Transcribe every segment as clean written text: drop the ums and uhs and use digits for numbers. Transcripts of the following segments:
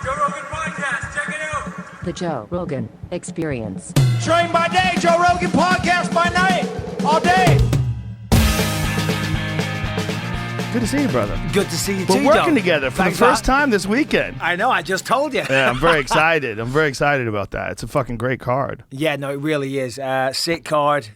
Joe Rogan Podcast. Check it out. The Joe Rogan Experience. Train by day, Joe Rogan Podcast by night, all day. Good to see you, brother. Good to see you too, We're working Joe. together for Thanks the first time this weekend. I know, I just told you. Yeah, I'm very excited. I'm very excited about that. It's a fucking great card. Yeah, no, it really is. Sick card.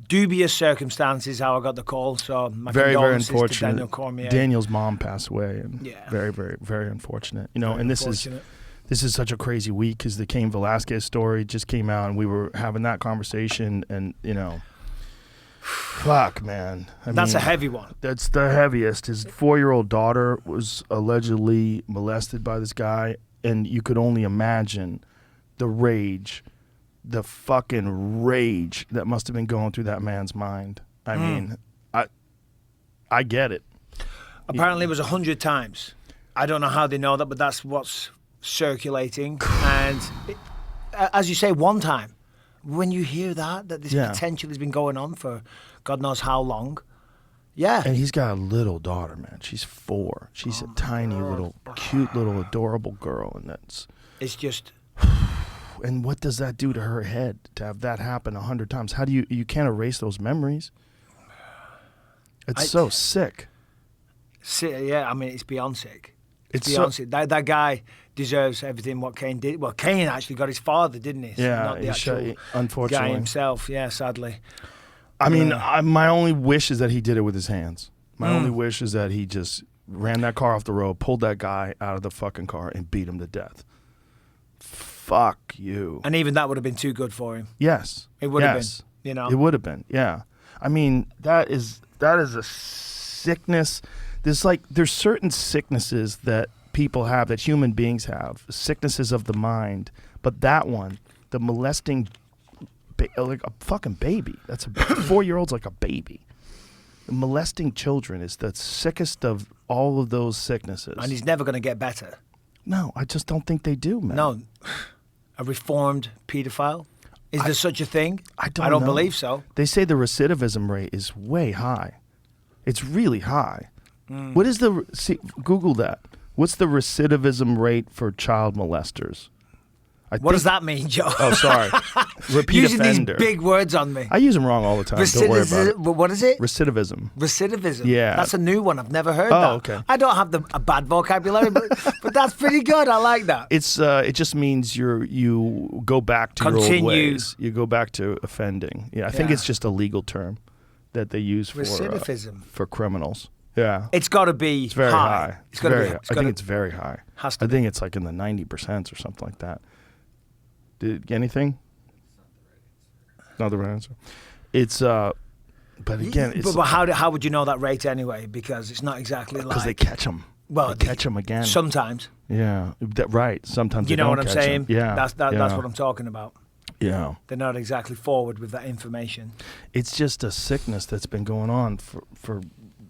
Dubious circumstances how I got the call. So my Very, very condolences to unfortunate. Daniel Cormier. Daniel's mom passed away, and Yeah. very, very, very unfortunate. You know, Very and this unfortunate. is such a crazy week because the Cain Velasquez story just came out, and we were having that conversation, and you know, fuck, man. That's a heavy one. That's the heaviest. His 4-year-old daughter was allegedly molested by this guy, and you could only imagine the rage, the fucking rage that must have been going through that man's mind. I mean, I get it. Apparently it was 100 times. I don't know how they know that, but that's what's circulating. And as you say, one time, when you hear that this potential has been going on for God knows how long, yeah. And he's got a little daughter, man. She's 4. She's a tiny little, cute little, adorable girl, and It's just... And what does that do to her head to have that happen 100 times? How do you can't erase those memories? It's so sick. Yeah, I mean, it's beyond sick. It's beyond so, sick. That guy deserves everything what Cain did. Well, Cain actually got his father, didn't he? Yeah, Not the actual unfortunately. guy himself. Yeah, sadly. I mean, my only wish is that he did it with his hands. My only wish is that he just ran that car off the road, pulled that guy out of the fucking car, and beat him to death. Fuck you. And even that would have been too good for him. Yes. It would have been, you know. It would have been, yeah. I mean, that is a sickness. There's certain sicknesses that people have, that human beings have, sicknesses of the mind. But that one, the molesting, like a fucking baby. That's a 4-year-old's like a baby. Molesting children is the sickest of all of those sicknesses. And he's never going to get better. No, I just don't think they do, man. No. A reformed pedophile? Is there such a thing? I don't know. Believe so. They say the recidivism rate is way high. It's really high. What is Google that. What's the recidivism rate for child molesters? What does that mean, Joe? Oh, sorry. Repeat Using offender. these big words on me. I use them wrong all the time. Don't worry about it. What is it? Recidivism. Recidivism. Yeah. That's a new one. I've never heard that. Okay. I don't have a bad vocabulary, but that's pretty good. I like that. It just means you go back to your old ways. You go back to offending. Yeah, I think it's just a legal term that they use for recidivism for criminals. Yeah. It's got to be very high. It's got to be. I think it's very high. Has to I think it's like in the 90% or something like that. Anything? Not the right answer. It's but again, it's but how would you know that rate anyway? Because it's not exactly like because they catch them. Well, they catch them again. Sometimes. Yeah, right. Sometimes you they know don't what I'm catch saying? 'em. Yeah, that's what I'm talking about. Yeah, they're not exactly forward with that information. It's just a sickness that's been going on for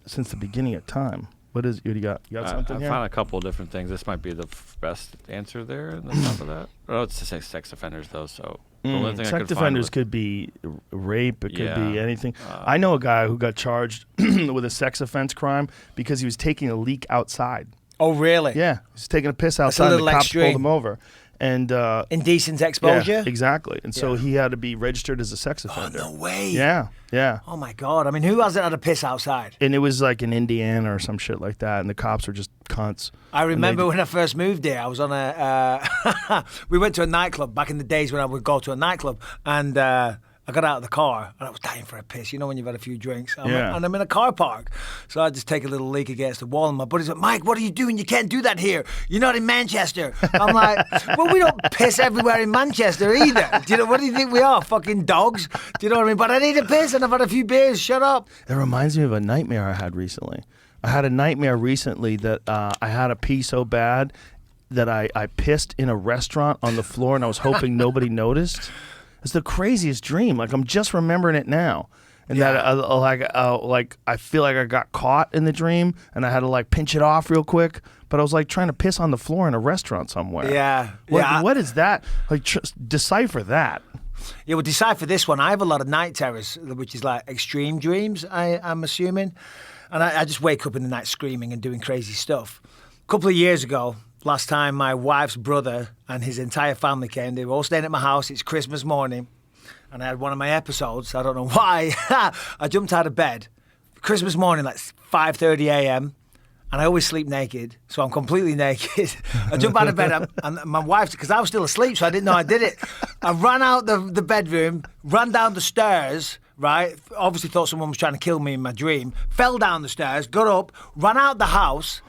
since the beginning of time. What is you got? You got something here? I found a couple of different things. This might be the best answer there. On top of that, it's to say sex offenders though. So the only thing sex offenders could be rape. It could be anything. I know a guy who got charged with a sex offense crime because he was taking a leak outside. Oh, really? Yeah, he's taking a piss outside. And the cops pulled him over. And indecent exposure. Yeah, exactly. And so he had to be registered as a sex offender. Oh, no way. Yeah. Oh my God. I mean, who hasn't had a piss outside? And it was like in Indiana or some shit like that, and the cops were just cunts. I remember when I first moved here, I was on we went to a nightclub back in the days when I would go to a nightclub, and I got out of the car and I was dying for a piss. You know when you've had a few drinks. And I'm in a car park. So I just take a little leak against the wall and my buddy's like, Mike, what are you doing? You can't do that here. You're not in Manchester. I'm like, well, we don't piss everywhere in Manchester either. Do you know, what do you think we are? Fucking dogs? Do you know what I mean? But I need a piss and I've had a few beers. Shut up. It reminds me of a nightmare I had recently. I had a nightmare recently that I had a pee so bad that I pissed in a restaurant on the floor and I was hoping nobody noticed. It's the craziest dream. Like I'm just remembering it now, and that I feel like I got caught in the dream, and I had to like pinch it off real quick. But I was like trying to piss on the floor in a restaurant somewhere. Yeah. What is that? Like decipher that. Yeah, well, decipher this one. I have a lot of night terrors, which is like extreme dreams. I'm assuming, and I just wake up in the night screaming and doing crazy stuff. A couple of years ago, last time my wife's brother and his entire family came. They were all staying at my house. It's Christmas morning. And I had one of my episodes. I don't know why. I jumped out of bed. Christmas morning, like 5:30 a.m. And I always sleep naked. So I'm completely naked. I jump out of bed. And my wife, because I was still asleep, so I didn't know I did it. I ran out the bedroom, ran down the stairs, right? Obviously thought someone was trying to kill me in my dream. Fell down the stairs, got up, ran out the house,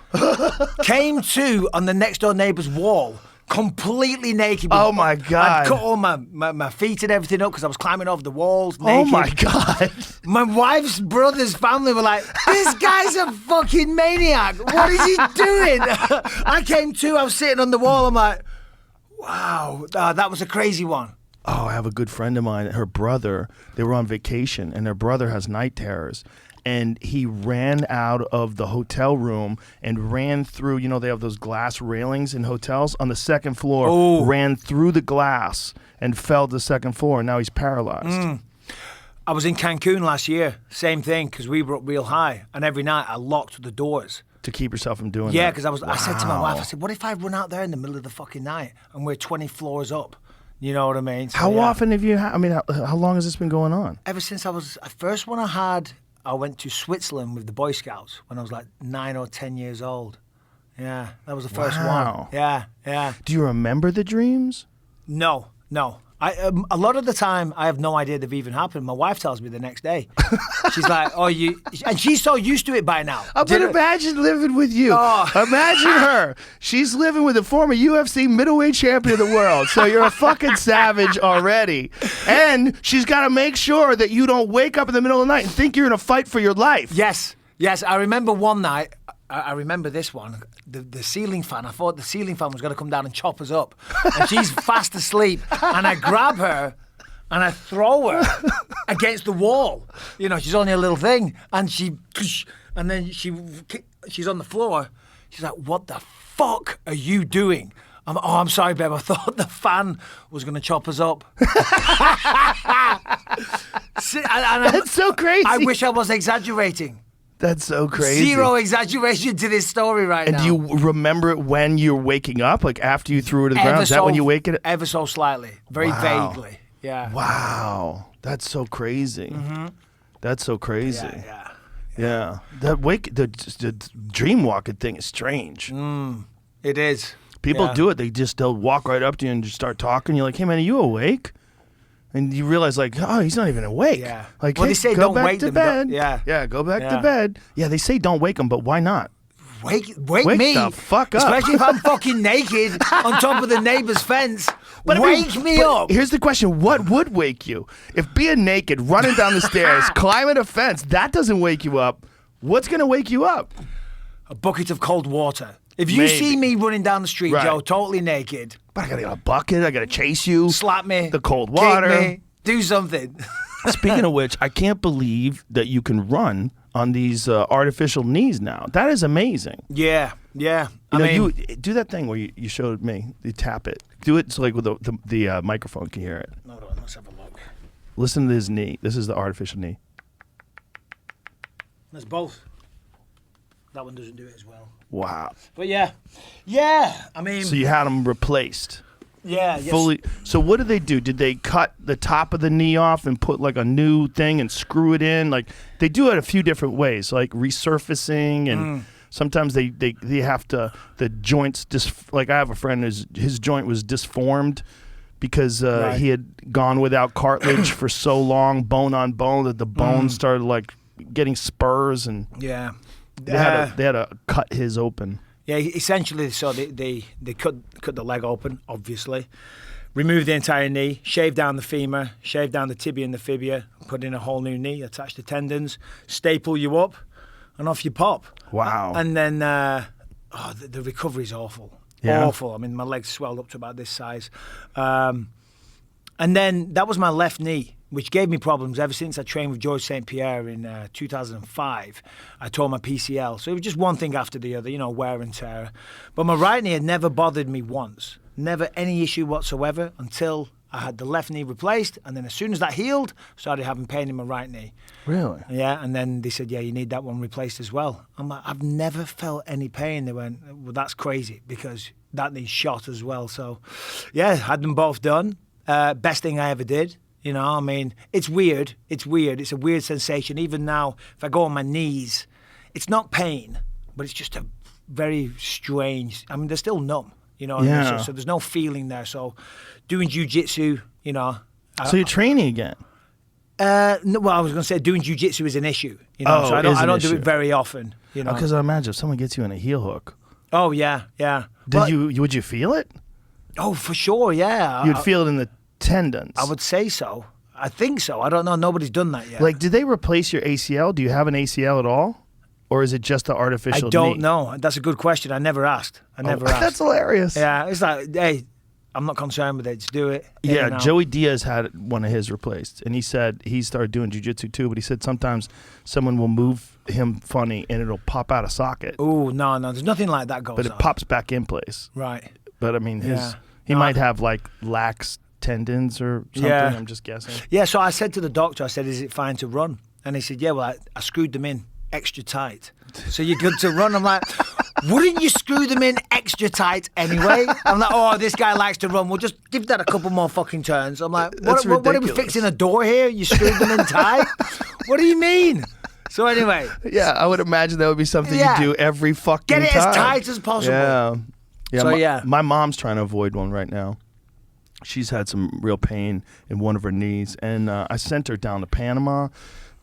came to on the next door neighbour's wall, completely naked. Oh my God. I'd cut all my feet and everything up because I was climbing over the walls naked. Oh my God. My wife's brother's family were like, this guy's a fucking maniac. What is he doing? I came to, I was sitting on the wall. I'm like, wow, that was a crazy one. Oh, I have a good friend of mine. Her brother, they were on vacation, and their brother has night terrors. And he ran out of the hotel room and ran through, they have those glass railings in hotels on the second floor, ran through the glass and fell to the second floor. And now he's paralyzed. I was in Cancun last year, same thing, because we were up real high. And every night I locked the doors. To keep yourself from doing that? Yeah, because I said to my wife, I said, what if I run out there in the middle of the fucking night and we're 20 floors up? You know what I mean? So, how often have you how long has this been going on? Ever since first one I went to Switzerland with the Boy Scouts when I was like 9 or 10 years old. Yeah, that was the first one. Yeah. Do you remember the dreams? No. A lot of the time, I have no idea they've even happened. My wife tells me the next day. She's like, and she's so used to it by now. But imagine living with you. Oh. Imagine her. She's living with a former UFC middleweight champion of the world. So you're a fucking savage already. And she's got to make sure that you don't wake up in the middle of the night and think you're in a fight for your life. Yes. I remember one night, I remember this one, the ceiling fan. I thought the ceiling fan was going to come down and chop us up. And she's fast asleep. And I grab her and I throw her against the wall. She's only a little thing. And and then she's on the floor. She's like, what the fuck are you doing? I'm sorry, babe. I thought the fan was going to chop us up. That's so crazy. I wish I was exaggerating. That's so crazy. Zero exaggeration to this story now. And do you remember it when you're waking up? Like after you threw it to the ground? Is that when you wake it? Ever so slightly. Very vaguely. Yeah. Wow. That's so crazy. Mm-hmm. That's so crazy. Yeah. The dream walking thing is strange. It is. People do it. They'll walk right up to you and just start talking. You're like, hey man, are you awake? And you realize, like, oh, he's not even awake. Yeah. Like, well, hey, they say go don't back wake to them. bed. Yeah, go back to bed. Yeah, they say don't wake him, but why not? Wake Wake me the fuck up. Especially if I'm fucking naked on top of the neighbor's fence. Wake me up. Here's the question: what would wake you? If being naked, running down the stairs, climbing a fence, that doesn't wake you up. What's gonna wake you up? A bucket of cold water. If you see me running down the street, Joe, totally naked. But I gotta get a bucket. I gotta chase you. Slap me. The cold water. Kick me. Do something. Speaking of which, I can't believe that you can run on these artificial knees now. That is amazing. Yeah. You do that thing where you showed me. You tap it. Do it so like with the microphone can hear it. Hold on, let's have a look. Listen to his knee. This is the artificial knee. There's both. That one doesn't do it as well. Wow. But yeah. I mean. So you had them replaced. Yeah. Fully. So what did they do? Did they cut the top of the knee off and put like a new thing and screw it in? Like they do it a few different ways, like resurfacing and sometimes they have to the joints like I have a friend his joint was disformed because he had gone without cartilage for so long, bone on bone, that the bone started like getting spurs and they had to cut his open. Yeah, essentially, so they cut the leg open, obviously, remove the entire knee, shave down the femur, shave down the tibia and the fibia, put in a whole new knee, attach the tendons, staple you up, and off you pop. Wow. And then the recovery's awful. Yeah. Awful. I mean, my legs swelled up to about this size. And then that was my left knee, which gave me problems ever since I trained with George St. Pierre in 2005. I tore my PCL. So it was just one thing after the other, wear and tear. But my right knee had never bothered me once. Never any issue whatsoever until I had the left knee replaced, and then as soon as that healed, started having pain in my right knee. Really? Yeah, and then they said, yeah, you need that one replaced as well. I'm like, I've never felt any pain. They went, well, that's crazy because that needs shot as well. So, yeah, had them both done. Best thing I ever did. You know, I mean, it's weird. It's weird. It's a weird sensation. Even now, if I go on my knees, it's not pain, but it's just a very strange. I mean, they're still numb. You know, what I mean? So there's no feeling there. So doing jiu-jitsu, you know. So you're training again? No, well, I was going to say doing jiu-jitsu is an issue. You know, so I don't do it very often. You know, because I imagine if someone gets you in a heel hook. Oh yeah. Would you feel it? Oh, for sure, yeah. You'd feel it in the tendons. I would say so. I think so. I don't know. Nobody's done that yet. Like, did they replace your ACL? Do you have an ACL at all? Or is it just the artificial knee? I don't know. That's a good question. I never asked. Asked. That's hilarious. Yeah, it's like, hey, I'm not concerned with it. Just do it. Yeah, Joey Diaz had one of his replaced. And he said he started doing jiu-jitsu too, but he said sometimes someone will move him funny and it'll pop out of socket. Oh, no. There's nothing like that goes on. But it pops back in place. Right. But, I mean, he might have, like, lax tendons or something. Yeah. I'm just guessing. Yeah, so I said to the doctor, I said, is it fine to run? And he said, yeah, well, I screwed them in extra tight. So you're good to run. I'm like, wouldn't you screw them in extra tight anyway? I'm like, oh, this guy likes to run. We'll just give that a couple more fucking turns. I'm like, what are we fixing a door here? You screwed them in tight? What do you mean? So anyway. Yeah, I would imagine that would be something you do every fucking time. Get it as tight as possible. Yeah. My mom's trying to avoid one right now. She's had some real pain in one of her knees. And I sent her down to Panama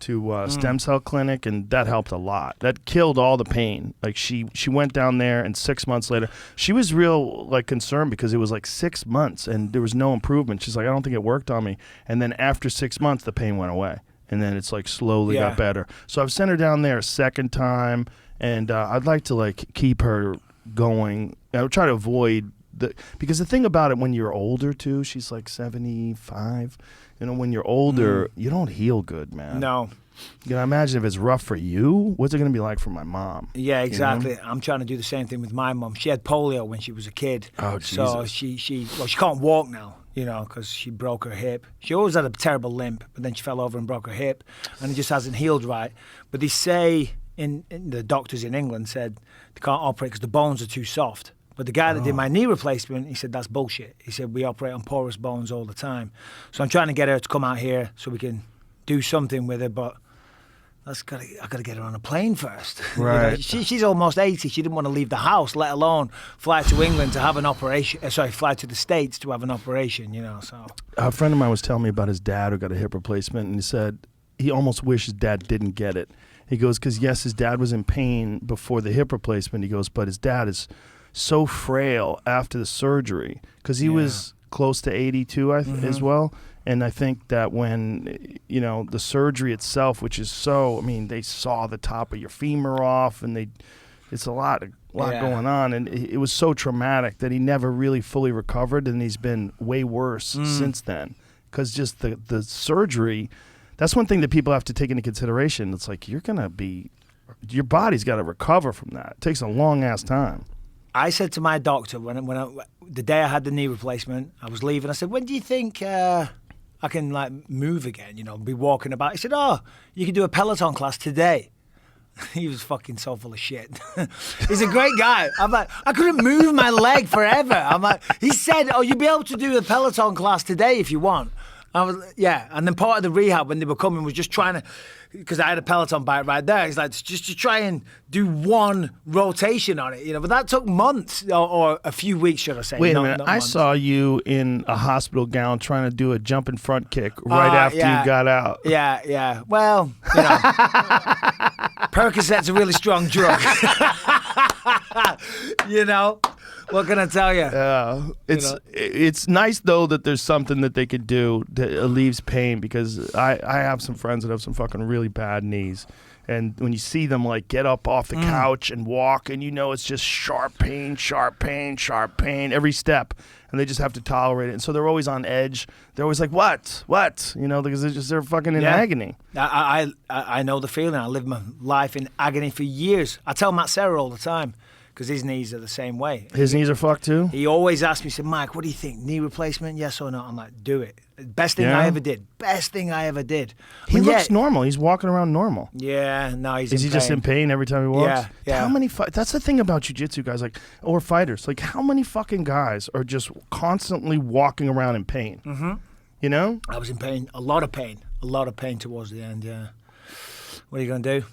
to stem cell clinic, and that helped a lot. That killed all the pain. Like she went down there, and 6 months later, she was real like concerned because it was like 6 months and there was no improvement. She's like, I don't think it worked on me. And then after 6 months, the pain went away, and then it's like slowly got better. So I've sent her down there a second time, and I'd like to like keep her going. I would try to avoid because the thing about it, when you're older too, she's like 75. You know, when you're older, you don't heal good, man. No. You can imagine if it's rough for you, what's it going to be like for my mom? Yeah, exactly. You know? I'm trying to do the same thing with my mom. She had polio when she was a kid. Oh, Jesus. So she can't walk now, you know, because she broke her hip. She always had a terrible limp, but then she fell over and broke her hip, and it just hasn't healed right. But they say, in the doctors in England said they can't operate because the bones are too soft. But the guy that did my knee replacement, he said, that's bullshit. He said, we operate on porous bones all the time. So I'm trying to get her to come out here so we can do something with her, but I got to get her on a plane first. Right. You know, she's almost 80. She didn't want to leave the house, let alone fly to England to have an operation. Fly to the States to have an operation, you know. So a friend of mine was telling me about his dad who got a hip replacement, and he said he almost wished his dad didn't get it. He goes, because yes, his dad was in pain before the hip replacement. He goes, but his dad is so frail after the surgery because he was close to 82 as well. And I think that when, you know, the surgery itself, which is so, I mean, they saw the top of your femur off, and it's a lot going on. And it was so traumatic that he never really fully recovered, and he's been way worse since then. Because just the surgery, that's one thing that people have to take into consideration. It's like your body's got to recover from that. It takes a long ass time. I said to my doctor the day I had the knee replacement, I was leaving. I said, "When do you think I can like move again? You know, be walking about?" He said, "Oh, you can do a Peloton class today." He was fucking so full of shit. He's a great guy. I'm like, I couldn't move my leg forever. I'm like, he said, "Oh, you'll be able to do a Peloton class today if you want." I was, and then part of the rehab when they were coming was just trying to, because I had a Peloton bike right there. He's like, just to try and do one rotation on it, you know. But that took months or a few weeks, should I say? Wait a minute, I saw you in a hospital gown trying to do a jumping front kick right after you got out. Yeah. Well, you know, Percocet's a really strong drug. You know. What can I tell you? Yeah, it's nice though that there's something that they could do that relieves pain, because I have some friends that have some fucking really bad knees, and when you see them like get up off the couch and walk, and you know it's just sharp pain every step, and they just have to tolerate it, and so they're always on edge. They're always like, what, you know, because they're fucking in agony. I know the feeling. I lived my life in agony for years. I tell Matt Serra all the time, because his knees are the same way. His knees are fucked too? He always asks me, said, Mike, what do you think? Knee replacement, yes or no? I'm like, do it. Best thing Yeah. I ever did. Best thing I ever did. He But looks normal. He's walking around normal. Yeah, no, he's Is he just in pain every time he walks? Yeah. How many that's the thing about jiu-jitsu guys, like, or fighters. Like, how many fucking guys are just constantly walking around in pain? Mm-hmm. You know? I was in pain. A lot of pain towards the end, yeah. What are you going to do?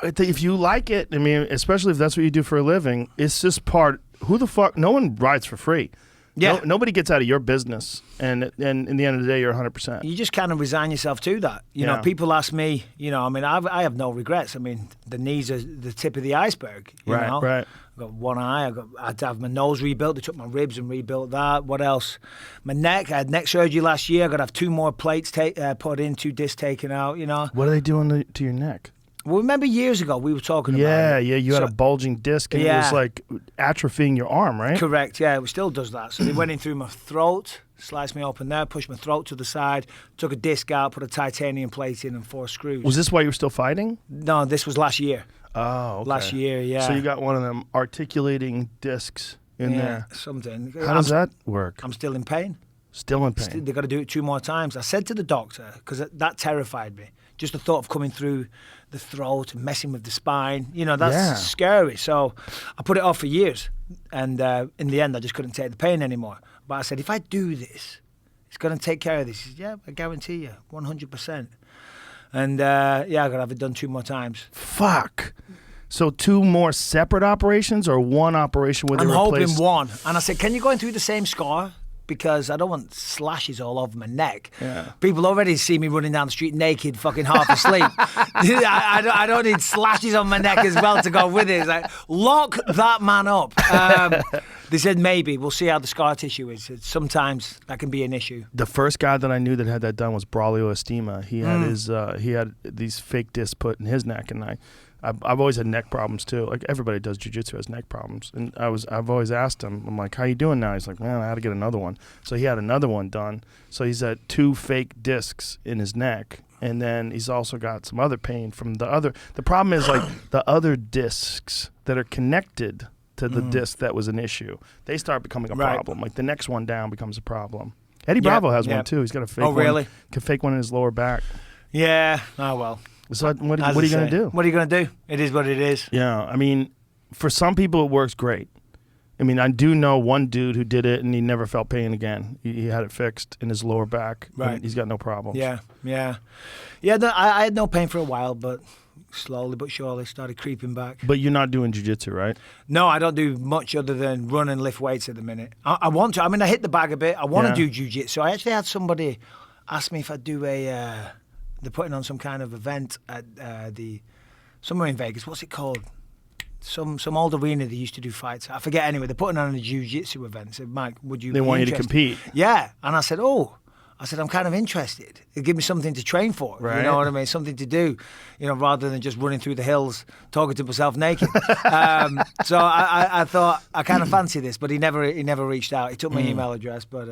If you like it, I mean, especially if that's what you do for a living, it's just part. Who the fuck? No one rides for free. Yeah. Nobody gets out of your business, and in the end of the day, you're 100%. You just kind of resign yourself to that. You know, people ask me, you know, I mean, I have no regrets. I mean, the knees are the tip of the iceberg. You know? Right. I've got one eye. I had to have my nose rebuilt. They took my ribs and rebuilt that. What else? My neck. I had neck surgery last year. I got to have 2 more plates put in, 2 discs taken out, you know. What are they doing to your neck? Well, remember years ago we were talking about it. Yeah, you had a bulging disc and it was like atrophying your arm, right? Correct, yeah, it still does that. So they went in through my throat, sliced me open there, pushed my throat to the side, took a disc out, put a titanium plate in and 4 screws. Was this why you were still fighting? No, this was last year. Oh, okay. Last year, yeah. So you got one of them articulating discs in there. Something. How does that work? I'm still in pain. Still in pain. They got to do it 2 more times. I said to the doctor, because that terrified me, just the thought of coming through the throat and messing with the spine, you know, that's scary. So I put it off for years. And in the end, I just couldn't take the pain anymore. But I said, if I do this, it's going to take care of this. He said, yeah, I guarantee you, 100%. And I got to have it done 2 more times. Fuck. So 2 more separate operations or 1 operation where they I'm hoping replaced? 1. And I said, can you go in through the same scar? Because I don't want slashes all over my neck. Yeah. People already see me running down the street naked, fucking half asleep. I don't need slashes on my neck as well to go with it. It's like, lock that man up. They said maybe. We'll see how the scar tissue is. Sometimes that can be an issue. The first guy that I knew that had that done was Braulio Estima. He had he had these fake discs put in his neck, and I've always had neck problems too. Like everybody does jiu-jitsu has neck problems, and I've always asked him. I'm like, "How you doing now?" He's like, "Man, I had to get another one." So he had another one done. So he's had 2 fake discs in his neck, and then he's also got some other pain from the other. The problem is like the other discs that are connected to the disc that was an issue. They start becoming a problem. Like the next one down becomes a problem. Eddie Bravo has one too. He's got a fake one. Oh, really? A fake one in his lower back. Yeah. Oh, well. So what are you going to do? What are you going to do? It is what it is. Yeah, I mean, for some people it works great. I mean, I do know one dude who did it and he never felt pain again. He had it fixed in his lower back. Right. And he's got no problems. Yeah. I had no pain for a while, but slowly but surely started creeping back. But you're not doing jiu-jitsu, right? No, I don't do much other than run and lift weights at the minute. I want to. I mean, I hit the bag a bit. I want to do jiu-jitsu. I actually had somebody ask me if I'd do they're putting on some kind of event at somewhere in Vegas. What's it called? Some old arena they used to do fights. I forget anyway. They're putting on a jiu-jitsu event. I said, Mike, would you? They want you to compete. Yeah, and I said, I'm kind of interested. It'd give me something to train for. Right. You know what I mean? Something to do. You know, rather than just running through the hills talking to myself naked. So I thought I kind of fancy this, but he never reached out. He took my email address, but.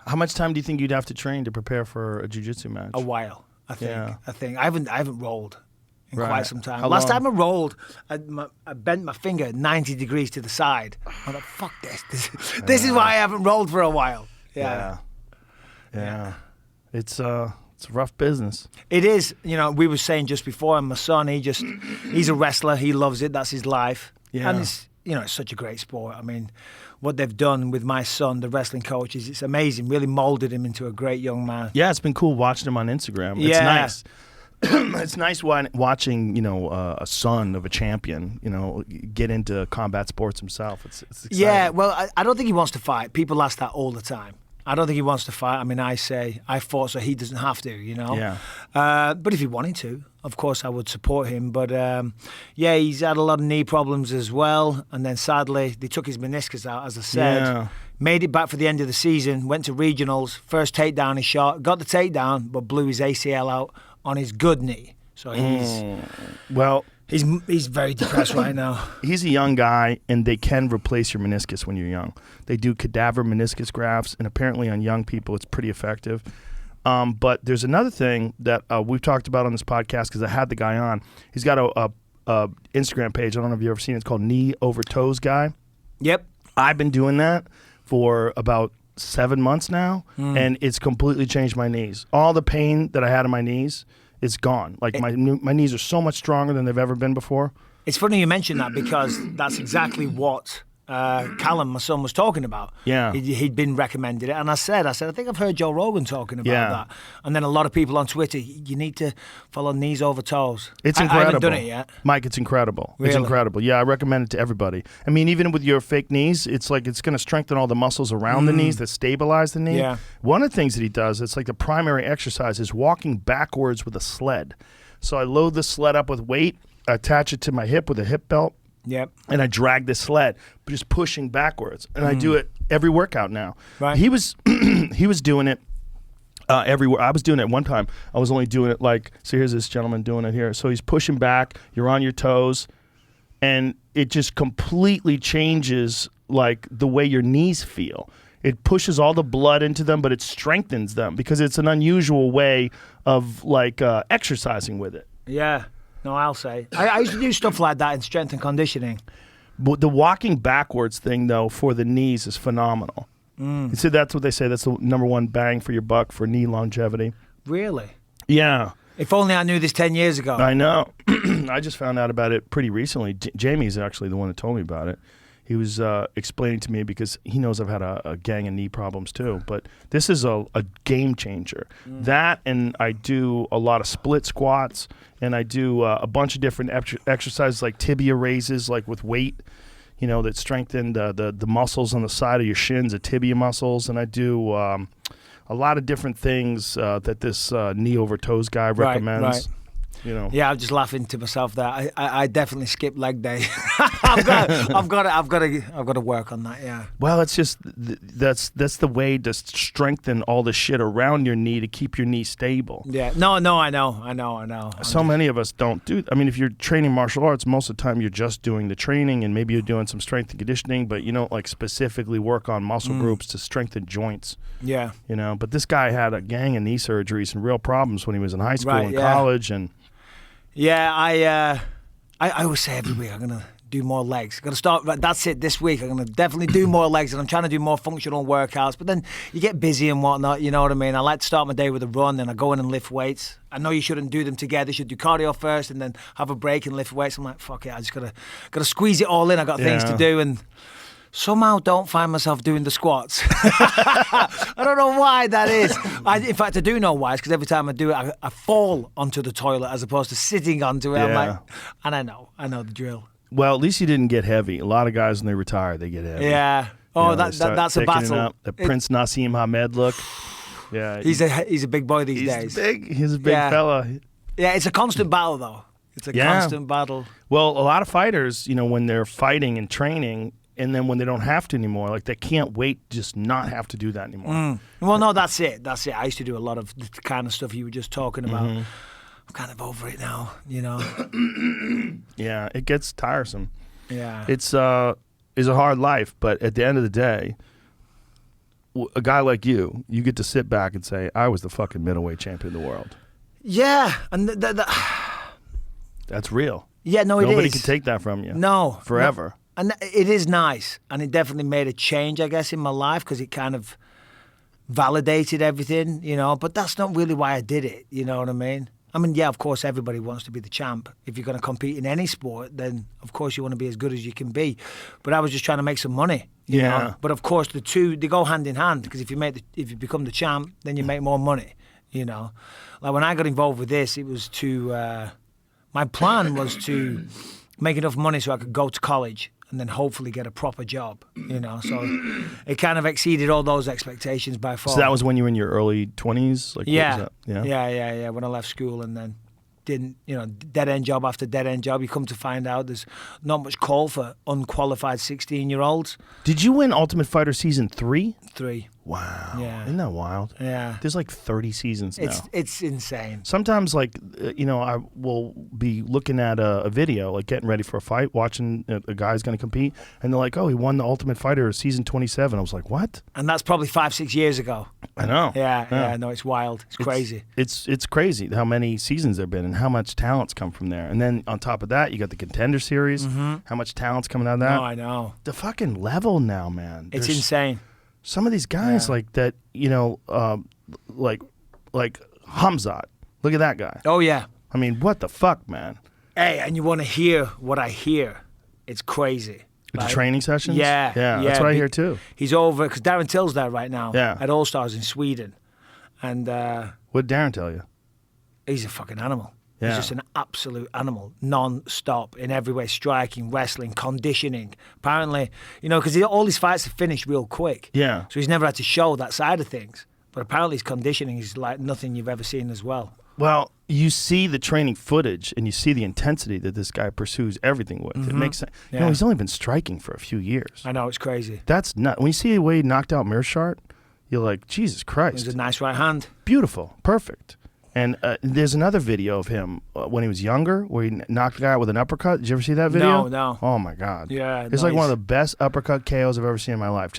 How much time do you think you'd have to train to prepare for a jiu-jitsu match? A while. I think I haven't rolled in quite some time. How Last long? time I rolled, I bent my finger 90 degrees to the side. I'm like, fuck this. This is why I haven't rolled for a while. Yeah. It's a rough business. It is. You know, we were saying just before, and my son, he's a wrestler. He loves it. That's his life. Yeah. And it's such a great sport. I mean, what they've done with my son, the wrestling coaches, it's amazing. Really molded him into a great young man. Yeah, it's been cool watching him on Instagram. It's Yeah. nice. It's nice watching, a son of a champion, get into combat sports himself. It's exciting. Yeah, well, I don't think he wants to fight. People ask that all the time. I don't think he wants to fight. I mean, I say I fought so he doesn't have to, Yeah. But if he wanted to, of course, I would support him. But, he's had a lot of knee problems as well. And then, sadly, they took his meniscus out, as I said. Yeah. Made it back for the end of the season, went to regionals. First takedown he shot, got the takedown, but blew his ACL out on his good knee. So he's very depressed right now. He's a young guy, and they can replace your meniscus when you're young. They do cadaver meniscus grafts, and apparently on young people it's pretty effective. But there's another thing that we've talked about on this podcast because I had the guy on. He's got Instagram page. I don't know if you've ever seen it. It's called Knee Over Toes Guy. Yep. I've been doing that for about 7 months now, and it's completely changed my knees. All the pain that I had in my knees is gone. Like my knees are so much stronger than they've ever been before. It's funny you mention that because that's exactly what Callum, my son, was talking about. Yeah. He'd been recommended it. And I said, I think I've heard Joe Rogan talking about that. And then a lot of people on Twitter, you need to follow knees over toes. It's I incredible. haven't done it yet. Mike, it's incredible. Really? It's incredible. Yeah, I recommend it to everybody. I mean, even with your fake knees, it's like it's going to strengthen all the muscles around the knees that stabilize the knee. Yeah. One of the things that he does, it's like the primary exercise is walking backwards with a sled. So I load the sled up with weight, attach it to my hip with a hip belt, Yep. and I drag the sled, just pushing backwards. And I do it every workout now. Right. He was doing it everywhere. I was doing it one time. I was only doing it so here's this gentleman doing it here. So he's pushing back, you're on your toes, and it just completely changes like the way your knees feel. It pushes all the blood into them, but it strengthens them because it's an unusual way of exercising with it. Yeah. No, I'll say. I used to do stuff like that in strength and conditioning. But the walking backwards thing, though, for the knees is phenomenal. So that's what they say. That's the number one bang for your buck for knee longevity. Really? Yeah. If only I knew this 10 years ago. I know. I just found out about it pretty recently. Jamie's actually the one who told me about it. He was explaining to me because he knows I've had a gang of knee problems too. But this is a game changer. That, and I do a lot of split squats, and I do a bunch of different exercises like tibia raises, like with weight, that strengthen the muscles on the side of your shins, the tibia muscles. And I do a lot of different things that this knee over toes guy recommends. Right. Yeah, I'm just laughing to myself there. I definitely skip leg day. I've got to work on that. Yeah. Well, it's just that's the way to strengthen all the shit around your knee to keep your knee stable. Yeah. No, I know. Many of us don't do. I mean, if you're training martial arts, most of the time you're just doing the training, and maybe you're doing some strength and conditioning, but you don't specifically work on muscle groups to strengthen joints. Yeah. But this guy had a gang of knee surgeries and real problems when he was in high school and yeah. college, and. Yeah, I always say every week I'm going to do more legs. I'm going to start, that's it, this week. I'm going to definitely do more legs, and I'm trying to do more functional workouts. But then you get busy and whatnot, you know what I mean? I like to start my day with a run, and I go in and lift weights. I know you shouldn't do them together. You should do cardio first and then have a break and lift weights. I'm like, fuck it, I just got to squeeze it all in. I got things to do, and somehow don't find myself doing the squats. I don't know why that is. In fact, I do know why. It's because every time I do it, I fall onto the toilet as opposed to sitting onto it. Yeah. I'm like, and I know the drill. Well, at least you didn't get heavy. A lot of guys, when they retire, they get heavy. Yeah. Oh, that's a battle. The Prince Nassim Hamed look. Yeah. He's a big boy these days. He's a big fella. Yeah, it's a constant battle, though. It's a constant battle. Well, a lot of fighters, when they're fighting and training, and then when they don't have to anymore, they can't wait to just not have to do that anymore. Well, no, that's it. I used to do a lot of the kind of stuff you were just talking about. I'm kind of over it now, Yeah, it gets tiresome. Yeah. It's a hard life, but at the end of the day, a guy like you get to sit back and say, I was the fucking middleweight champion of the world. Yeah, and that's real. Yeah, no, it is. Nobody can take that from you. No. Forever. No. And it is nice, and it definitely made a change, I guess, in my life because it kind of validated everything, but that's not really why I did it, you know what I mean? I mean, yeah, of course, everybody wants to be the champ. If you're going to compete in any sport, then, of course, you want to be as good as you can be. But I was just trying to make some money, you know? But, of course, the two, they go hand in hand because if you become the champ, then you make more money, Like, when I got involved with this, it was my plan was to make enough money so I could go to college and then hopefully get a proper job, So it kind of exceeded all those expectations by far. So that was when you were in your early 20s? Yeah. When I left school and then didn't, dead-end job after dead-end job. You come to find out there's not much call for unqualified 16-year-olds. Did you win Ultimate Fighter Season 3? 3. Wow. Yeah. Isn't that wild? Yeah. There's 30 seasons now. It's insane. Sometimes, I will be looking at a video, getting ready for a fight, watching a guy's going to compete, and they're like, oh, he won the Ultimate Fighter Season 27. I was like, what? And that's probably 5-6 years ago. I know. Yeah, no, it's wild. It's crazy. It's crazy how many seasons there've been and how much talent's come from there. And then on top of that, you got the Contender series. How much talent's coming out of that? No, I know. The fucking level now, man. It's There's insane. Some of these guys like that, like Hamzat. Look at that guy. Oh, yeah. I mean, what the fuck, man? Hey, and you want to hear what I hear. It's crazy. The training sessions? Yeah. That's what I hear too. He's over, because Darren Till's there right now Yeah. at All Stars in Sweden. And What'd Darren tell you? he's a fucking animal. Yeah. He's just an absolute animal, non-stop in every way, striking, wrestling, conditioning. Apparently, because all his fights have finished real quick. Yeah. So he's never had to show that side of things. But apparently his conditioning is like nothing you've ever seen as well. Well, you see the training footage and you see the intensity that this guy pursues everything with. It makes sense. Yeah. He's only been striking for a few years. I know, it's crazy. That's nuts. When you see the way he knocked out Mearshart, you're like, Jesus It Christ. was a nice right hand. Beautiful. Perfect. And there's another video of him when he was younger where he knocked the guy out with an uppercut. Did you ever see that video? No. Oh, my God. Yeah, It's like one of nice. the best uppercut KOs I've ever seen in my life.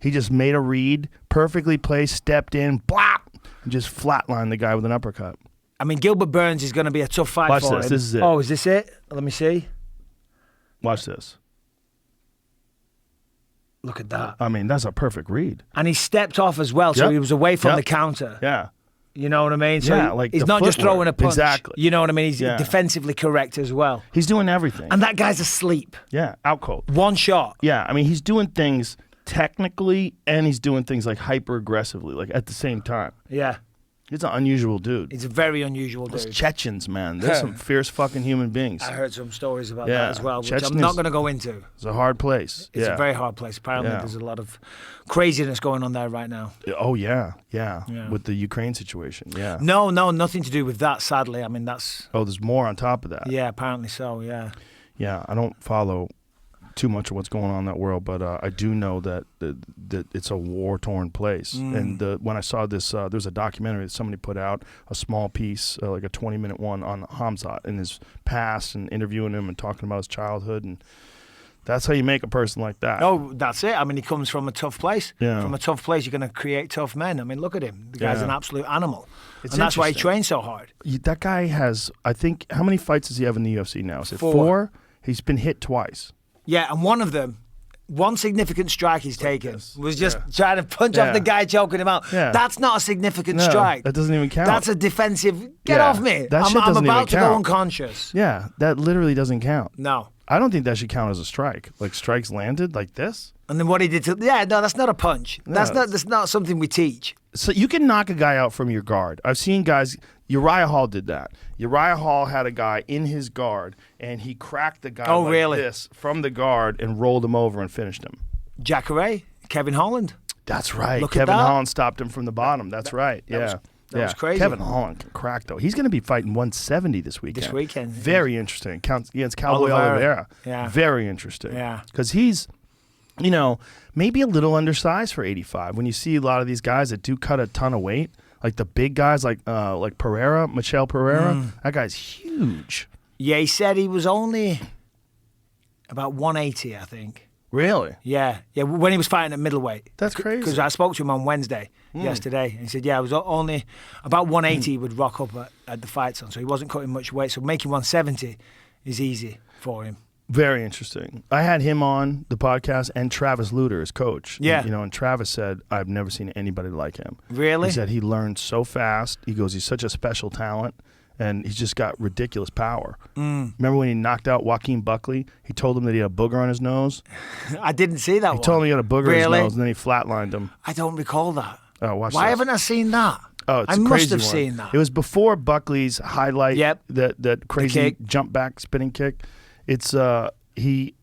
He just made a read, perfectly placed, stepped in, blop, and just flatlined the guy with an uppercut. I mean, Gilbert Burns is going to be a tough fight Watch for this. him. This is it. Oh, is this it? Let me see. Watch this. Look at that. I mean, that's a perfect read. And he stepped off as well, so Yep. he was away from Yep. the counter. Yeah. You know what I mean? So Yeah, like he's the not just footwork. throwing a punch. Exactly. You know what I mean? He's Yeah. defensively correct as well. He's doing everything. And that guy's asleep. Yeah, out cold. One shot. Yeah, I mean, he's doing things technically and he's doing things like hyper aggressively, like at the same time. Yeah. He's an unusual dude. He's a very unusual Those dude. Chechens, man. They're some fierce fucking human beings. I heard some stories about Yeah. that as well, which Chechnya I'm not going to go into. It's a hard place. It's yeah. a very hard place. Apparently, Yeah. there's a lot of craziness going on there right now. Oh, yeah. Yeah. With the Ukraine situation. Yeah. No, nothing to do with that, sadly. I mean, that's... Oh, there's more on top of that. Yeah, apparently so, yeah. Yeah, I don't follow too much of what's going on in that world, but I do know that it's a war-torn place. And when I saw this, there was a documentary that somebody put out, a small piece, like a 20-minute one on Hamzat and his past and interviewing him and talking about his childhood. And that's how you make a person like that. Oh, that's it. I mean, he comes from a tough place. Yeah. From a tough place, you're going to create tough men. I mean, look at him. The guy's Yeah. an absolute animal. It's and that's why he interesting. trains so hard. That guy has, I think, how many fights does he have in the UFC now? Is it 4? 4? He's been hit twice. Yeah, and one of them, one significant strike he's taken this. was just Yeah. trying to punch Yeah. off the guy, choking him out. Yeah. That's not a significant No, strike. that doesn't even count. That's a defensive, get Yeah. off me. That shit I'm doesn't even about to go count. unconscious. Yeah, that literally doesn't count. No. I don't think that should count as a strike. Like strikes landed like this. And then what he did to, that's not a punch. That's not something we teach. So you can knock a guy out from your guard. I've seen guys. Uriah Hall did that. Uriah Hall had a guy in his guard, and he cracked the guy like really? this from the guard and rolled him over and finished him. Jacare, Kevin Holland. That's right. Look at Kevin that. Holland stopped him from the bottom. That's right. that was crazy. Kevin Holland can crack though. He's going to be fighting 170 this weekend. This weekend. Very interesting. Against Cowboy Oliveira. Oliveira. Yeah. Very interesting. Yeah. Because he's, maybe a little undersized for 85. When you see a lot of these guys that do cut a ton of weight, like the big guys, like Pereira, Michel Pereira, that guy's huge. Yeah, he said he was only about 180, I think. Really? Yeah, when he was fighting at middleweight. That's crazy. Because I spoke to him on Wednesday, yesterday, and he said, I was only about 180 he would rock up at the fight on, so he wasn't cutting much weight, so making 170 is easy for him. Very interesting. I had him on the podcast and Travis Luter as coach. Yeah. And Travis said, I've never seen anybody like him. Really? He said he learned so fast. He goes, he's such a special talent, and he's just got ridiculous power. Remember when he knocked out Joaquin Buckley? He told him that he had a booger on his nose. I didn't see that He one. told him he had a booger on his Really? nose, and then he flatlined him. I don't recall that. Oh, watch Why this. haven't I seen that? Oh, it's I a must crazy have one. seen that. It was before Buckley's highlight. Yep. That crazy kick. jump back spinning kick. It's he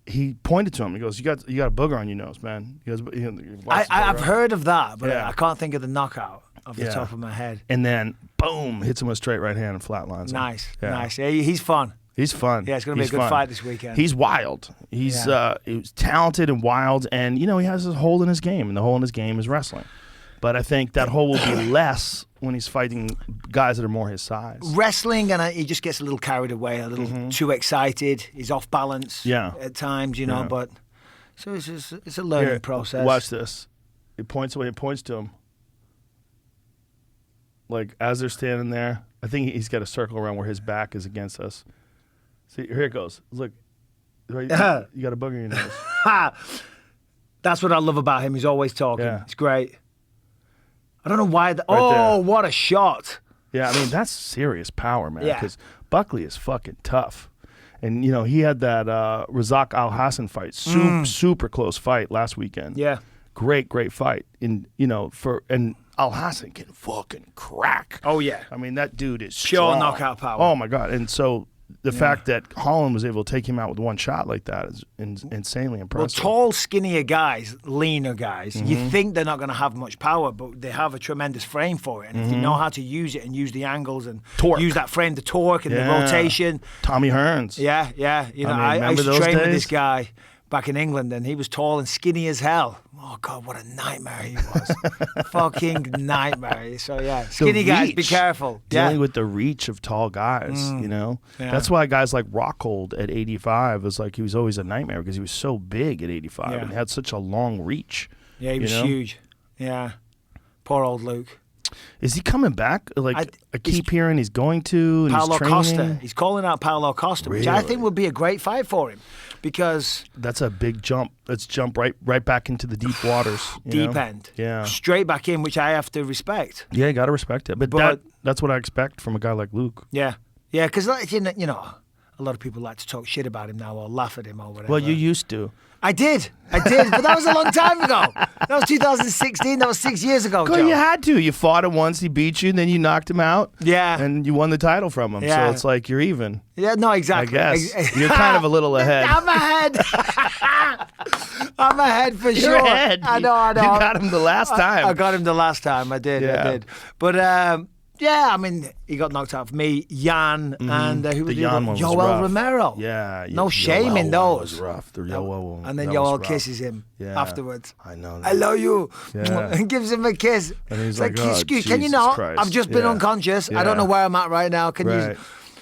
pointed to him. He goes, "You got a booger on your nose, man." He goes, "Watch the I've booger." heard of that, but Yeah. I can't think of the knockout off the Yeah. top of my head. And then boom, hits him with a straight right hand and flatlines him. Nice, Yeah. nice. Yeah, he's fun. He's fun. Yeah, it's gonna be a He's good fun. fight this weekend. He's wild. He's talented and wild, and he has a hole in his game, and the hole in his game is wrestling. But I think that hole will be less when he's fighting guys that are more his size. Wrestling, and he just gets a little carried away, a little too excited. He's off balance at times, Yeah. but so it's a learning Here, process. Watch this. He points away. He points to him. like as they're standing there, I think he's got a circle around where his back is against us. See, here it goes. Look, right, you got a booger in your nose. That's what I love about him. He's always talking. Yeah. It's great. I don't know why. there. What a shot. Yeah, I mean, that's serious power, man, Yeah. because Buckley is fucking tough. And, you know, he had that Razak Al Hassan fight, super close fight last weekend. Yeah. Great fight. And, you know, and Al Hassan can fucking crack. Oh, yeah. I mean, that dude is Pure strong. knockout power. Oh, my God. And so the fact that Holland was able to take him out with one shot like that is insanely Well, impressive. tall, skinnier guys, leaner guys, you think they're not going to have much power, but they have a tremendous frame for it. And if you know how to use it and use the angles and Torque. use that frame, the torque and the Yeah. rotation. Tommy Hearns. Yeah. You know, I mean, I remember used to those train with days? this guy back in England, and he was tall and skinny as hell. Oh, God, what a nightmare he was. Fucking nightmare. So, yeah, skinny guys, be reach. careful. Dealing Yeah. with the reach of tall guys, you know? Yeah. That's why guys like Rockhold at 85 was like, he was always a nightmare because he was so big at 85 Yeah. and had such a long reach. Yeah, he was you know? huge. Yeah. Poor old Luke. Is he coming back? Like, I he's- keep hearing he's going to, and Paulo he's training. Costa. He's calling out Paulo Costa, which I Really? think would be a great fight for him because That's a big jump. Let's jump right back into the deep waters. you deep know? end. Yeah. Straight back in, which I have to respect. Yeah, you got to respect it. But But- that's what I expect from a guy like Luke. Yeah. Yeah, because, you know, a lot of people like to talk shit about him now or laugh at him or whatever. Well, you used to. I did, but that was a long time ago. That was 2016. That was 6 years ago, Well, Joe. you had to. You fought him once, he beat you, and then you knocked him out. Yeah. And you won the title from him. Yeah. So it's like you're even. Yeah, no, I exactly. guess. You're kind of a little ahead. I'm ahead. I'm ahead for You're sure. ahead. I know. You got him the last time. I got him the last time. I did. Yeah. But yeah, I mean, he got knocked out for me, Jan, and who was The Jan one was Yoel rough. Romero. Yeah. No shame in Yoel those. was rough. The Yoel one. And then that was Yoel rough. kisses him Yeah. afterwards. I know. I love you. Yeah. And gives him a kiss. And he's It's like, "Oh, excuse, can you Jesus not? Christ." I've just been Yeah. unconscious. I don't Yeah. know where I'm at right now. Can you Right.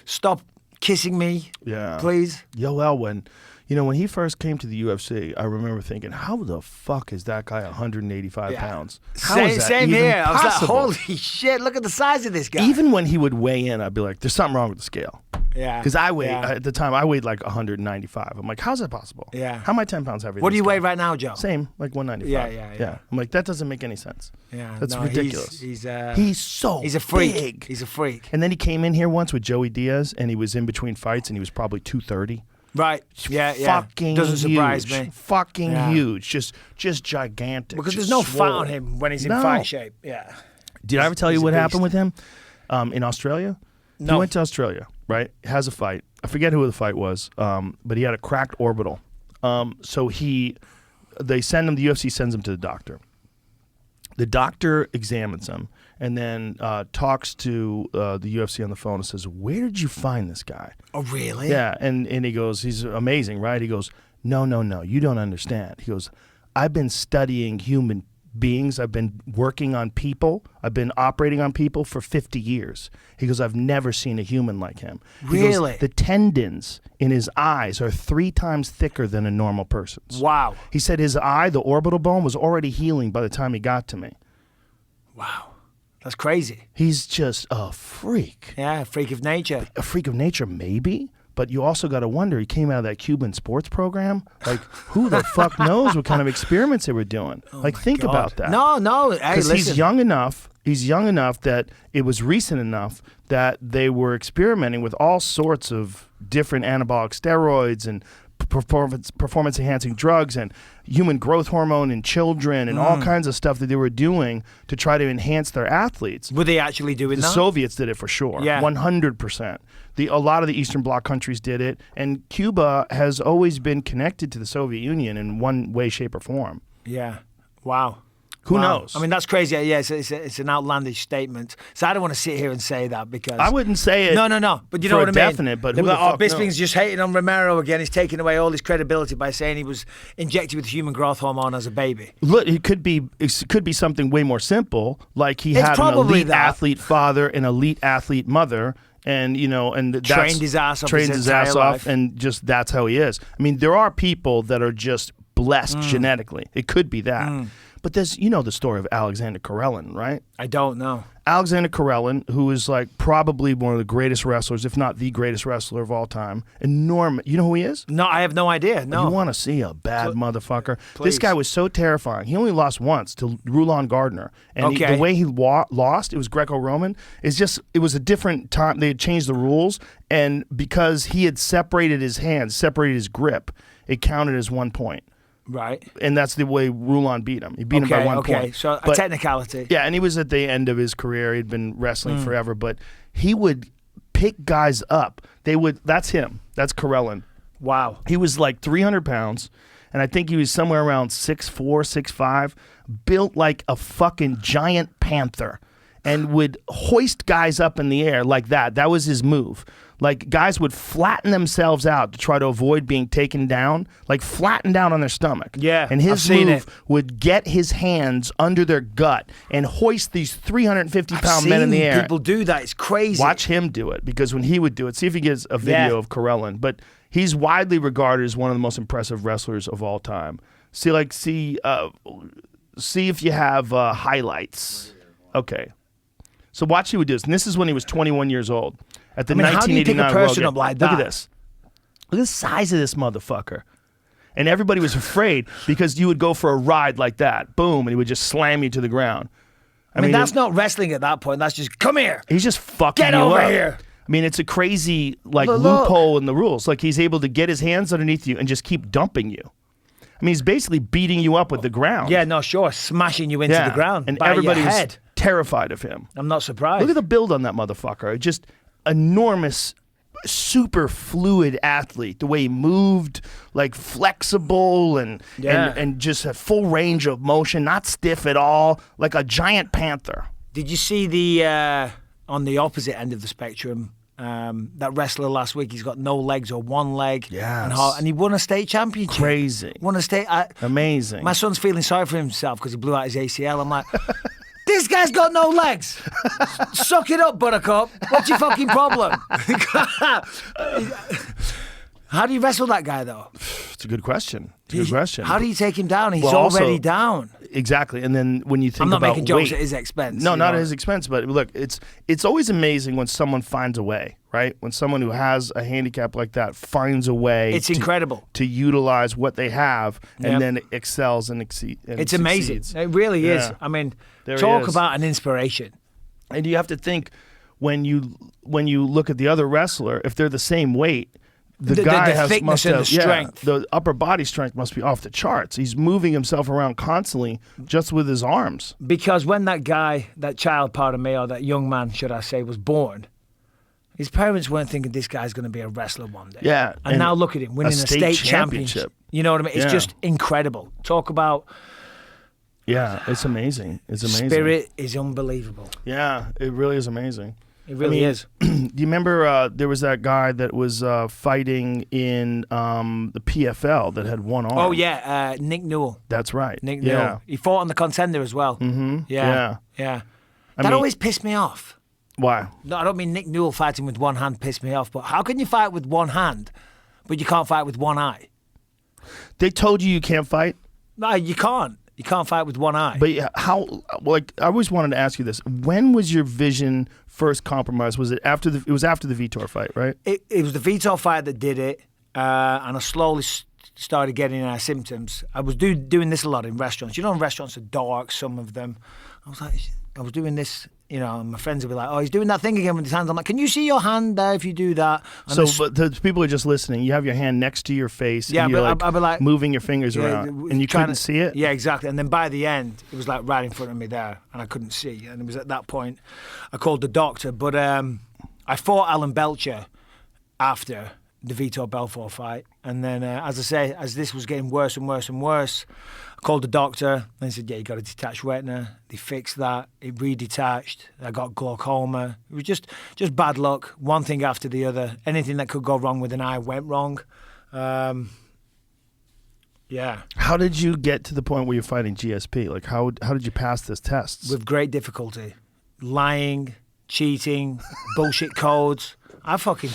stop kissing me, Yeah. please? Yoel, when he first came to the UFC, I remember thinking, how the fuck is that guy 185 pounds? How is that Same even here. I was like, possible? holy shit, look at the size of this guy. Even when he would weigh in, I'd be like, there's something wrong with the scale. Yeah. Because Yeah. at the time, I weighed like 195. I'm like, how's that possible? Yeah. How am I 10 pounds heavier What than do you this weigh guy? right now, Joe? Same, like 195. Yeah. I'm like, that doesn't make any sense. Yeah, That's no, ridiculous. He's He's a freak. big. He's a freak. And then he came in here once with Joey Diaz, and he was in between fights, and he was probably 230. Right. Yeah. Fucking Doesn't surprise huge. me. Fucking Yeah. huge. Just gigantic. Because just there's no fat swole. on him when he's in No. fight shape. Yeah. Did I ever tell you He's a what beast. happened with him in Australia? No. He went to Australia, right? Has a fight. I forget who the fight was, but he had a cracked orbital. So they send him. The UFC sends him to the doctor. The doctor examines him and then talks to the UFC on the phone and says, "Where did you find this guy?" Oh, really? Yeah, and he goes, "He's amazing, right?" He goes, No, you don't understand." He goes, "I've been studying human beings. I've been working on people. I've been operating on people for 50 years." He goes, "I've never seen a human like him." He goes, Really? "The tendons in his eyes are 3 times thicker than a normal person's." Wow. He said his eye, the orbital bone, was already healing by the time he got to me. Wow. That's crazy. He's just a freak. Yeah, a freak of nature. A freak of nature, maybe, but you also got to wonder, he came out of that Cuban sports program. Like, who the fuck knows what kind of experiments they were doing? Like, think God. about that. No. Hey, Because listen. he's young enough that it was recent enough that they were experimenting with all sorts of different anabolic steroids and performance enhancing drugs and human growth hormone in children and all kinds of stuff that they were doing to try to enhance their athletes. Were they actually doing The that? Soviets did it for sure. Yeah. 100%. A lot of the Eastern Bloc countries did it, and Cuba has always been connected to the Soviet Union in one way, shape, or form. Yeah. Wow. Who Wow. knows? I mean, that's crazy. Yeah, it's an outlandish statement. So I don't want to sit here and say that because I wouldn't say it. No. But you know for what I a mean. definite, but They're who the like, fuck Bisping's knows? just hating on Romero again. He's taking away all his credibility by saying he was injected with human growth hormone as a baby. Look, it could be something way more simple, like he It's had an probably elite that. athlete father, an elite athlete mother, and that's, Trained his ass off trained his his ass entire off, life. and just that's how he is. I mean, there are people that are just blessed genetically. It could be that. But there's, you know the story of Alexander Karelin, right? I don't know. Alexander Karelin, who is like probably one of the greatest wrestlers, if not the greatest wrestler of all time. Enormous. You know who he is? No, I have no idea. No. You want to see a bad motherfucker? Please. This guy was so terrifying. He only lost once to Rulon Gardner, and Okay. the way he lost, it was Greco-Roman. It was a different time. They had changed the rules, and because he had separated his hands, separated his grip, it counted as 1 point. Right. And that's the way Rulon beat him. He beat him by 1 point. Okay, so a But- technicality. Yeah, and he was at the end of his career. He'd been wrestling forever, but he would pick guys up. That's him. That's Karelin. Wow. He was like 300 pounds, and I think he was somewhere around 6'4", 6'5", built like a fucking giant panther, and would hoist guys up in the air like that. That was his move. Like, guys would flatten themselves out to try to avoid being taken down, like flatten down on their stomach. Yeah, and I've his seen move it. would get his hands under their gut and hoist these 350-pound men in the air. People do that. It's crazy. Watch him do it, because when he would do it, see if he gets a video Yeah. of Karelin. But he's widely regarded as one of the most impressive wrestlers of all time. See if you have highlights. Okay. So watch he would do this. And this is when he was 21 years old. At the I mean, how do you pick a 1989 World person Game. up like Look at that? this. Look at the size of this motherfucker. And everybody was afraid because you would go for a ride like that. Boom. And he would just slam you to the ground. I mean, that's not wrestling at that point. That's just, come here. He's just fucking Get you over up. here. I mean, it's a crazy like Look. loophole in the rules. Like, he's able to get his hands underneath you and just keep dumping you. I mean, he's basically beating you up with the ground. Yeah, no, sure. Smashing you into Yeah. the ground. And by everybody your was head. terrified of him. I'm not surprised. Look at the build on that motherfucker. Just enormous, super fluid athlete. The way he moved, like flexible and Yeah. and just a full range of motion, not stiff at all, like a giant panther. Did you see the on the opposite end of the spectrum? That wrestler last week, he's got no legs or one leg. Yes. And he won a state championship. Crazy. Won a state. Amazing. My son's feeling sorry for himself because he blew out his ACL. I'm like, this guy's got no legs. Suck it up, Buttercup. What's your fucking problem? How do you wrestle that guy, though? It's a good question. It's a good question. How do you take him down? He's Well, also- already down. Exactly. And then when you think I'm not about making jokes weight, at his expense. No, you not know. at his expense. But look, it's always amazing when someone finds a way, right? When someone who has a handicap like that finds a way. It's incredible. to utilize what they have and Yep. then excels and exceeds. It's amazing. Succeeds. It really is. Yeah. I mean, There he talk is. about an inspiration. And you have to think when you look at the other wrestler, if they're the same weight, the guy the thickness must and have the strength. the upper body strength must be off the charts. He's moving himself around constantly just with his arms. Because when that guy, that child, pardon me, or that young man, should I say, was born, his parents weren't thinking this guy's going to be a wrestler one day. Yeah, And now look at him, winning a state championship. You know what I mean? It's Yeah. just incredible. Talk about Yeah, it's amazing. It's amazing. spirit is unbelievable. Yeah, it really is amazing. It really mean, is. Do you remember there was that guy that was fighting in the PFL that had one arm? Oh, yeah, Nick Newell. That's right. Nick yeah. Newell. He fought on the contender as well. Mm-hmm. Yeah. Yeah. I That mean- always pissed me off. Why? No, I don't mean Nick Newell fighting with one hand pissed me off, but how can you fight with one hand, but you can't fight with one eye? They told you can't fight? No, you can't. You can't fight with one eye. But yeah, how? Like, I always wanted to ask you this: when was your vision first compromised? Was it after the? It was after the Vitor fight, right? It was the Vitor fight that did it, and I slowly started getting symptoms. I was doing this a lot in restaurants. You know, restaurants are dark, some of them. I was doing this, you know, and my friends would be like, "Oh, he's doing that thing again with his hands." I'm like, "Can you see your hand there if you do that?" And So, this- but the people who are just listening, you have your hand next to your face, Yeah, and you're but like, I'd be like- moving your fingers Yeah, around, and you trying couldn't to- see it? Yeah, exactly. And then by the end, it was like right in front of me there, and I couldn't see. And it was at that point I called the doctor. But I fought Alan Belcher after the Vitor Belfort fight. And then, as I say, as this was getting worse and worse and worse, I called the doctor, and they said, "Yeah, you got a detached retina." They fixed that. It redetached. I got glaucoma. It was just bad luck. One thing after the other. Anything that could go wrong with an eye went wrong. Yeah. How did you get to the point where you're fighting GSP? Like, how did you pass this test? With great difficulty. Lying, cheating, bullshit codes. I fucking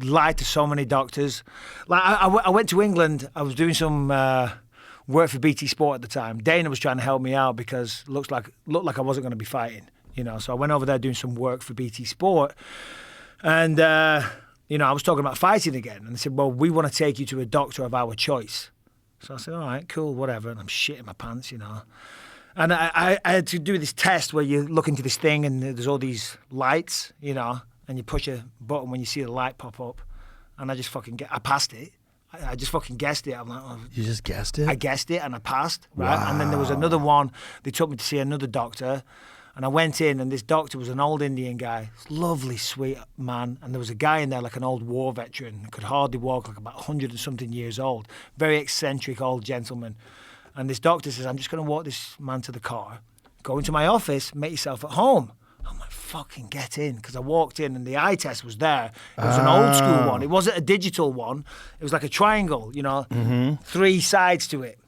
lied to so many doctors. Like I went to England. I was doing some worked for BT Sport at the time. Dana was trying to help me out because looked like I wasn't going to be fighting, So I went over there doing some work for BT Sport, and I was talking about fighting again, and they said, "Well, we want to take you to a doctor of our choice." So I said, "All right, cool, whatever," and I'm shitting my pants, And I had to do this test where you look into this thing and there's all these lights, and you push a button when you see the light pop up. And I just I passed it. I just fucking guessed it. I'm like, oh. You just guessed it? I guessed it and I passed, right? Wow. And then there was another one. They took me to see another doctor. And I went in and this doctor was an old Indian guy. Lovely, sweet man. And there was a guy in there like an old war veteran. Could hardly walk, like about 100 and something years old. Very eccentric old gentleman. And this doctor says, I'm just going to walk this man to the car, go into my office, make yourself at home. I'm like, fucking get in. Because I walked in and the eye test was there. It was an old school one. It wasn't a digital one. It was like a triangle, 3 sides to it.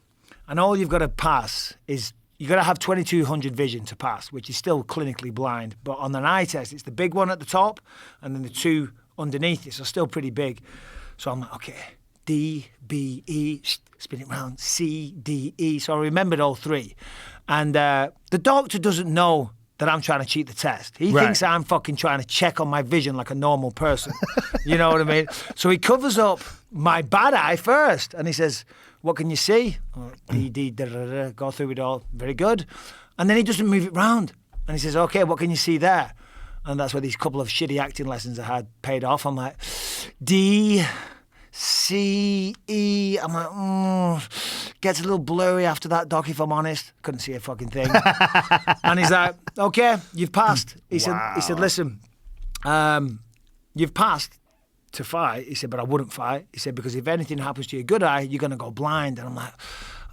And all you've got to pass is, you've got to have 2200 vision to pass, which is still clinically blind. But on an eye test, it's the big one at the top and then the 2 underneath it. So still pretty big. So I'm like, okay. D, B, E, spin it round, C, D, E. So I remembered all 3. And the doctor doesn't know that I'm trying to cheat the test. He thinks I'm fucking trying to check on my vision like a normal person. You know what I mean? So he covers up my bad eye first. And he says, what can you see? Oh, D, D, da, da, da, go through it all. Very good. And then he doesn't move it round. And he says, okay, what can you see there? And that's where these couple of shitty acting lessons I had paid off. I'm like, D, C, E. I'm like, gets a little blurry after that, doc, if I'm honest. Couldn't see a fucking thing. And he's like, okay, you've passed. He said, listen, you've passed to fight. He said, but I wouldn't fight. He said, because if anything happens to your good eye, you're going to go blind. And I'm like,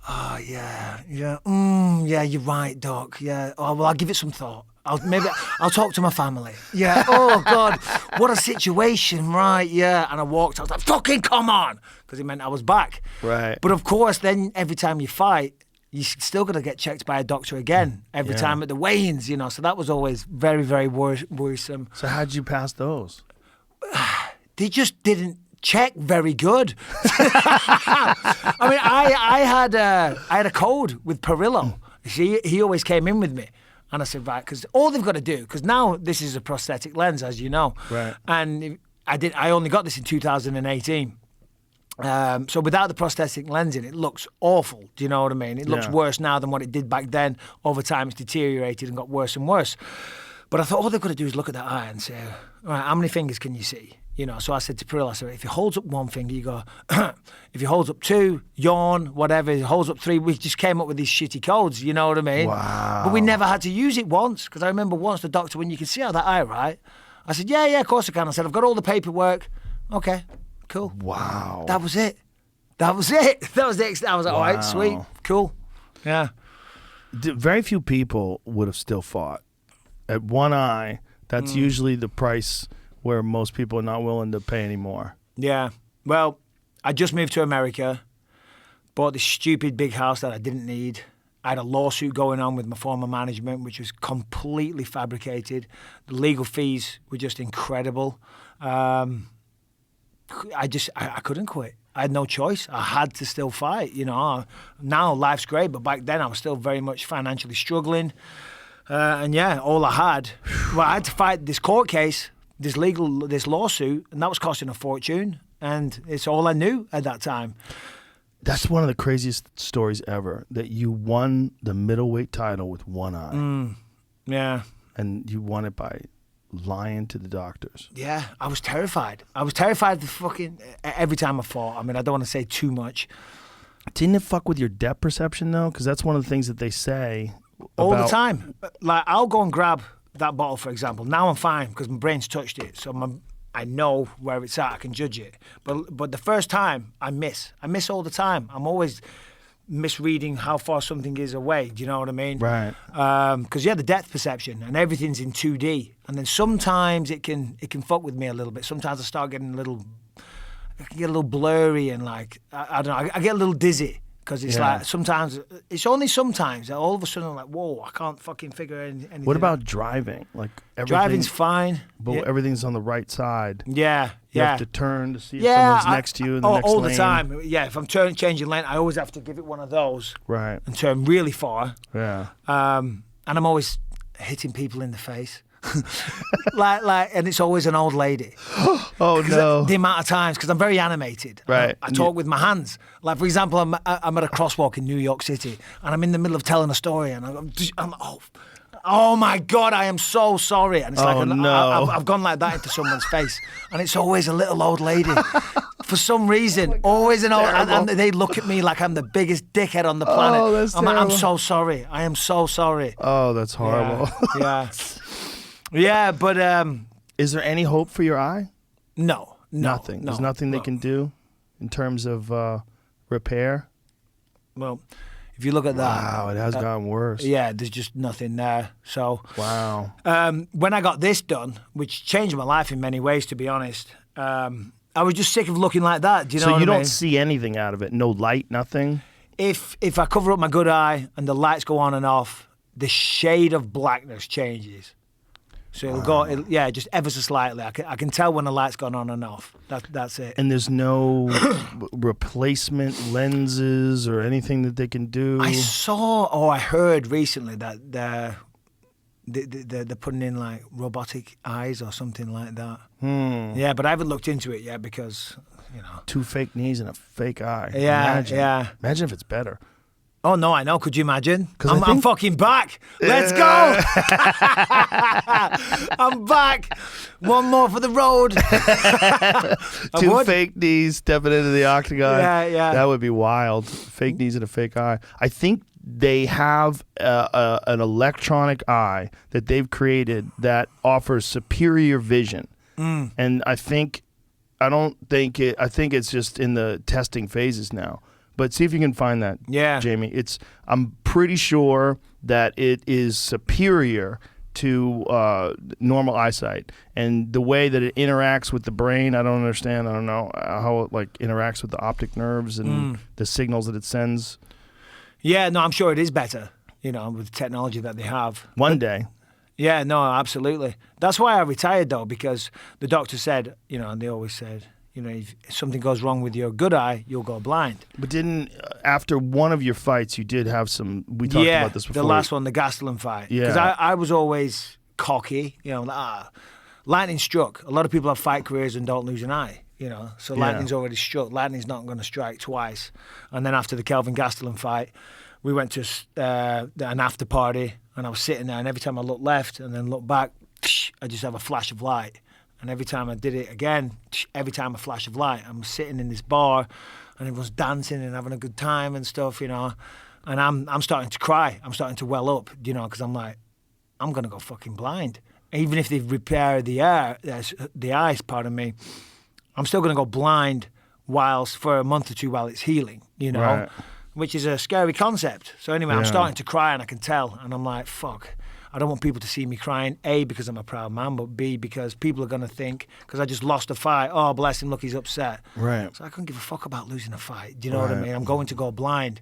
oh, yeah, you're right, doc. Yeah, oh, well, I'll give it some thought. I'll talk to my family. Yeah. Oh, God. What a situation. Right. Yeah. And I walked. I was like, fucking come on. Because it meant I was back. Right. But of course, then every time you fight, you're still going to get checked by a doctor again. Every time at the weigh-ins, So that was always very, very worrisome. So how'd you pass those? They just didn't check very good. I mean, I had a code with Perillo. He always came in with me. And I said, right, because all they've got to do, because now this is a prosthetic lens, as you know. Right. And I only got this in 2018. So without the prosthetic lens in, it looks awful. Do you know what I mean? It looks worse now than what it did back then. Over time, it's deteriorated and got worse and worse. But I thought all they've got to do is look at that eye and say, all right, how many fingers can you see? So I said to Perillo, I said, if he holds up 1 finger, you go, if he holds up 2, yawn, whatever, if he holds up 3, we just came up with these shitty codes, you know what I mean? Wow. But we never had to use it once, because I remember once the doctor, when you can see out that eye, right? I said, yeah, of course I can. I said, I've got all the paperwork. Okay, cool. Wow. That was it. I was like, all right, sweet, cool. Yeah. Very few people would have still fought. At one eye, that's usually the price where most people are not willing to pay anymore. Yeah. Well, I just moved to America, bought this stupid big house that I didn't need. I had a lawsuit going on with my former management, which was completely fabricated. The legal fees were just incredible. I couldn't quit. I had no choice. I had to still fight, Now life's great, but back then I was still very much financially struggling. All I had, I had to fight this court case, this lawsuit, and that was costing a fortune, and it's all I knew at that time. That's one of the craziest stories ever, that you won the middleweight title with one eye. Yeah. And you won it by lying to the doctors. Yeah, I was terrified. Every time I fought. I mean, I don't want to say too much. Didn't it fuck with your depth perception, though? Because that's one of the things that they say. All the time. Like, I'll go and grab that bottle, for example. Now I'm fine because my brain's touched it. So I know where it's at. I can judge it. But the first time, I miss. I miss all the time. I'm always misreading how far something is away. Do you know what I mean? Right. Because, the depth perception and everything's in 2D. And then sometimes it can fuck with me a little bit. Sometimes I start getting a little blurry and I don't know, I get a little dizzy. Because it's Yeah. like sometimes, it's only sometimes that all of a sudden I'm like, whoa, I can't fucking figure anything What about out. driving? Like everything, Driving's fine. but Yeah. everything's on the right side. Yeah, You yeah. have to turn to see if Yeah, someone's next to you in the next all lane. the time. Yeah, if I'm changing lane, I always have to give it one of those Right. and turn really far. Yeah. And I'm always hitting people in the face. and it's always an old lady. Oh no. The amount of times, because I'm very animated. Right. I talk with my hands. Like, for example, I'm at a crosswalk in New York City, and I'm in the middle of telling a story, and I'm oh my God, I am so sorry. And it's Oh, no. I've gone like that into someone's face, and it's always a little old lady. For some reason, always an old, and they look at me like I'm the biggest dickhead on the planet. Oh, that's I'm terrible. so sorry. I am so sorry. Oh, that's horrible. Yeah. Yeah, but Is there any hope for your eye? no. Nothing. No, There's nothing they can do in terms of repair. Well, if you look at that. Wow, it has gotten worse. Yeah, there's just nothing there. So Wow. when I got this done, which changed my life in many ways, to be honest, I was just sick of looking like that. Do you know So what you I don't mean? see anything out of it? No light, nothing? If I cover up my good eye and the lights go on and off, the shade of blackness changes. So it'll go, just ever so slightly. I can tell when the light's gone on and off. That's it. And there's no replacement lenses or anything that they can do? I heard recently that they're putting in like robotic eyes or something like that. Yeah, but I haven't looked into it yet because, you know. 2 fake knees and a fake eye. Yeah, Imagine. yeah. Imagine if it's better. Oh, no, I know. Could you imagine? 'Cause I I'm think- fucking back. Let's go. I'm back. One more for the road. 2 fake knees stepping into the octagon. Yeah. That would be wild. Fake knees and a fake eye. I think they have an electronic eye that they've created that offers superior vision. And I think it's just in the testing phases now. But see if you can find that, Yeah. Jamie. I'm pretty sure that it is superior to normal eyesight, and the way that it interacts with the brain, I don't understand. I don't know how it like interacts with the optic nerves and the signals that it sends. Yeah, no, I'm sure it is better, you know, with the technology that they have. One day, Yeah, no, absolutely. That's why I retired, though, because the doctor said, you know, and they always said, you know, if something goes wrong with your good eye, you'll go blind. but didn't after one of your fights, you did have some. We talked about this before. The last one, the Gastelum fight. Yeah. Because I was always cocky, you know, lightning struck. A lot of people have fight careers and don't lose an eye, you know. So Yeah. lightning's already struck. Lightning's not going to strike twice. And then after the Kelvin Gastelum fight, we went to an after party, and I was sitting there, and every time I looked left and then looked back, I just have a flash of light. And every time I did it again, every time a flash of light, I'm sitting in this bar, and everyone's dancing and having a good time and stuff, you know. And I'm starting to cry. I'm starting to well up, you know, because I'm like, I'm gonna go fucking blind. Even if they've repaired the eyes, pardon me, I'm still gonna go blind for a month or two while it's healing, you know. Right. Which is a scary concept. So anyway, I'm Yeah. starting to cry, and I can tell, and I'm like, fuck. I don't want people to see me crying, A, because I'm a proud man, but B, because people are going to think, because I just lost a fight, oh, bless him, look, he's upset. Right. So I couldn't give a fuck about losing a fight. Do you know what I Right. mean? I'm going to go blind.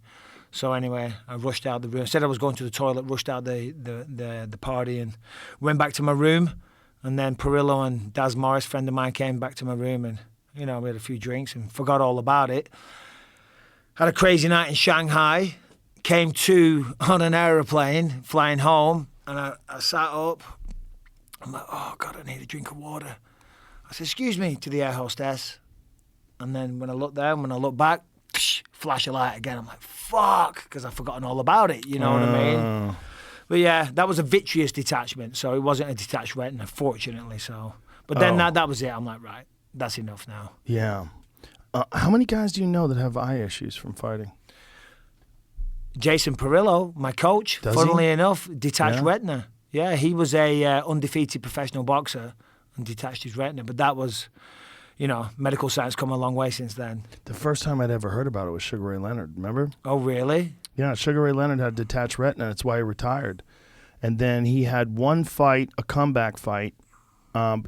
So anyway, I rushed out the room. Said I was going to the toilet, rushed out the party, and went back to my room. And then Perillo and Daz Morris, friend of mine, came back to my room, and, you know, we had a few drinks and forgot all about it. Had a crazy night in Shanghai. Came to on an aeroplane, flying home. And I sat up. I'm like, oh, God, I need a drink of water. I said, excuse me, to the air hostess. And then when I looked there, when I looked back, flash of light again. I'm like, fuck, because I've forgotten all about it. You know what I mean? But yeah, that was a vitreous detachment. So it wasn't a detached retina, fortunately. So, but then that was it. I'm like, right, that's enough now. Yeah. How many guys do you know that have eye issues from fighting? Jason Perillo, my coach, Does funnily he? enough, detached Yeah? retina. Yeah, he was a undefeated professional boxer and detached his retina. But that was, you know, medical science come a long way since then. The first time I'd ever heard about it was Sugar Ray Leonard. Remember? Oh, really? Yeah, Sugar Ray Leonard had detached retina. That's why he retired. And then he had one fight, a comeback fight.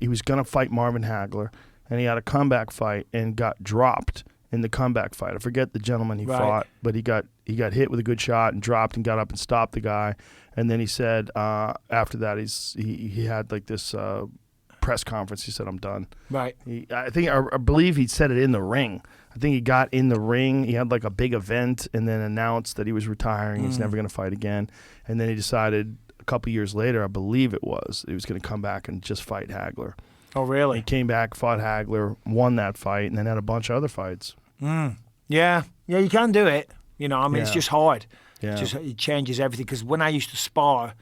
He was going to fight Marvin Hagler, and he had a comeback fight and got dropped in the comeback fight. I forget the gentleman he Right. fought, but he got hit with a good shot and dropped and got up and stopped the guy. And then he said after that he had like this press conference. He said, "I'm done." Right. I believe he said it in the ring. I think he got in the ring. He had like a big event and then announced that he was retiring. He's never going to fight again. And then he decided a couple years later, I believe it was, he was going to come back and just fight Hagler. Oh, really? He came back, fought Hagler, won that fight, and then had a bunch of other fights. Yeah, you can do it. You know, I mean, it's Yeah. just hard. Yeah. It changes everything. Because when I used to spar,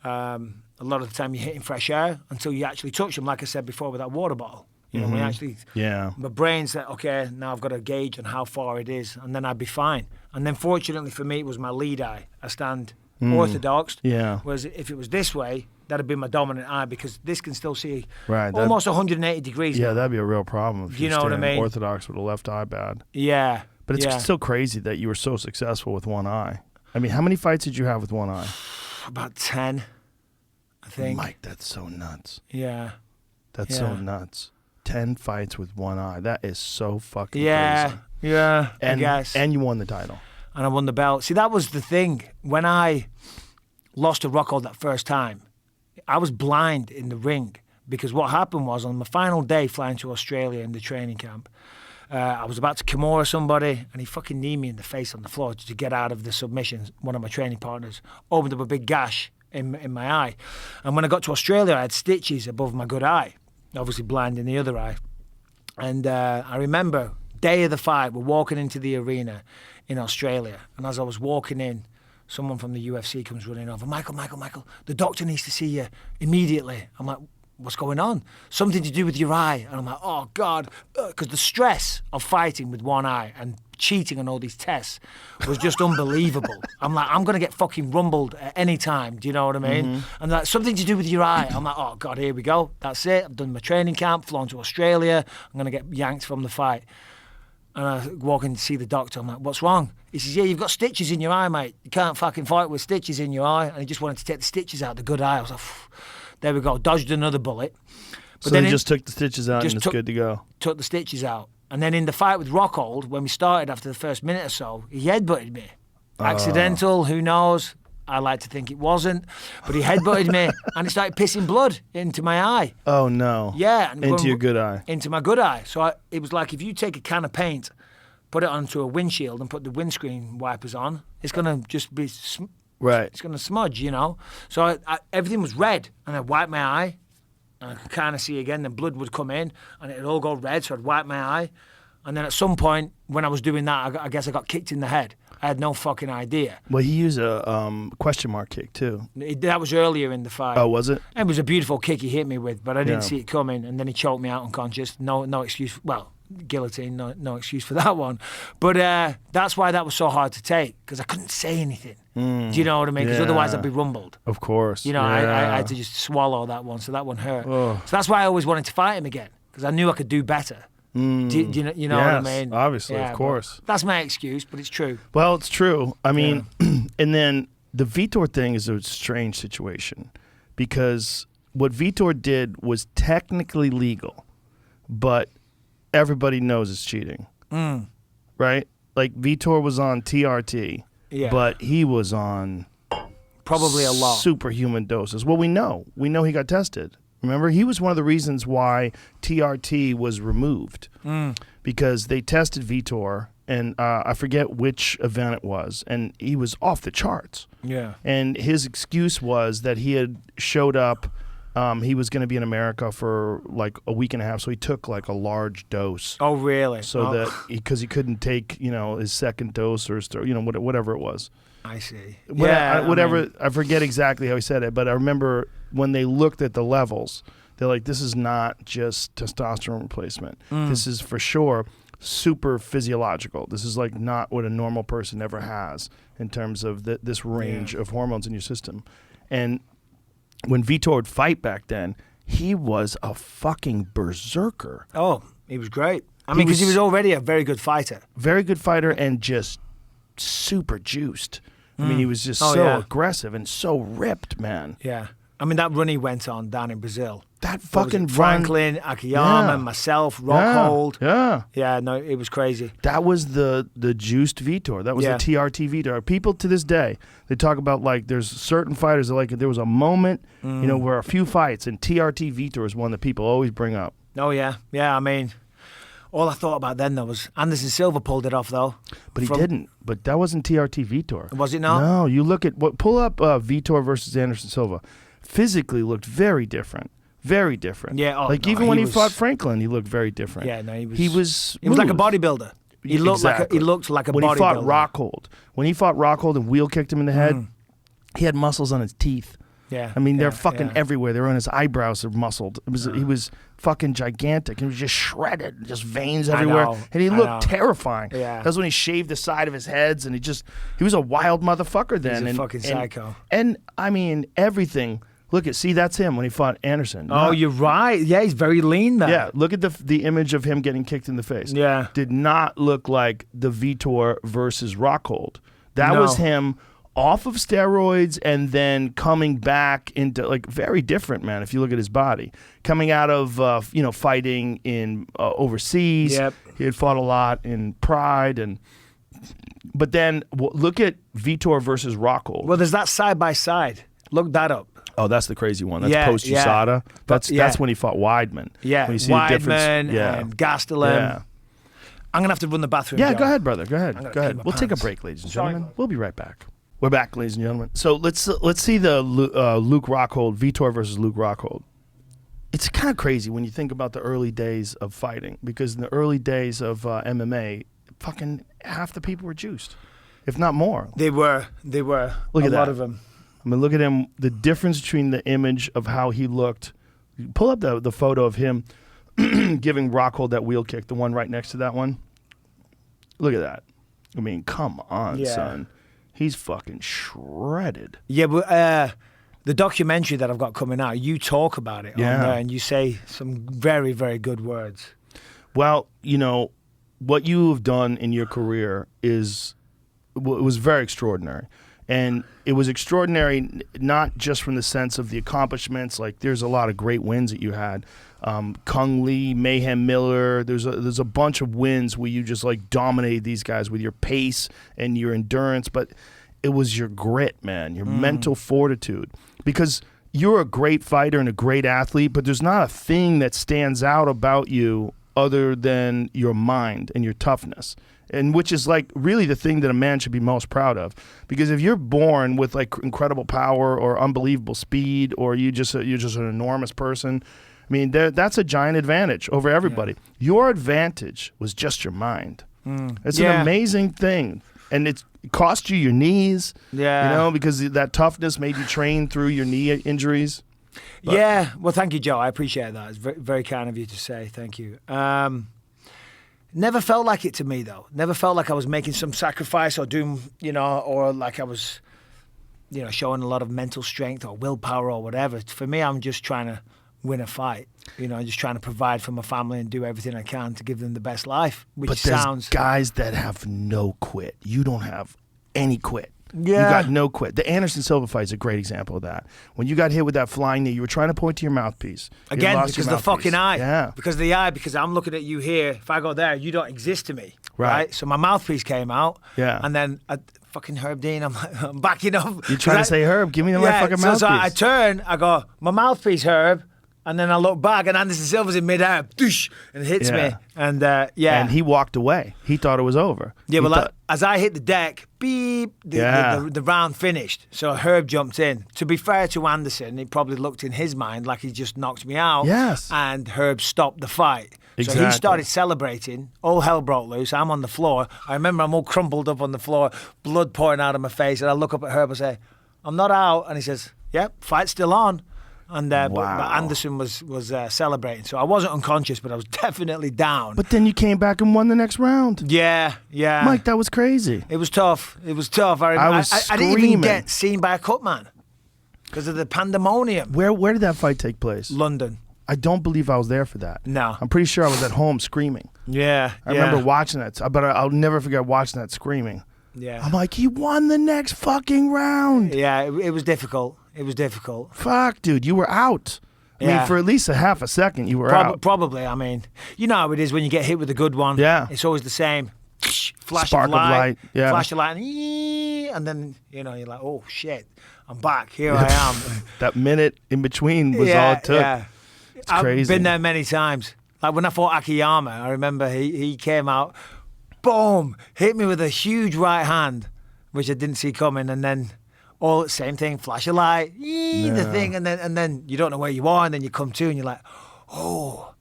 a lot of the time you're hitting fresh air until you actually touch them, like I said before with that water bottle. You know, when you actually, Yeah. my brain's like, okay, now I've got to gauge on how far it is, and then I'd be fine. And then fortunately for me, it was my lead eye. I stand orthodox. Yeah. Whereas if it was this way, that'd be my dominant eye because this can still see Right, that- almost 180 degrees. Yeah, now. that'd be a real problem if You know what I stand mean? orthodox with a left eye bad. Yeah. But it's yeah. still crazy that you were so successful with one eye. I mean, how many fights did you have with one eye? About 10, I think. Mike, that's so nuts. Yeah. That's so Yeah. nuts. 10 fights with one eye. That is so fucking Yeah. crazy. Yeah. And, I guess. and you won the title. And I won the belt. See, that was the thing. When I lost to Rockhold that first time, I was blind in the ring because what happened was on my final day flying to Australia in the training camp, I was about to Kimura somebody and he fucking kneed me in the face on the floor to get out of the submission. One of my training partners opened up a big gash in my eye. And when I got to Australia, I had stitches above my good eye, obviously blind in the other eye. And I remember, day of the fight, we're walking into the arena in Australia. And as I was walking in, someone from the UFC comes running over. Michael, the doctor needs to see you immediately. I'm like, what's going on? Something to do with your eye. And I'm like, oh, God. Because the stress of fighting with one eye and cheating on all these tests was just unbelievable. I'm like, I'm going to get fucking rumbled at any time. Do you know what I mean? And like, something to do with your eye. I'm like, oh, God, here we go. That's it. I've done my training camp, flown to Australia. I'm going to get yanked from the fight. And I walk in to see the doctor. I'm like, what's wrong? He says, yeah, you've got stitches in your eye, mate. You can't fucking fight with stitches in your eye. And he just wanted to take the stitches out, the good eye. I was like, phew. There we go. Dodged another bullet. But So then they it just took the stitches out and it's took- good to go. took the stitches out. And then in the fight with Rockhold, when we started after the first minute or so, he headbutted me. Accidental, who knows? I like to think it wasn't. But he headbutted me and he started pissing blood into my eye. Oh, no. Yeah. And Into your good eye. Into my good eye. So it was like if you take a can of paint, put it onto a windshield and put the windscreen wipers on, it's going to just be, Right. it's going to smudge, you know. So everything was red and I wiped my eye and I could kind of see again, then blood would come in and it'd all go red, so I'd wipe my eye. And then at some point when I was doing that, I guess I got kicked in the head. I had no fucking idea. Well, he used a question mark kick, too. That was earlier in the fight. Oh, was it? It was a beautiful kick he hit me with, but I didn't Yeah. see it coming. And then he choked me out unconscious. No excuse. Well, guillotine, no excuse for that one. But that's why that was so hard to take, because I couldn't say anything. Do you know what I mean? Because otherwise I'd be rumbled. Of course. You know, I Yeah. had to just swallow that one, so that one hurt. Oh. So that's why I always wanted to fight him again, because I knew I could do better. Do you know what I Yes, mean? obviously, of but course. That's my excuse, but it's true. Well, it's true. I mean, and then the Vitor thing is a strange situation because what Vitor did was technically legal, but everybody knows it's cheating. Right? Like Vitor was on TRT, Yeah. but he was on Probably a lot. superhuman doses. Well, we know he got tested. Remember, he was one of the reasons why TRT was removed because they tested Vitor, and I forget which event it was, and he was off the charts. Yeah. And his excuse was that he had showed up. He was going to be in America for like a week and a half, so he took like a large dose. Oh, really? So that because he couldn't take, his second dose or whatever it was. I see. Whatever. I forget exactly how he said it, but I remember when they looked at the levels, they're like, this is not just testosterone replacement. This is for sure super physiological. This is like not what a normal person ever has in terms of this range of hormones in your system. And when Vitor would fight back then, he was a fucking berserker. Oh, he was great. I mean, because he was already a very good fighter. Very good fighter and just super juiced. I mean, he was just Oh, so yeah. aggressive and so ripped, man. Yeah. I mean, that run he went on down in Brazil, That fucking run. Franklin, Akiyama, Yeah. myself, Rockhold. Yeah. Yeah, no, it was crazy. That was the juiced Vitor. That was Yeah. the TRT Vitor. People to this day, they talk about like there's certain fighters that like there was a moment, where a few fights, and TRT Vitor is one that people always bring up. Oh, yeah. Yeah, I mean, all I thought about then, though, was Anderson Silva pulled it off, though. But he didn't. But that wasn't TRT Vitor. Was it not? No, you look at pull up Vitor versus Anderson Silva. Physically looked very different. Very different. Yeah, like no, even when he was- fought Franklin, he looked very different. Yeah, no, he was. He was like a smooth. bodybuilder. He looked Exactly. like a when bodybuilder. he fought Rockhold and wheel kicked him in the head, he had muscles on his teeth. Yeah. I mean, they're yeah, fucking yeah. everywhere. They're on his eyebrows. They're muscled. He was fucking gigantic. He was just shredded, just veins everywhere, know, and he I looked know. terrifying. Yeah. That's when he shaved the side of his heads, and he was a wild motherfucker then. He's a and, fucking psycho. And I mean, everything. See, that's him when he fought Anderson. Oh, you're right. Yeah, he's very lean, man. Yeah, look at the image of him getting kicked in the face. Yeah. Did not look like the Vitor versus Rockhold. That No. was him off of steroids and then coming back into like very different, man. If you look at his body, coming out of fighting in overseas. Yep. He had fought a lot in Pride but then look at Vitor versus Rockhold. Well, there's that side by side. Look that up. Oh, that's the crazy one. That's Yeah, post yeah. USADA. That's Yeah. when he fought Weidman. Yeah, When you see the difference. Weidman and Gastelum. Yeah. I'm gonna have to run the bathroom. Yeah, Joe. go ahead, brother. Go ahead. gonna Go ahead. pee my We'll take a pants. break, ladies and Sorry. gentlemen. We'll be right back. We're back, ladies and gentlemen. So let's see the Luke Rockhold, Vitor versus Luke Rockhold. It's kind of crazy when you think about the early days of fighting, because in the early days of MMA, fucking half the people were juiced, if not more. They were. Look a at lot that. of them. I mean, look at him. The difference between the image of how he looked. Pull up the photo of him giving Rockhold that wheel kick, the one right next to that one. Look at that. I mean, come on, Yeah. son. He's fucking shredded. Yeah, but the documentary that I've got coming out, you talk about it on Yeah. there, and you say some very, very good words. Well, what you have done in your career was very extraordinary. And it was extraordinary not just from the sense of the accomplishments. Like, there's a lot of great wins that you had. Kung Lee, Mayhem Miller. There's a bunch of wins where you just like dominated these guys with your pace and your endurance. But it was your grit, man, your mental fortitude. Because you're a great fighter and a great athlete, but there's not a thing that stands out about you other than your mind and your toughness. And which is like really the thing that a man should be most proud of, because if you're born with like incredible power or unbelievable speed, or you're just an enormous person, I mean that's a giant advantage over everybody. Yeah. Your advantage was just your mind. It's an amazing thing, and it cost you your knees. Yeah, because that toughness made you train through your knee injuries. But, yeah, well, thank you, Joe. I appreciate that. It's very, very kind of you to say. Thank you. Never felt like it to me, though. Never felt like I was making some sacrifice or doing, or like I was, showing a lot of mental strength or willpower or whatever. For me, I'm just trying to win a fight. Just trying to provide for my family and do everything I can to give them the best life. Which but there's sounds guys that have no quit. You don't have any quit. Yeah. You got no quit. The Anderson Silva fight is a great example of that. When you got hit with that flying knee, you were trying to point to your mouthpiece. You again lost because your of the mouthpiece. fucking eye. Yeah. Because of the eye. Because I'm looking at you here. If I go there, you don't exist to me. Right. So my mouthpiece came out. Yeah. And then fucking Herb Dean, I'm backing up. You're trying to say, Herb, give me my fucking mouthpiece. So I turn, I go, my mouthpiece, Herb. And then I look back, and Anderson Silva's in midair, doosh, and hits me. And And he walked away. He thought it was over. Yeah, He well, thought- as I hit the deck, beep, the round finished. So Herb jumped in. To be fair to Anderson, it probably looked in his mind like he just knocked me out. Yes. And Herb stopped the fight. So Exactly. he started celebrating. All hell broke loose. I'm on the floor. I remember I'm all crumpled up on the floor, blood pouring out of my face. And I look up at Herb and say, I'm not out. And he says, yep, fight's still on. And but Anderson was celebrating. So I wasn't unconscious, but I was definitely down. But then you came back and won the next round. Yeah. Mike, that was crazy. It was tough. I didn't even get seen by a cut man because of the pandemonium. Where did that fight take place? London. I don't believe I was there for that. No. I'm pretty sure I was at home screaming. Yeah. I remember watching that, but I'll never forget watching that screaming. Yeah. I'm like, he won the next fucking round. Yeah, it was difficult. It was difficult. Fuck, dude, you were out. I mean, for at least a half a second, you were out. Probably. I mean, you know how it is when you get hit with a good one. Yeah. It's always the same. Flash Spark of light. Yeah. Flash of light. And then, you're like, oh, shit. I'm back. Here I am. That minute in between was all it took. Yeah. It's crazy. I've been there many times. Like when I fought Akiyama, I remember he came out, boom, hit me with a huge right hand, which I didn't see coming, and then same thing, flash of light, the thing, and then you don't know where you are, and then you come to, and you're like, oh,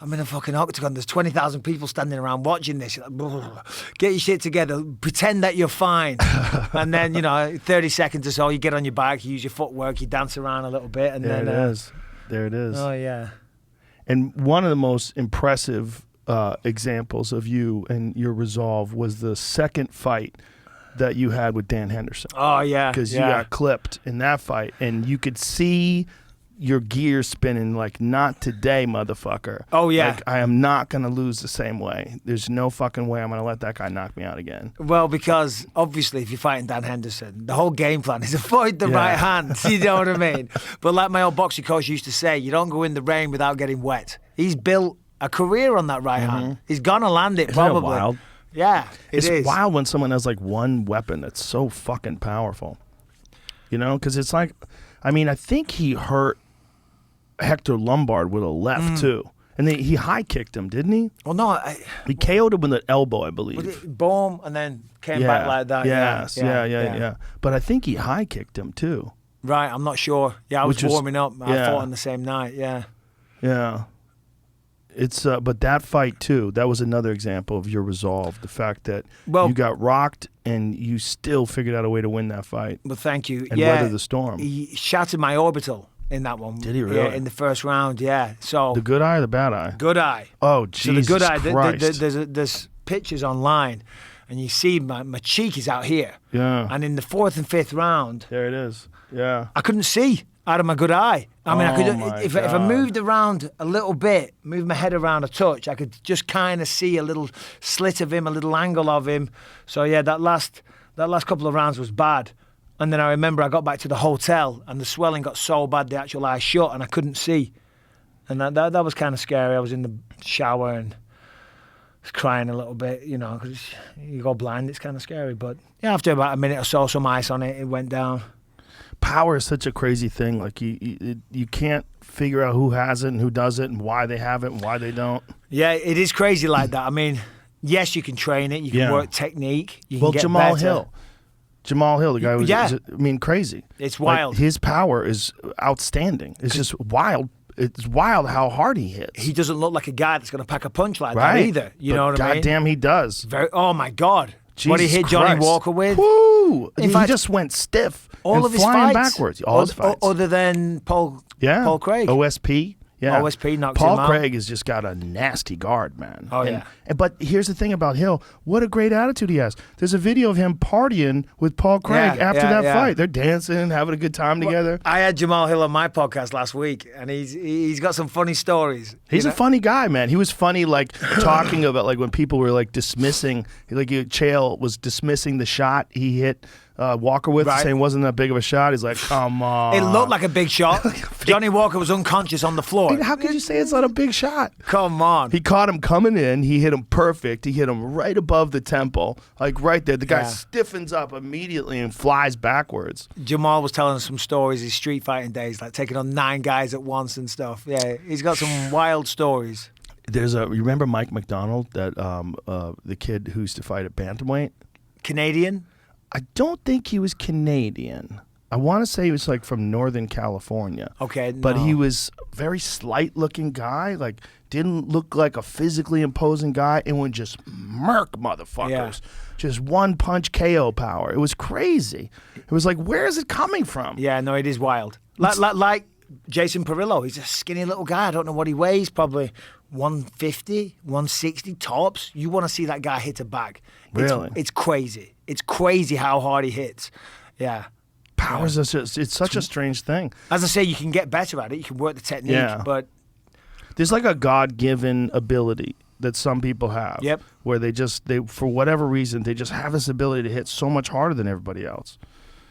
I'm in a fucking octagon. There's 20,000 people standing around watching this. You're like, get your shit together. Pretend that you're fine. And then, 30 seconds or so, you get on your bike, you use your footwork, you dance around a little bit, and There it is. Oh yeah. And one of the most impressive examples of you and your resolve was the second fight that you had with Dan Henderson. Oh yeah. Because you got clipped in that fight, and you could see your gears spinning like, not today, motherfucker. Oh yeah. Like, I am not gonna lose the same way. There's no fucking way I'm gonna let that guy knock me out again. Well, because obviously if you're fighting Dan Henderson, the whole game plan is avoid the right hand. You know what I mean? But like my old boxing coach used to say, you don't go in the rain without getting wet. He's built a career on that right hand. He's gonna land it. Isn't that probably. wild? Yeah, It's wild when someone has like one weapon that's so fucking powerful. Because it's like, I mean, I think he hurt Hector Lombard with a left too, and then he high kicked him, didn't he? Well, no, He KO'd him with an elbow, I believe. Boom, and then came back like that. Yes, yeah. But I think he high kicked him too. Right, I'm not sure. Yeah, I was warming up. I fought on the same night. Yeah. Yeah. It's but that fight too, that was another example of your resolve. The fact that you got rocked and you still figured out a way to win that fight. Well, thank you. And weather the storm. He shattered my orbital in that one. Did he really? Yeah, in the first round. Yeah. So the good eye or the bad eye? Good eye. Oh, Jesus so the good eye. Christ. There's pictures online, and you see my cheek is out here. Yeah. And in the fourth and fifth round, there it is. Yeah. I couldn't see out of my good eye. I mean, I could if I God. moved around a little bit, moved my head around a touch, I could just kind of see a little slit of him, a little angle of him. So yeah, that last couple of rounds was bad. And then I remember I got back to the hotel and the swelling got so bad the actual eye shut and I couldn't see. And that was kind of scary. I was in the shower and was crying a little bit, because you go blind. It's kind of scary. But yeah, after about a minute or so, some ice on it, it went down. Power is such a crazy thing. Like you can't figure out who has it and who does it and why they have it and why they don't. Yeah, it is crazy like that. I mean, yes, you can train it. You can work technique. You can get Jamal better. Hill. Jamal Hill, the guy who's, crazy. It's wild. Like, his power is outstanding. It's just wild. It's wild how hard he hits. He doesn't look like a guy that's going to pack a punch like that either. You know what I mean? Goddamn, he does. Oh, my God. Jesus what he hit Johnny Christ. Walker with. Woo! In He fact, just went stiff all and of his flying fights. backwards. All his fights. Other than Paul Craig. OSP. Yeah. OSP knocked Paul him out. Craig has just got a nasty guard, man. Oh, yeah. But here's the thing about Hill. What a great attitude he has. There's a video of him partying with Paul Craig after that fight. They're dancing, having a good time together. I had Jamal Hill on my podcast last week, and he's got some funny stories. He's a funny guy, man. He was funny, like, talking about, like, when people were, like, dismissing, like, Chael was dismissing the shot he hit Walker with, saying it wasn't that big of a shot. He's like, come on. It looked like a big shot. Johnny Walker was unconscious on the floor. I mean, how could you say it's not a big shot? Come on. He caught him coming in. He hit him perfect. He hit him right above the temple, like right there. The guy stiffens up immediately and flies backwards. Jamal was telling us some stories, his street fighting days, like taking on 9 guys at once and stuff. Yeah, he's got some wild stories. You remember Mike McDonald, that the kid who used to fight at bantamweight? Canadian? I don't think he was Canadian. I want to say he was like from Northern California. Okay, but he was a very slight-looking guy. Like, didn't look like a physically imposing guy, and would just murk motherfuckers. Yeah. Just one punch KO power. It was crazy. It was like, where is it coming from? Yeah, no, it is wild. Like Jason Perillo, he's a skinny little guy. I don't know what he weighs, probably 150, 160 tops. You want to see that guy hit a bag. Really? It's crazy. It's crazy how hard he hits. Yeah. Power's it's such a strange thing. As I say, you can get better at it. You can work the technique, but there's like a God-given ability that some people have. Yep. Where they for whatever reason, they just have this ability to hit so much harder than everybody else.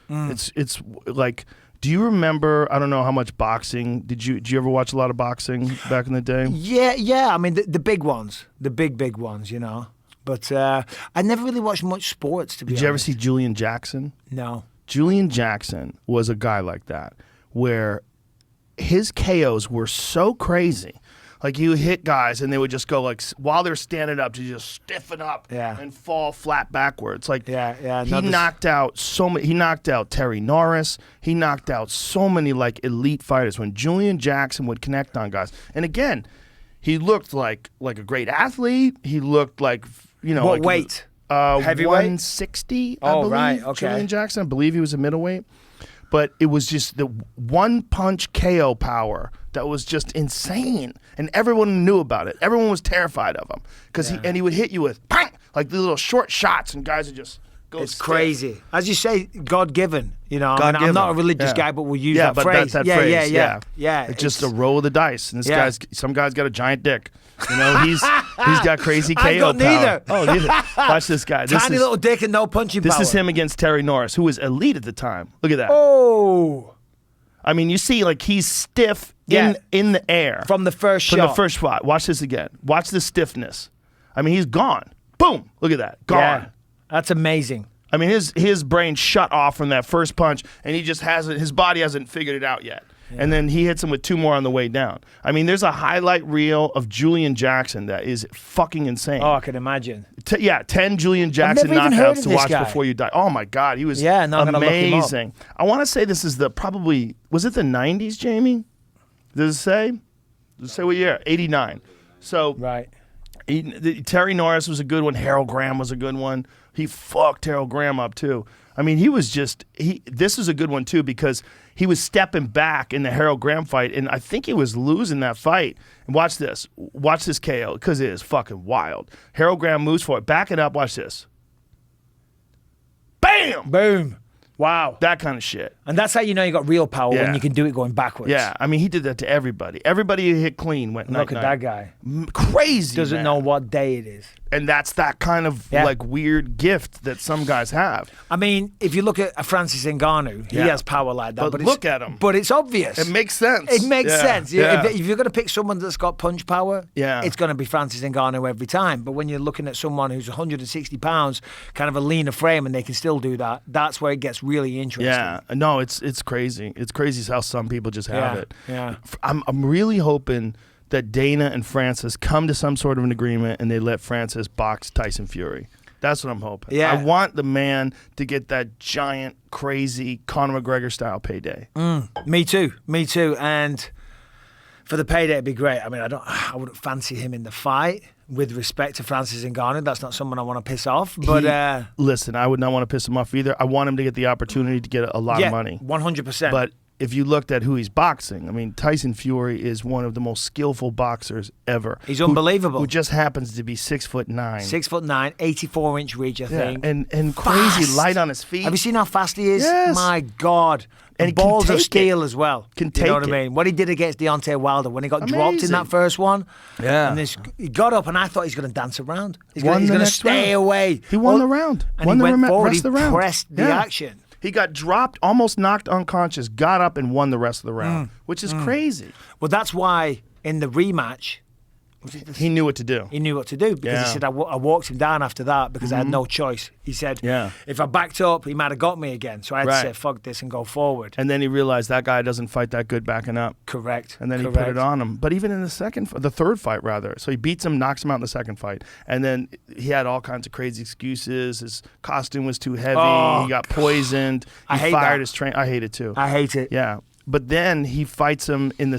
It's like Do you remember? I don't know how much boxing. Did you ever watch a lot of boxing back in the day? Yeah. I mean, the big ones, the big ones, you know. But I never really watched much sports, to be honest. Did you ever see Julian Jackson? No. Julian Jackson was a guy like that, where his KOs were so crazy. Like, he would hit guys, and they would just go, like, while they're standing up, to just stiffen up and fall flat backwards. Like, he knocked out so many. He knocked out Terry Norris. He knocked out so many, like, elite fighters. When Julian Jackson would connect on guys, and again, he looked like a great athlete. He looked like, you know, what like, weight? Heavyweight? 160. I believe. Right. Okay. Julian Jackson, I believe he was a middleweight. But it was just the one punch KO power that was just insane, and everyone knew about it. Everyone was terrified of him because he would hit you with bang, like the little short shots, and guys would just go. It's stiff. Crazy, as you say, God given. You know, God-given. I'm not a religious guy, but we'll use that but phrase. That phrase. Yeah. It's just a roll of the dice, and some guy's got a giant dick. You know, he's got crazy KO I've got power. neither. Oh, neither. Watch this guy. Tiny little dick and no punching power. This is him against Terry Norris, who was elite at the time. Look at that. Oh. I mean, you see, like, he's stiff in the air. From the first shot. From the first shot. Watch this again. Watch the stiffness. I mean, he's gone. Boom. Look at that. Gone. Yeah. That's amazing. I mean, his brain shut off from that first punch, and he just hasn't, his body hasn't figured it out yet. Yeah. And then he hits him with 2 more on the way down. I mean, there's a highlight reel of Julian Jackson that is fucking insane. Oh, I can imagine. 10 Julian Jackson knockouts to watch before you die. Oh my God, he was amazing. I want to say this is was it the 90s, Jamie? Does it say? Does it say what year? 89. So right. Terry Norris was a good one. Harold Graham was a good one. He fucked Harold Graham up too. I mean, this is a good one too because he was stepping back in the Harold Graham fight, and I think he was losing that fight. And watch this KO, because it is fucking wild. Harold Graham moves for it, back it up, watch this. Bam! Boom. Wow. That kind of shit. And that's how you know you got real power, when you can do it going backwards. Yeah, I mean, he did that to everybody. Everybody who hit clean went night. Look at that guy. Crazy, Doesn't know what day it is. And that's that kind of like weird gift that some guys have. I mean, if you look at Francis Ngannou, he has power like that. But look at him. But it's obvious. It makes sense. It makes sense. Yeah. If you're going to pick someone that's got punch power, it's going to be Francis Ngannou every time. But when you're looking at someone who's 160 pounds, kind of a leaner frame, and they can still do that, that's where it gets really interesting. Yeah. No, it's crazy. It's crazy how some people just have it. Yeah. I'm really hoping that Dana and Francis come to some sort of an agreement and they let Francis box Tyson Fury. That's what I'm hoping. Yeah. I want the man to get that giant, crazy Conor McGregor style payday. Me too. And for the payday, it'd be great. I mean, I wouldn't fancy him in the fight. With respect to Francis Ngannou, that's not someone I want to piss off. But listen, I would not want to piss him off either. I want him to get the opportunity to get a lot of money. 100%. But if you looked at who he's boxing, I mean, Tyson Fury is one of the most skillful boxers ever. He's unbelievable. Who just happens to be 6'9". 6'9", 84-inch reach, I think. And crazy light on his feet. Have you seen how fast he is? Yes. My God. And balls of steel as well. You know what I mean? What he did against Deontay Wilder when he got dropped in that first one. Yeah. And he got up, and I thought he's going to dance around. He's going to stay away. He won the round. And he went forward. He pressed the action. He got dropped, almost knocked unconscious, got up and won the rest of the round, which is crazy. Well, that's why in the rematch, he knew what to do. He knew what to do because he said, I walked him down after that because I had no choice. He said, if I backed up, he might have got me again. So I had to say, fuck this and go forward. And then he realized that guy doesn't fight that good backing up. Correct. And then he put it on him. But even in the third fight, rather. So he beats him, knocks him out in the second fight. And then he had all kinds of crazy excuses. His costume was too heavy. He got poisoned. He fired his train. I hate it too. I hate it. Yeah. But then he fights him in the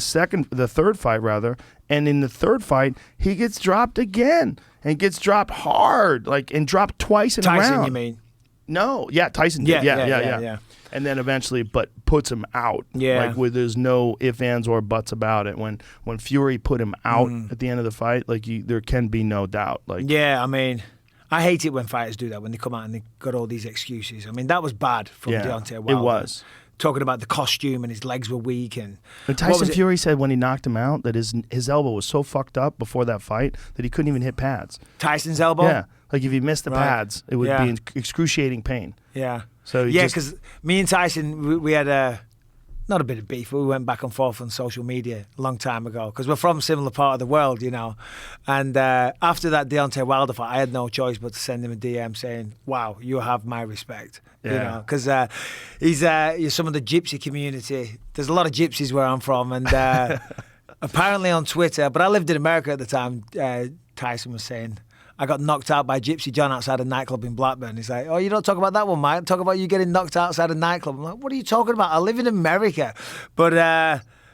third fight, rather. And in the third fight, he gets dropped again. And gets dropped hard. And dropped twice in a round. Tyson, you mean? No. Yeah, Tyson did. Yeah. And then eventually, puts him out. Yeah. Where there's no ifs, ands, or buts about it. When Fury put him out at the end of the fight, there can be no doubt. Yeah, I mean, I hate it when fighters do that, when they come out and they got all these excuses. I mean, that was bad from Deontay Wilder. It was. Talking about the costume and his legs were weak. And Tyson Fury said when he knocked him out that his elbow was so fucked up before that fight that he couldn't even hit pads. Tyson's elbow? Yeah. If he missed the pads, it would be in excruciating pain. Yeah. So because me and Tyson, we had not a bit of beef, but we went back and forth on social media a long time ago because we're from a similar part of the world, you know. And after that Deontay Wilder fight, I had no choice but to send him a DM saying, wow, you have my respect. Yeah. You know, because he's some of the gypsy community. There's a lot of gypsies where I'm from, and apparently on Twitter, but I lived in America at the time, Tyson was saying, I got knocked out by Gypsy John outside a nightclub in Blackburn. He's like, oh, you don't talk about that one, Mike. Talk about you getting knocked out outside a nightclub. I'm like, what are you talking about? I live in America. But,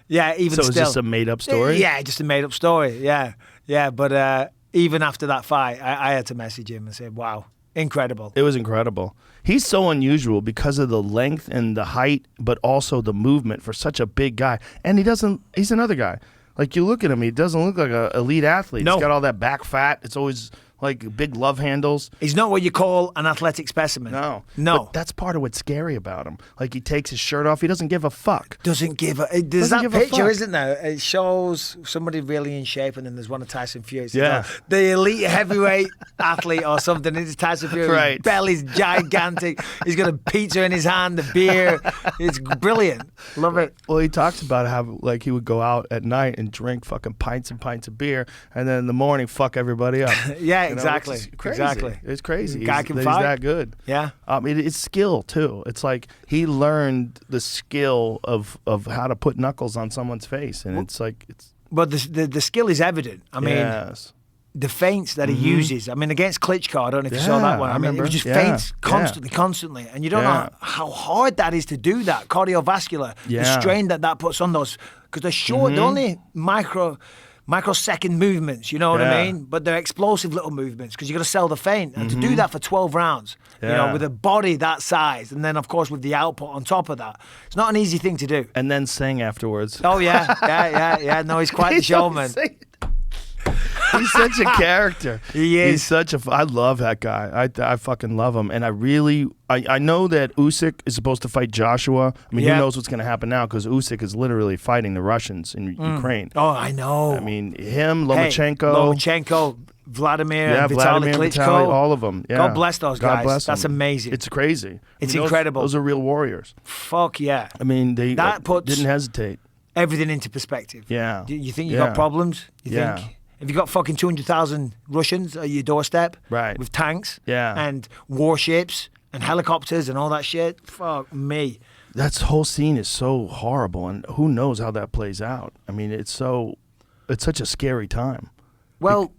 yeah, even So still. it's just a made-up story? Yeah, just a made-up story, yeah. Yeah, but even after that fight, I had to message him and say, wow, incredible. It was incredible. He's so unusual because of the length and the height, but also the movement for such a big guy. And he's another guy. Like, you look at him, he doesn't look like an elite athlete. No. He's got all that back fat. It's always like big love handles. He's not what you call an athletic specimen. No. No. But that's part of what's scary about him. Like, he takes his shirt off. He doesn't give a fuck. Doesn't give a... There's Doesn't that give a picture, fuck. isn't there? It shows somebody really in shape, and then there's one of Tyson Fury. Yeah. The elite heavyweight athlete or something. It's Tyson Fury. Right. His belly's gigantic. He's got a pizza in his hand, a beer. It's brilliant. Love it. Well, he talks about how, like, he would go out at night and drink fucking pints and pints of beer, and then in the morning, fuck everybody up. Yeah, You know, exactly. which is crazy. Exactly. It's crazy. Guy He's can that fight. He's that good. Yeah. It's skill too. It's like he learned the skill of how to put knuckles on someone's face, and it's like it's. But the skill is evident. I mean, yes. the feints that he uses. I mean, against Klitschko, I don't know if you saw Yeah, that one. I I mean, it remember. was just Yeah, feints yeah. constantly. And you don't Yeah. know how hard that is to do that. Cardiovascular, the Yeah. strain that puts on those. Because they're short, they're only microsecond movements, you know what I Yeah. mean? But they're explosive little movements because you got to sell the feint. And to do that for 12 rounds, you know, Yeah. with a body that size, and then, of course, with the output on top of that, it's not an easy thing to do. And then sing afterwards. Oh, yeah. No, he's quite the showman. He's such a character. He is. He's such a. I love that guy. I fucking love him, and I know that Usyk is supposed to fight Joshua. I mean, Yeah. who knows what's going to happen now? Because Usyk is literally fighting the Russians in Ukraine. Oh, I know. I mean, him, Hey, Lomachenko, Vladimir, yeah, and Vitaly Vladimir, Klitschko. Vitaly, all of them. Yeah. God bless those God guys. bless That's them. amazing. It's crazy. It's those- incredible. Those are real warriors. Fuck yeah. I mean, they That puts- didn't hesitate. Everything into perspective. Yeah. You think you Yeah. got problems? You Yeah. think? Have you got fucking 200,000 Russians at your doorstep? Right. With tanks? Yeah. And warships and helicopters and all that shit? Fuck me. That whole scene is so horrible, and who knows how that plays out. I mean, it's such a scary time. Well,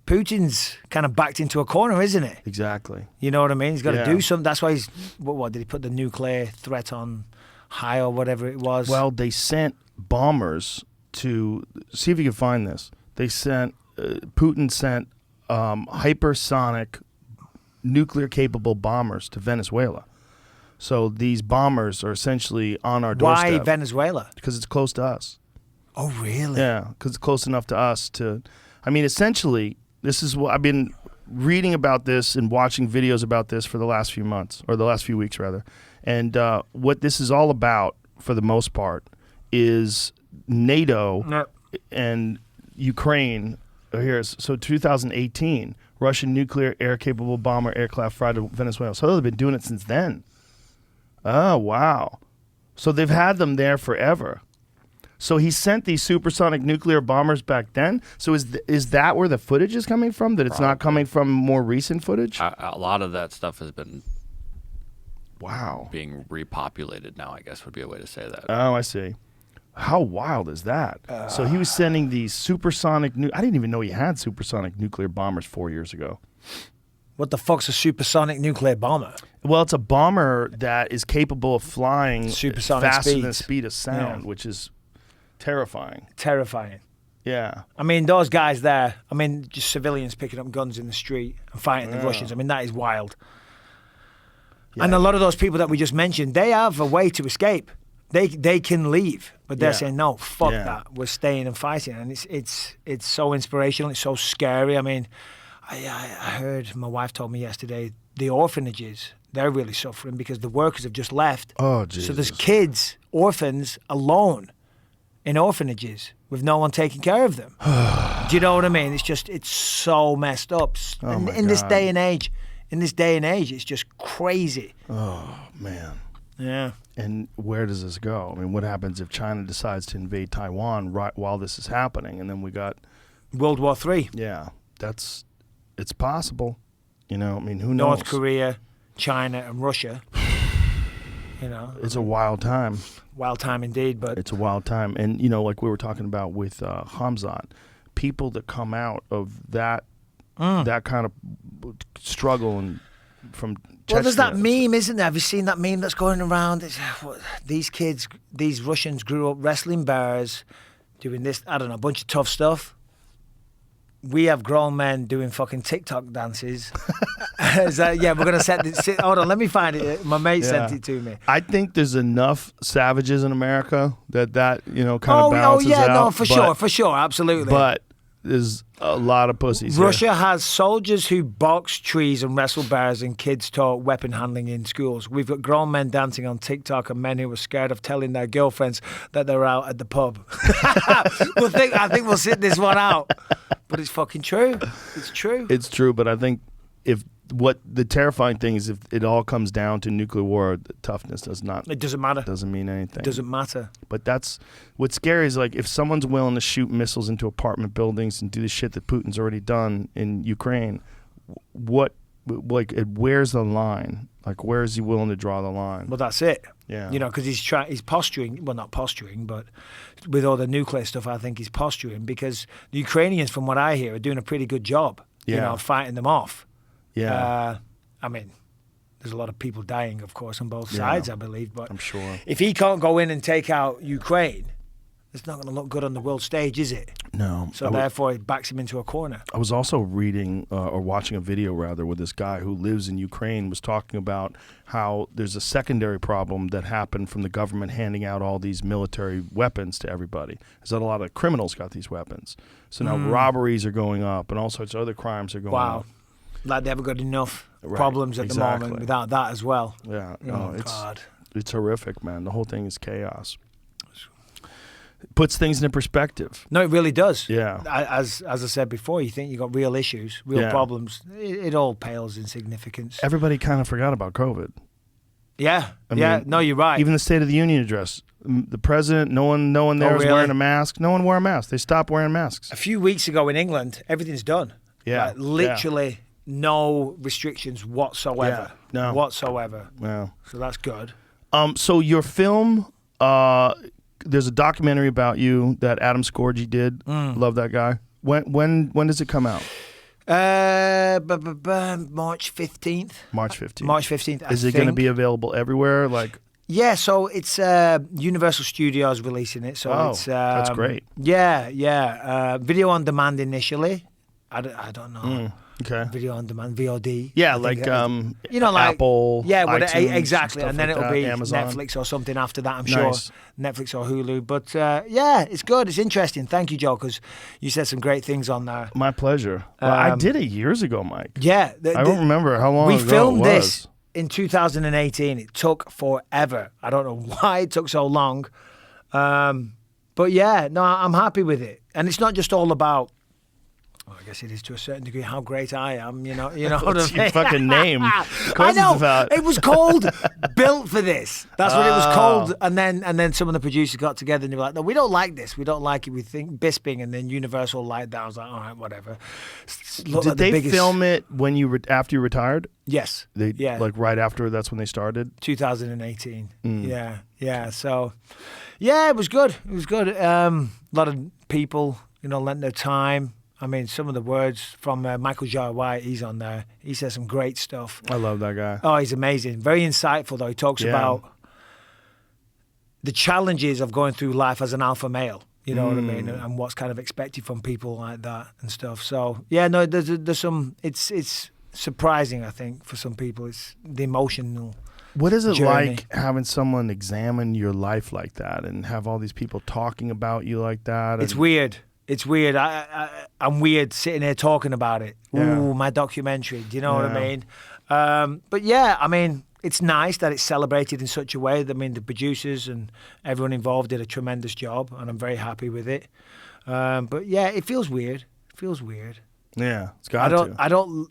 Putin's kind of backed into a corner, isn't it? Exactly. You know what I mean? He's got to Yeah. do something. That's why he's, what did he put the nuclear threat on high or whatever it was? Well, they sent bombers to see if you can find this. They sent Putin sent hypersonic, nuclear-capable bombers to Venezuela. So these bombers are essentially on our doorstep. Why Venezuela? Because it's close to us. Oh, really? Yeah, because it's close enough to us to. I mean, essentially, this is what I've been reading about this and watching videos about this for the last few months, or the last few weeks, rather. And what this is all about, for the most part, is NATO No. and Ukraine. Here's so 2018, Russian nuclear air-capable bomber aircraft fried to Venezuela. So they've been doing it since then. Oh, wow. So they've had them there forever. So he sent these supersonic nuclear bombers back then. So is that where the footage is coming from? That it's not coming from more recent footage? A lot of that stuff has been Wow. being repopulated now, I guess would be a way to say that. Oh, I see. How wild is that? So he was sending these supersonic. I didn't even know he had supersonic nuclear bombers 4 years ago. What the fuck's a supersonic nuclear bomber? Well, it's a bomber that is capable of flying Supersonic faster than the speeds. speed of sound, Yeah. which is terrifying. Terrifying. Yeah. I mean, those guys there, I mean, just civilians picking up guns in the street and fighting the Russians. I mean, that is wild. Yeah. And a lot of those people that we just mentioned, they have a way to escape. They can leave, but they're Yeah. saying, no, fuck Yeah. that. We're staying and fighting. And it's so inspirational. It's so scary. I mean, I heard, my wife told me yesterday, the orphanages, they're really suffering because the workers have just left. Oh, So there's Jesus. kids, orphans, alone in orphanages with no one taking care of them. Do you know what I mean? It's so messed up. Oh, my in this God. day and age, it's just crazy. Oh, man. Yeah. And where does this go? I mean, what happens if China decides to invade Taiwan right while this is happening? And then we got World War III. Yeah, it's possible. You know, I mean, who knows? North Korea, China, and Russia. You know, It's a wild time. wild time indeed. But It's a wild time. And, you know, like we were talking about with Hamzat, people that come out of that kind of struggle and from well, there's that Chechnya. meme, isn't there? Have you seen that meme that's going around? It's, these kids, these Russians grew up wrestling bears, doing this, I don't know, a bunch of tough stuff. We have grown men doing fucking TikTok dances. Yeah, we're going to set this. Hold on, let me find it. My mate sent it to me. I think there's enough savages in America that you know, kind of Oh, balances yeah, out. no, for sure, absolutely. But there's a lot of pussies here. Russia has soldiers who box trees and wrestle bears, and kids taught weapon handling in schools. We've got grown men dancing on TikTok and men who were scared of telling their girlfriends that they're out at the pub. I think we'll sit this one out. But it's fucking true. It's true. It's true, but I think if what the terrifying thing is, if it all comes down to nuclear war, the toughness does not. It doesn't matter. Doesn't mean anything. It doesn't matter. But that's what's scary is like if someone's willing to shoot missiles into apartment buildings and do the shit that Putin's already done in Ukraine, where's the line? Like, where is he willing to draw the line? Well, that's it. Yeah. You know, because he's posturing. Well, not posturing, but with all the nuclear stuff, I think he's posturing because the Ukrainians, from what I hear, are doing a pretty good job. You Yeah. know, fighting them off. Yeah. I mean, there's a lot of people dying, of course, on both sides, I believe. But I'm sure. if he can't go in and take out Ukraine, it's not going to look good on the world stage, is it? No. So therefore, it backs him into a corner. I was also reading or watching a video rather where this guy who lives in Ukraine was talking about how there's a secondary problem that happened from the government handing out all these military weapons to everybody. Is that a lot of criminals got these weapons. So now robberies are going up and all sorts of other crimes are going up. Like they haven't got enough Right, problems at the exactly. moment without that as well. Yeah. Oh, No, God. it's horrific, man. The whole thing is chaos. It puts things into perspective. No, it really does. Yeah. As I said before, you think you got real issues, real Yeah. problems. It all pales in significance. Everybody kind of forgot about COVID. Yeah. I Yeah. mean, No, you're right. Even the State of the Union address, the president, no one there was really? wearing a mask. No one wore a mask. They stopped wearing masks. a few weeks ago in England, everything's done. Yeah. Like, literally no restrictions whatsoever. Yeah. No. Whatsoever. Yeah. So that's good. So your film, there's a documentary about you that Adam Scorgie did. Love that guy. When does it come out? March 15th. March 15th. March 15th. Is it going to be available everywhere? Like, Yeah, so it's Universal Studios releasing it. So it's that's great. Yeah. Video on demand initially. I don't know. Okay. Video on demand, VOD. Yeah, I think like that is. You know, like Apple, Yeah, well, iTunes, exactly, and then stuff it'll like be that, Amazon. Netflix or something after that. I'm Nice. sure Netflix or Hulu. But yeah, it's good. It's interesting. Thank you, Joe, because you said some great things on there. My pleasure. Well, I did it years ago, Mike. Yeah, I don't remember how long we ago filmed it was. this in 2018. It took forever. I don't know why it took so long. But yeah, no, I'm happy with it. And it's not just all about, well, I guess it is to a certain degree, how great I am, you know what I What's your mean? fucking name? Of I course know. it's about- It was called Built for This. That's what it was called. And then some of the producers got together and they were like, no, we don't like this. We don't like it. We think Bisping, and then Universal liked that. I was like, all right, whatever. Did they film it when after you retired? Yes. Yeah. Like right after, that's when they started? 2018. Yeah. So, yeah, it was good. It was good. A lot of people, lent their time. I mean, some of the words from Michael White, he's on there. He says some great stuff. I love that guy. Oh, he's amazing. Very insightful, though. He talks about the challenges of going through life as an alpha male. You know what I mean? And what's kind of expected from people like that and stuff. So, yeah, no, there's some... It's surprising, I think, for some people. It's the emotional What is it journey. like having someone examine your life like that and have all these people talking about you like that? It's and- weird. It's weird. I'm weird sitting here talking about it. Yeah. Ooh, my documentary. Do you know what I Yeah. mean? But yeah, I mean, it's nice that it's celebrated in such a way. I mean, the producers and everyone involved did a tremendous job, and I'm very happy with it. But yeah, it feels weird. It feels weird. Yeah, it's got to. I don't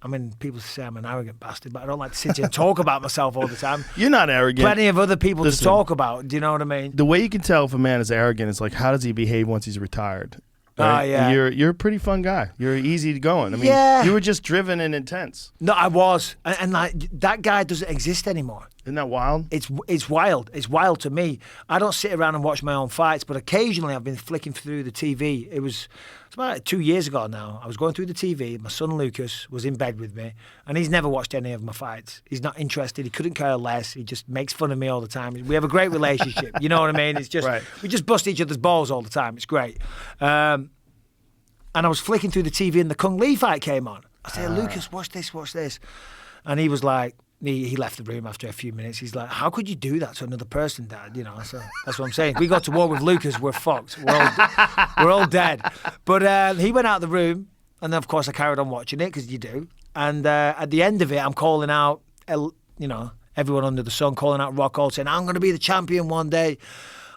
I mean, people say I'm an arrogant bastard, but I don't like to sit here and talk about myself all the time. You're not arrogant. Plenty of other people Listen, to talk about. Do you know what I mean? The way you can tell if a man is arrogant is like, how does he behave once he's retired? Right? Yeah. And you're a pretty fun guy. You're easy going. I mean, Yeah. you were just driven and intense. No, I was. And like, that guy doesn't exist anymore. Isn't that wild? It's wild. It's wild to me. I don't sit around and watch my own fights, but occasionally I've been flicking through the TV. It's about 2 years ago now. I was going through the TV. My son Lucas was in bed with me, and he's never watched any of my fights. He's not interested. He couldn't care less. He just makes fun of me all the time. We have a great relationship. You know what I mean? It's just Right. we just bust each other's balls all the time. It's great. And I was flicking through the TV, and the Kung Lee fight came on. I said, Lucas, watch this. And he was like, he left the room after a few minutes. He's like, how could you do that to another person, Dad? You know, so that's what I'm saying. We got to war with Lucas, we're fucked. We're all dead. But he went out the room, and then, of course, I carried on watching it, because you do. And at the end of it, I'm calling out, everyone under the sun, calling out Rockhold, saying, I'm going to be the champion one day.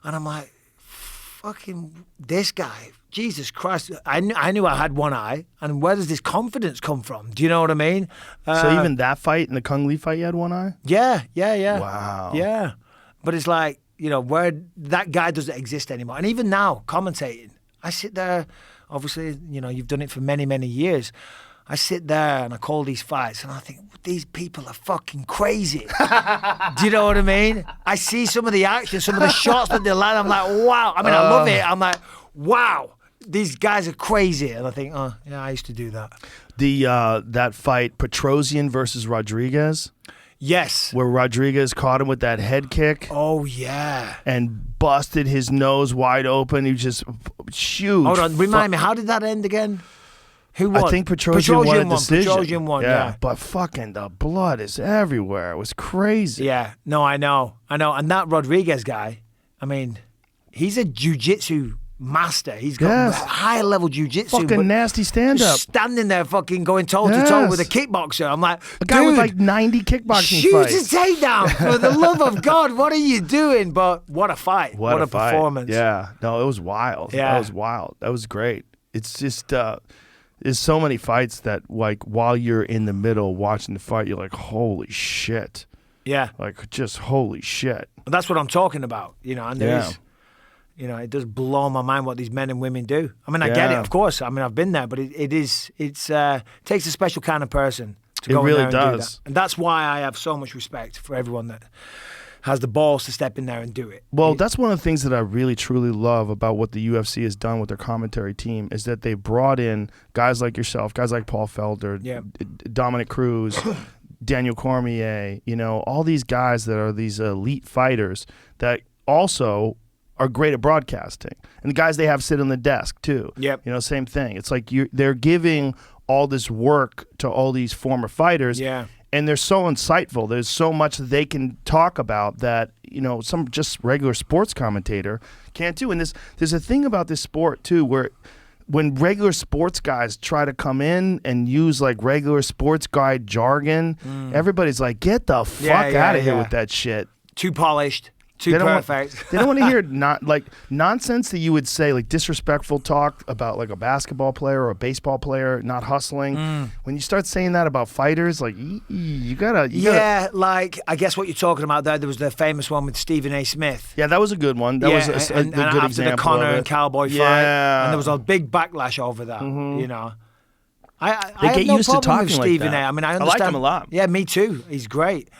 And I'm like, fucking this guy. Jesus Christ, I knew I had one eye, and where does this confidence come from? Do you know what I mean? So even that fight and the Kung Lee fight, you had one eye? Yeah. Wow. Yeah. But it's like, where that guy doesn't exist anymore. And even now, commentating, I sit there, obviously, you've done it for many, many years. I sit there and I call these fights, and I think, these people are fucking crazy. Do you know what I mean? I see some of the action, some of the shots that they land, I'm like, wow. I mean, I love it. I'm like, wow. These guys are crazy. And I think, oh, yeah, I used to do that. That fight, Petrosian versus Rodriguez, Yes. where Rodriguez caught him with that head kick Oh, yeah. and busted his nose wide open. He was just huge. Hold on, remind me, how did that end again? Who won? I think Petrosian won a decision. Petrosian won, yeah. But fucking the blood is everywhere. It was crazy. Yeah, no, I know. And that Rodriguez guy, I mean, he's a jiu-jitsu master. He's got high-level jiu-jitsu. Fucking nasty stand-up. Standing there fucking going toe-to-toe with a kickboxer. I'm like, A guy with dude, like 90 kickboxing shoot fights. his takedown. For the love of God, what are you doing? But what a fight. What a fight. performance. Yeah. No, it was wild. Yeah. That was wild. That was great. It's just, there's so many fights that, like, while you're in the middle watching the fight, you're like, holy shit. Yeah. Like, just holy shit. That's what I'm talking about, and there is, it does blow my mind what these men and women do. I mean, I get it, of course. I mean, I've been there, but it takes a special kind of person to It go in really there and do does. that. And that's why I have so much respect for everyone that has the balls to step in there and do it. Well, that's one of the things that I really, truly love about what the UFC has done with their commentary team is that they brought in guys like yourself, guys like Paul Felder, Dominic Cruz, Daniel Cormier, all these guys that are these elite fighters that also are great at broadcasting. And the guys they have sit on the desk too. Yep. Same thing. It's like they're giving all this work to all these former fighters. Yeah. And they're so insightful. There's so much that they can talk about that, some just regular sports commentator can't do. And there's a thing about this sport, too, where when regular sports guys try to come in and use, like, regular sports guy jargon, everybody's like, get the fuck out of here with that shit. Too polished. Too perfect. They don't want to hear nonsense that you would say, like disrespectful talk about like a basketball player or a baseball player not hustling. When you start saying that about fighters, like you gotta. Like I guess what you're talking about there was the famous one with Stephen A. Smith. Yeah, that was a good one. That was a good after example. The Conor of it. and Cowboy fight, and there was a big backlash over that. I get have no used to problem talking with like Stephen that. A. I mean, I like understand him a lot. Yeah, me too. He's great.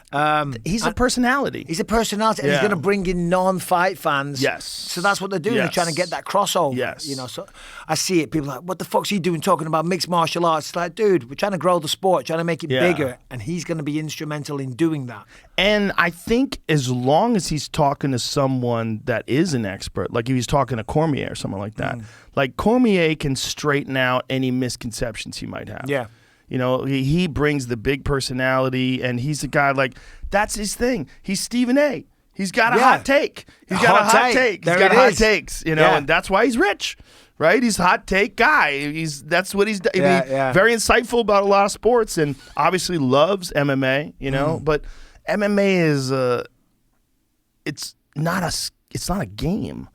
He's a personality. He's a personality, and he's Yeah. going to bring in non-fight fans. Yes. So that's what they're doing. Yes. They're trying to get that crossover. Yes. So I see it. People are like, what the fuck's he doing talking about mixed martial arts? It's like, dude, we're trying to grow the sport, trying to make it bigger, and he's going to be instrumental in doing that. And I think as long as he's talking to someone that is an expert, like if he's talking to Cormier or someone like that, like Cormier can straighten out any misconceptions he might have. Yeah. He brings the big personality, and he's a guy like, that's his thing. He's Stephen A. He's got a hot take. He's got a hot take. He's got hot takes, and that's why he's rich, right? He's a hot take guy. That's what he's done. Very insightful about a lot of sports, and obviously loves MMA, but MMA is it's not a game.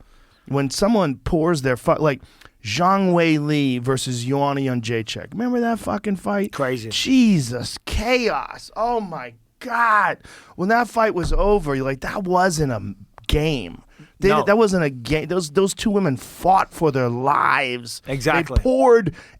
When someone pours their like Zhang Wei Li versus Joanna Jędrzejczyk. Remember that fucking fight? Crazy. Jesus, chaos. Oh my God. When that fight was over, you're like, that wasn't a game. No. That wasn't a game. Those two women fought for their lives. Exactly.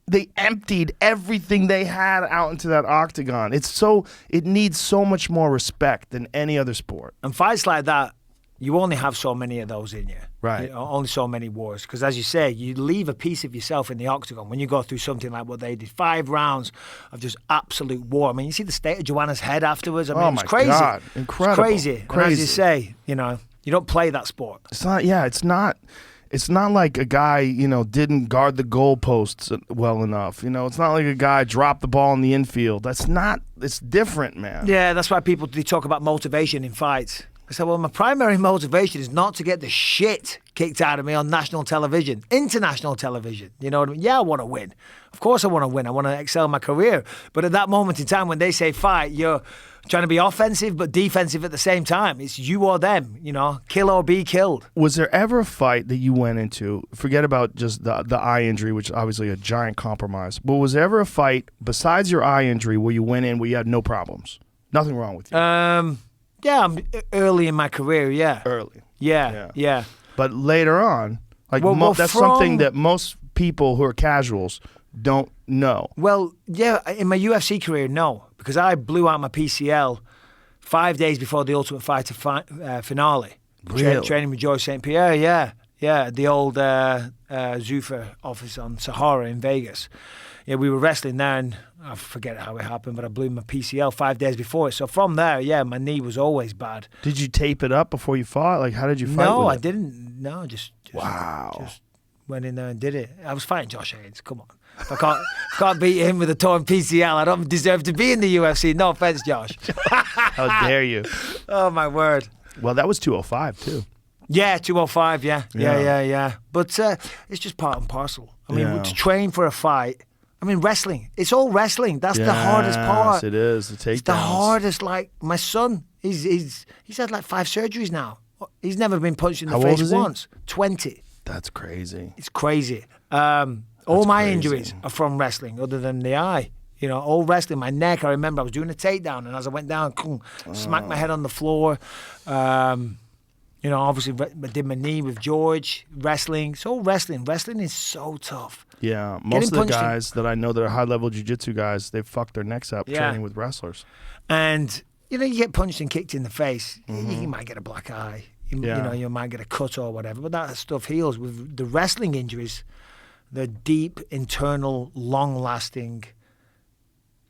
They emptied everything they had out into that octagon. It needs so much more respect than any other sport. And fights like that, you only have so many of those in you. Right. Only so many wars. Because as you say, you leave a piece of yourself in the octagon when you go through something like what they did. 5 rounds of just absolute war. I mean, you see the state of Joanna's head afterwards. I mean, Oh it's my crazy. God. Incredible. It's crazy. And as you say, you don't play that sport. It's not like a guy, didn't guard the goalposts well enough. It's not like a guy dropped the ball in the infield. It's different, man. Yeah, that's why they talk about motivation in fights. I said, well, my primary motivation is not to get the shit kicked out of me on national television, international television. You know what I mean? Yeah, I want to win. Of course I want to win. I want to excel in my career. But at that moment in time when they say fight, you're trying to be offensive but defensive at the same time. It's you or them, kill or be killed. Was there ever a fight that you went into, forget about just the eye injury, which is obviously a giant compromise, but was there ever a fight besides your eye injury where you went in where you had no problems? Nothing wrong with you? Yeah, I'm early in my career, yeah. Early. Yeah. But later on, that's something that most people who are casuals don't know. Well, yeah, in my UFC career, no. Because I blew out my PCL 5 days before the Ultimate Fighter finale. Really? Training with George St. Pierre, yeah. Yeah, the old Zuffa office on Sahara in Vegas. Yeah, we were wrestling there, and I forget how it happened, but I blew my PCL 5 days before it. So from there, yeah, my knee was always bad. Did you tape it up before you fought? Like, how did you fight No, with I it? didn't. No, just Wow. Just went in there and did it. I was fighting Josh Haynes. Come on. If I can't beat him with a torn PCL, I don't deserve to be in the UFC. No offense, Josh. How dare you? Oh, my word. Well, that was 205, too. Yeah, 205, yeah. But it's just part and parcel. I mean, to train for a fight, wrestling. It's all wrestling. That's the hardest part. Yes, it is. The takedowns. It's the hardest. Like, my son, he's had like 5 surgeries now. He's never been punched in the How old face is he? once. 20. That's crazy. It's crazy. All my crazy. injuries are from wrestling, other than the eye. All wrestling. My neck, I remember I was doing a takedown, and as I went down, smacked my head on the floor. Obviously, I did my knee with George. Wrestling. It's all wrestling. Wrestling is so tough. Yeah, most of the guys that I know that are high-level jiu-jitsu guys, they fuck their necks up training with wrestlers. And, you get punched and kicked in the face, you might get a black eye. You might get a cut or whatever, but that stuff heals. With the wrestling injuries, they're deep, internal, long-lasting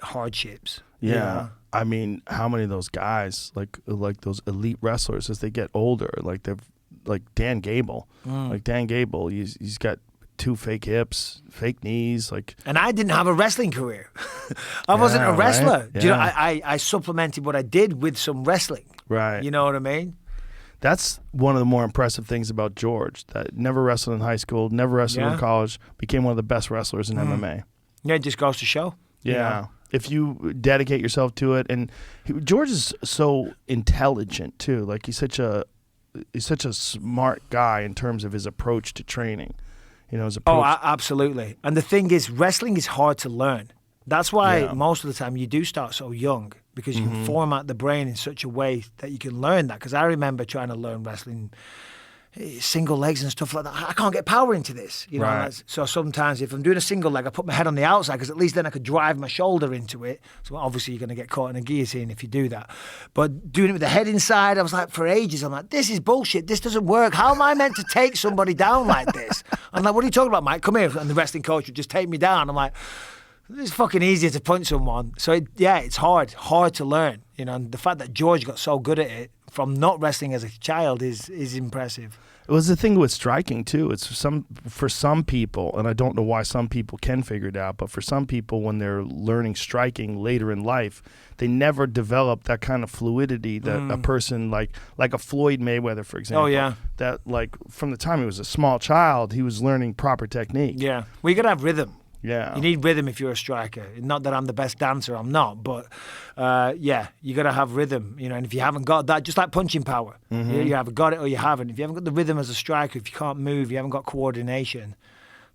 hardships. Yeah. I mean, how many of those guys, like those elite wrestlers, as they get older, like Dan Gable. Like Dan Gable, he's got 2 fake hips, fake knees, And I didn't have a wrestling career. I wasn't a wrestler. Right? Do you know, I supplemented what I did with some wrestling. Right. You know what I mean? That's one of the more impressive things about George. That never wrestled in high school, never wrestled in college, became one of the best wrestlers in MMA. Yeah, it just goes to show. Yeah. If you dedicate yourself to it, and George is so intelligent too. Like he's such a smart guy in terms of his approach to training. His approach. Oh, absolutely. And the thing is, wrestling is hard to learn. That's why most of the time you do start so young, because you can format the brain in such a way that you can learn that. Because I remember trying to learn wrestling, single legs and stuff like that. I can't get power into this, Right. So sometimes if I'm doing a single leg, I put my head on the outside, because at least then I could drive my shoulder into it. So obviously you're going to get caught in a guillotine if you do that. But doing it with the head inside, I was like, for ages, I'm like, this is bullshit. This doesn't work. How am I meant to take somebody down like this? I'm like, what are you talking about, Mike? Come here. And the wrestling coach would just take me down. I'm like, it's fucking easier to punch someone. So it's hard to learn. And the fact that George got so good at it from not wrestling as a child is impressive. It was the thing with striking too. It's for some people, and I don't know why some people can figure it out, but for some people, when they're learning striking later in life, they never develop that kind of fluidity that a person like a Floyd Mayweather, for example. Oh, yeah. That from the time he was a small child, he was learning proper technique. Yeah. Well, you got to have rhythm. Yeah. You need rhythm if you're a striker. Not that I'm the best dancer, I'm not, but you got to have rhythm, and if you haven't got that, just like punching power, you either got it or you haven't. If you haven't got the rhythm as a striker, if you can't move, you haven't got coordination,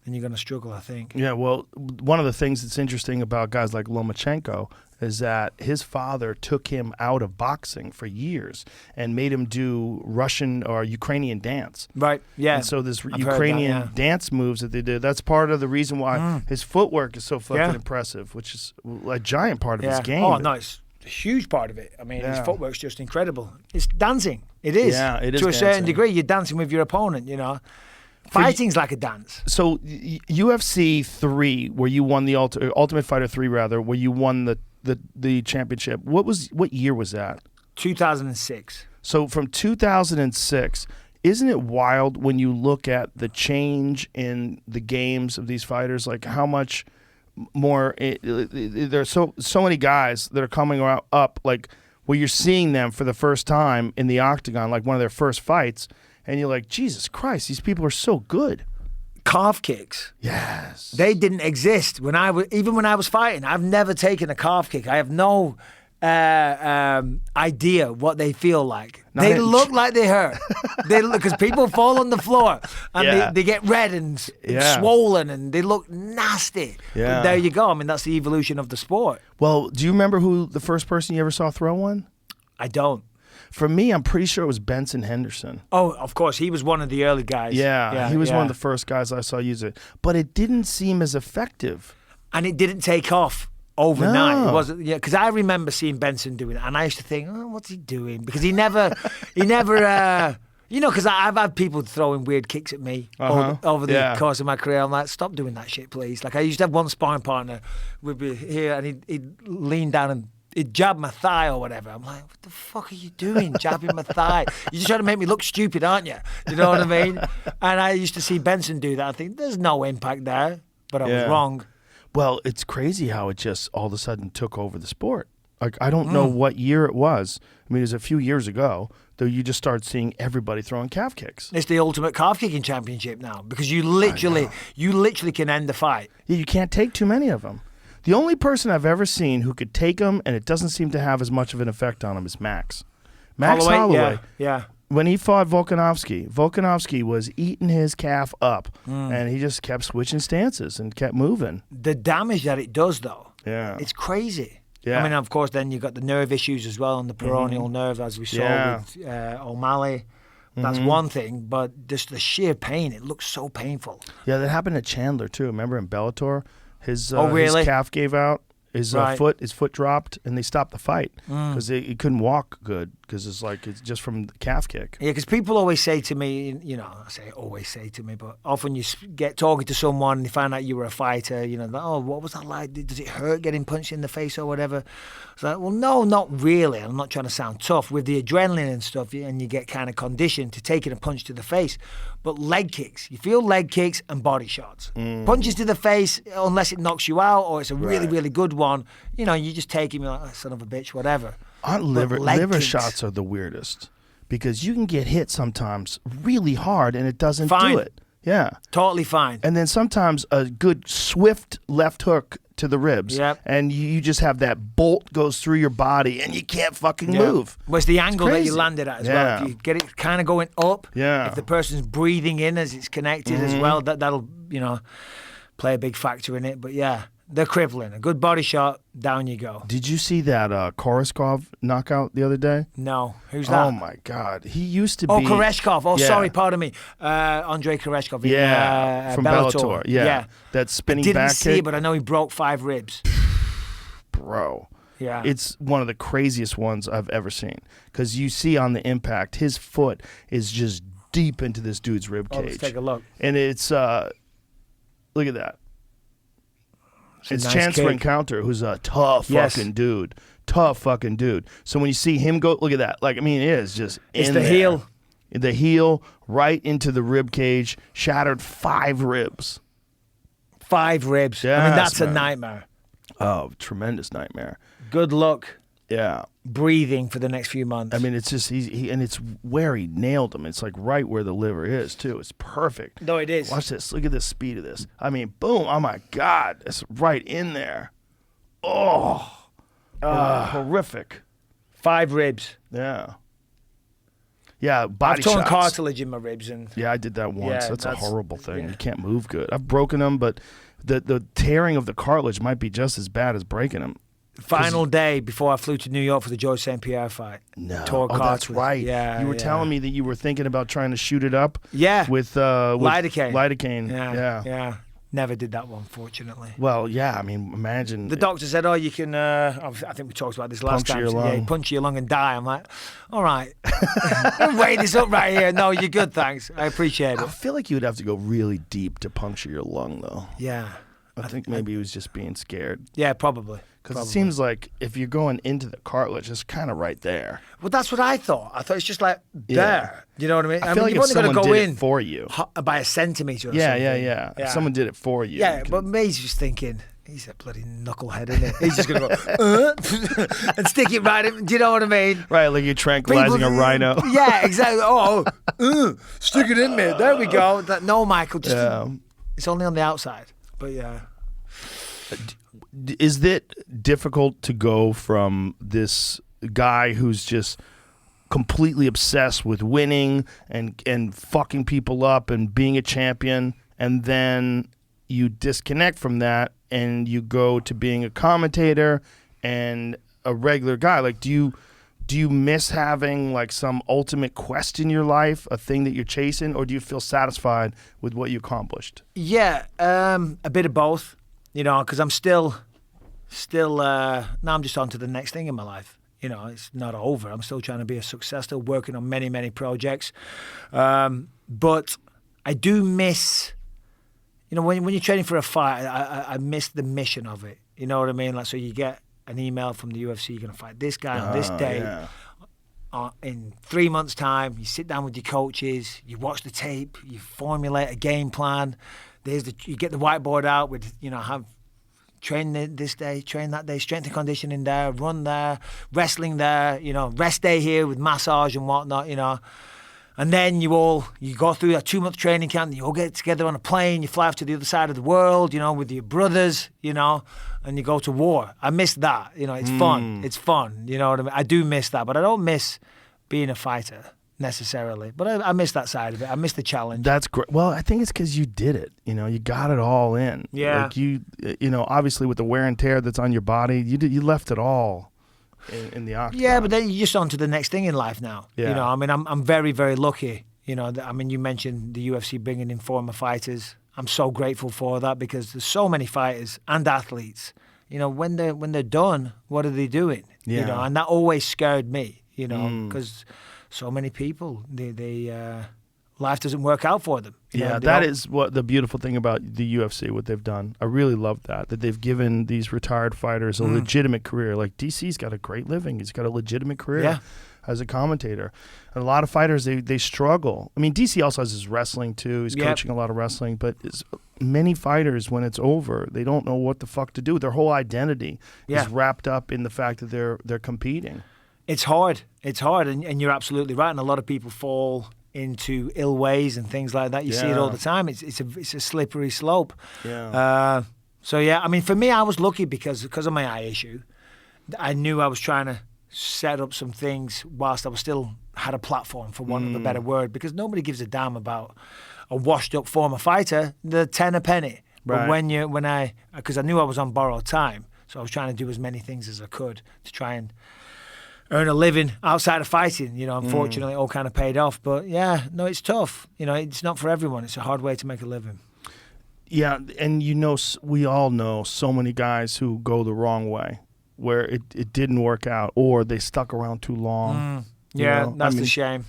then you're going to struggle, I think. Yeah, well, one of the things that's interesting about guys like Lomachenko is that his father took him out of boxing for years and made him do Russian or Ukrainian dance. Right, yeah. And so this I've Ukrainian heard that, dance moves that they did, that's part of the reason why his footwork is so fucking impressive, which is a giant part of his game. Oh, no, it's a huge part of it. I mean, his footwork's just incredible. It's dancing. It is. Yeah, it is to a certain dancing. degree, you're dancing with your opponent, you know. Fighting's like a dance. So UFC 3, where you won the Ultimate Fighter 3, rather, where you won the championship. What year was that? 2006. So from 2006, isn't it wild when you look at the change in the games of these fighters? Like how much more there's so many guys that are coming up, like where you're seeing them for the first time in the octagon, like one of their first fights, and you're like, Jesus Christ, these people are so good. Calf kicks. Yes. They didn't exist when I was fighting. I've never taken a calf kick. I have no idea what they feel like. They look like they hurt. Because people fall on the floor and they get red and swollen and they look nasty. Yeah. But there you go. I mean, that's the evolution of the sport. Well, do you remember who the first person you ever saw throw one? I don't. For me, I'm pretty sure it was Benson Henderson. Oh, of course. He was one of the early guys. Yeah, he was one of the first guys I saw use it. But it didn't seem as effective. And it didn't take off overnight. No. It wasn't, because I remember seeing Benson doing it, and I used to think, oh, what's he doing? Because he never, because I've had people throwing weird kicks at me over the course of my career. I'm like, stop doing that shit, please. Like I used to have one sparring partner would be here, and he'd lean down and he'd jab my thigh or whatever. I'm like, what the fuck are you doing, jabbing my thigh? You're just trying to make me look stupid, aren't you? You know what I mean? And I used to see Benson do that. I think there's no impact there, but I was wrong. Well, it's crazy how it just all of a sudden took over the sport. Like, I don't know what year it was. I mean, it was a few years ago, though you just started seeing everybody throwing calf kicks. It's the ultimate calf kicking championship now because you literally can end the fight. Yeah, you can't take too many of them. The only person I've ever seen who could take them and it doesn't seem to have as much of an effect on him is Max. Max Holloway. Yeah. When he fought Volkanovski was eating his calf up, and he just kept switching stances and kept moving. The damage that it does, though, it's crazy. Yeah. I mean, of course, then you've got the nerve issues as well on the peroneal nerve, as we saw with O'Malley. That's one thing, but just the sheer pain, it looks so painful. Yeah, that happened to Chandler, too. Remember in Bellator? His calf gave out. His foot dropped, and they stopped the fight because he couldn't walk good because it's just from the calf kick. Yeah, because people always say to me, but often you get talking to someone and they find out you were a fighter, oh, what was that like? Does it hurt getting punched in the face or whatever? It's like, well, no, not really. I'm not trying to sound tough. With the adrenaline and stuff, and you get kind of conditioned to taking a punch to the face. But leg kicks, you feel leg kicks and body shots. Punches to the face, unless it knocks you out or it's a really, really good one, you just take him, you're like, oh, son of a bitch, whatever. Liver shots are the weirdest because you can get hit sometimes really hard and it doesn't do it. Yeah. Totally fine. And then sometimes a good swift left hook to the ribs. Yep. And you just have that bolt goes through your body and you can't fucking move. Well, it's the angle that you landed at as well. If you get it kind of going up, if the person's breathing in as it's connected as well, that'll, play a big factor in it. But yeah, they're crippling. A good body shot, down you go. Did you see that Koreshkov knockout the other day? No. Who's that? Oh, my God. He used to be... Koreshkov. Oh, sorry, pardon me. Andrei Koreshkov. From Bellator. Yeah. That spinning back kick. Didn't see it, but I know he broke 5 ribs. Bro. Yeah. It's one of the craziest ones I've ever seen. Because you see on the impact, his foot is just deep into this dude's rib cage. Let's take a look. And it's... look at that. It's nice Chancellor kick. Encounter, who's a tough fucking dude. Tough fucking dude. So when you see him go, look at that. Like, I mean, it is just It's in the there. heel. The heel right into the rib cage, shattered 5 ribs. 5 ribs. Yes, I mean, that's man. a nightmare. Oh, tremendous nightmare. Good luck Yeah. breathing for the next few months. I mean, it's just, and it's where he nailed him. It's like right where the liver is, too. It's perfect. No, it is. Watch this. Look at the speed of this. I mean, boom. Oh, my God. It's right in there. Horrific. 5 ribs. Yeah. Yeah, body I've torn shots. cartilage in my ribs, and Yeah, I did that once. Yeah, that's a that's- horrible thing. yeah. You can't move good. I've broken them, but the tearing of the cartilage might be just as bad as breaking them. final day before I flew to New York for the George St. Pierre fight. No, Tore that's cartilage. right. Yeah, you were telling me that you were thinking about trying to shoot it up. Yeah, with lidocaine. Lidocaine. Yeah. Never did that one, fortunately. Well, yeah. I mean, imagine The doctor said, "Oh, you can." I think we talked about this last Puncture time. your So, lung. Yeah, you puncture your lung and die. I'm like, all right, weigh this up right here. No, you're good, thanks. I appreciate I it. feel like you would have to go really deep to puncture your lung, though. Yeah, I think maybe he was just being scared. yeah, probably. Because it Probably. seems like if you're going into the cartilage, it's kind of right there. Well, that's what I thought. I thought it's just like Yeah. there. You know what I mean? I feel like you've if only got someone to go did in it for you. by a centimetre or Yeah, something. yeah. If someone did it for you. Yeah, you but can- May's just thinking, he's a bloody knucklehead, isn't he? He's just going to go, and stick it right in. Do you know what I mean? Right, like you're tranquilizing a rhino. Yeah, exactly. Stick it in me. There we go. No, Michael, just it's only on the outside. But yeah. Is it difficult to go from this guy who's just completely obsessed with winning and fucking people up and being a champion, and then you disconnect from that and you go to being a commentator and a regular guy? Like, do you miss having like some ultimate quest in your life, a thing that you're chasing, or do you feel satisfied with what you accomplished? Yeah, a bit of both, you know, because I'm still, now I'm just on to the next thing in my life. You know, it's not over. I'm still trying to be a success, still working on many, many projects. But I do miss, you know, when you're training for a fight, I miss the mission of it. You know what I mean? Like, so you get an email from the UFC, you're going to fight this guy on this day. Yeah. In 3 months' time, you sit down with your coaches, you watch the tape, you formulate a game plan. You get the whiteboard out with, you know, have train this day, train that day, strength and conditioning there, run there, wrestling there, you know, rest day here with massage and whatnot, you know. And then you go through a 2-month training camp, you all get together on a plane, you fly off to the other side of the world, you know, with your brothers, you know, and you go to war. I miss that, you know, it's fun, you know what I mean? I do miss that, but I don't miss being a fighter necessarily, but I miss that side of it. I miss the challenge. That's great. Well, I think it's because you did it. You know, you got it all in. Yeah. Like you know, obviously with the wear and tear that's on your body, you left it all in the octagon. Yeah, but then you're just on to the next thing in life now. Yeah. You know, I mean, I'm very, very lucky. You know, I mean, you mentioned the UFC bringing in former fighters. I'm so grateful for that because there's so many fighters and athletes. You know, when they're done, what are they doing? Yeah. You know, and that always scared me. You know, because so many people, life doesn't work out for them. You know, that is what the beautiful thing about the UFC, what they've done. I really love that they've given these retired fighters a legitimate career. Like DC's got a great living. He's got a legitimate career as a commentator. And a lot of fighters, they struggle. I mean, DC also has his wrestling too. He's coaching a lot of wrestling. But many fighters, when it's over, they don't know what the fuck to do. Their whole identity is wrapped up in the fact that they're competing. It's hard. It's hard, and you're absolutely right. And a lot of people fall into ill ways and things like that. You see it all the time. It's a slippery slope. Yeah. So yeah, I mean, for me, I was lucky because of my eye issue. I knew I was trying to set up some things whilst I was still had a platform, for want of a better word, because nobody gives a damn about a washed up former fighter. The 10 a penny. Right. But because I knew I was on borrowed time, so I was trying to do as many things as I could to try and earn a living outside of fighting. You know, unfortunately, it all kind of paid off. But yeah, no, it's tough. You know, it's not for everyone. It's a hard way to make a living. Yeah, and you know, we all know so many guys who go the wrong way, where it didn't work out, or they stuck around too long. Yeah, You know? that's the shame.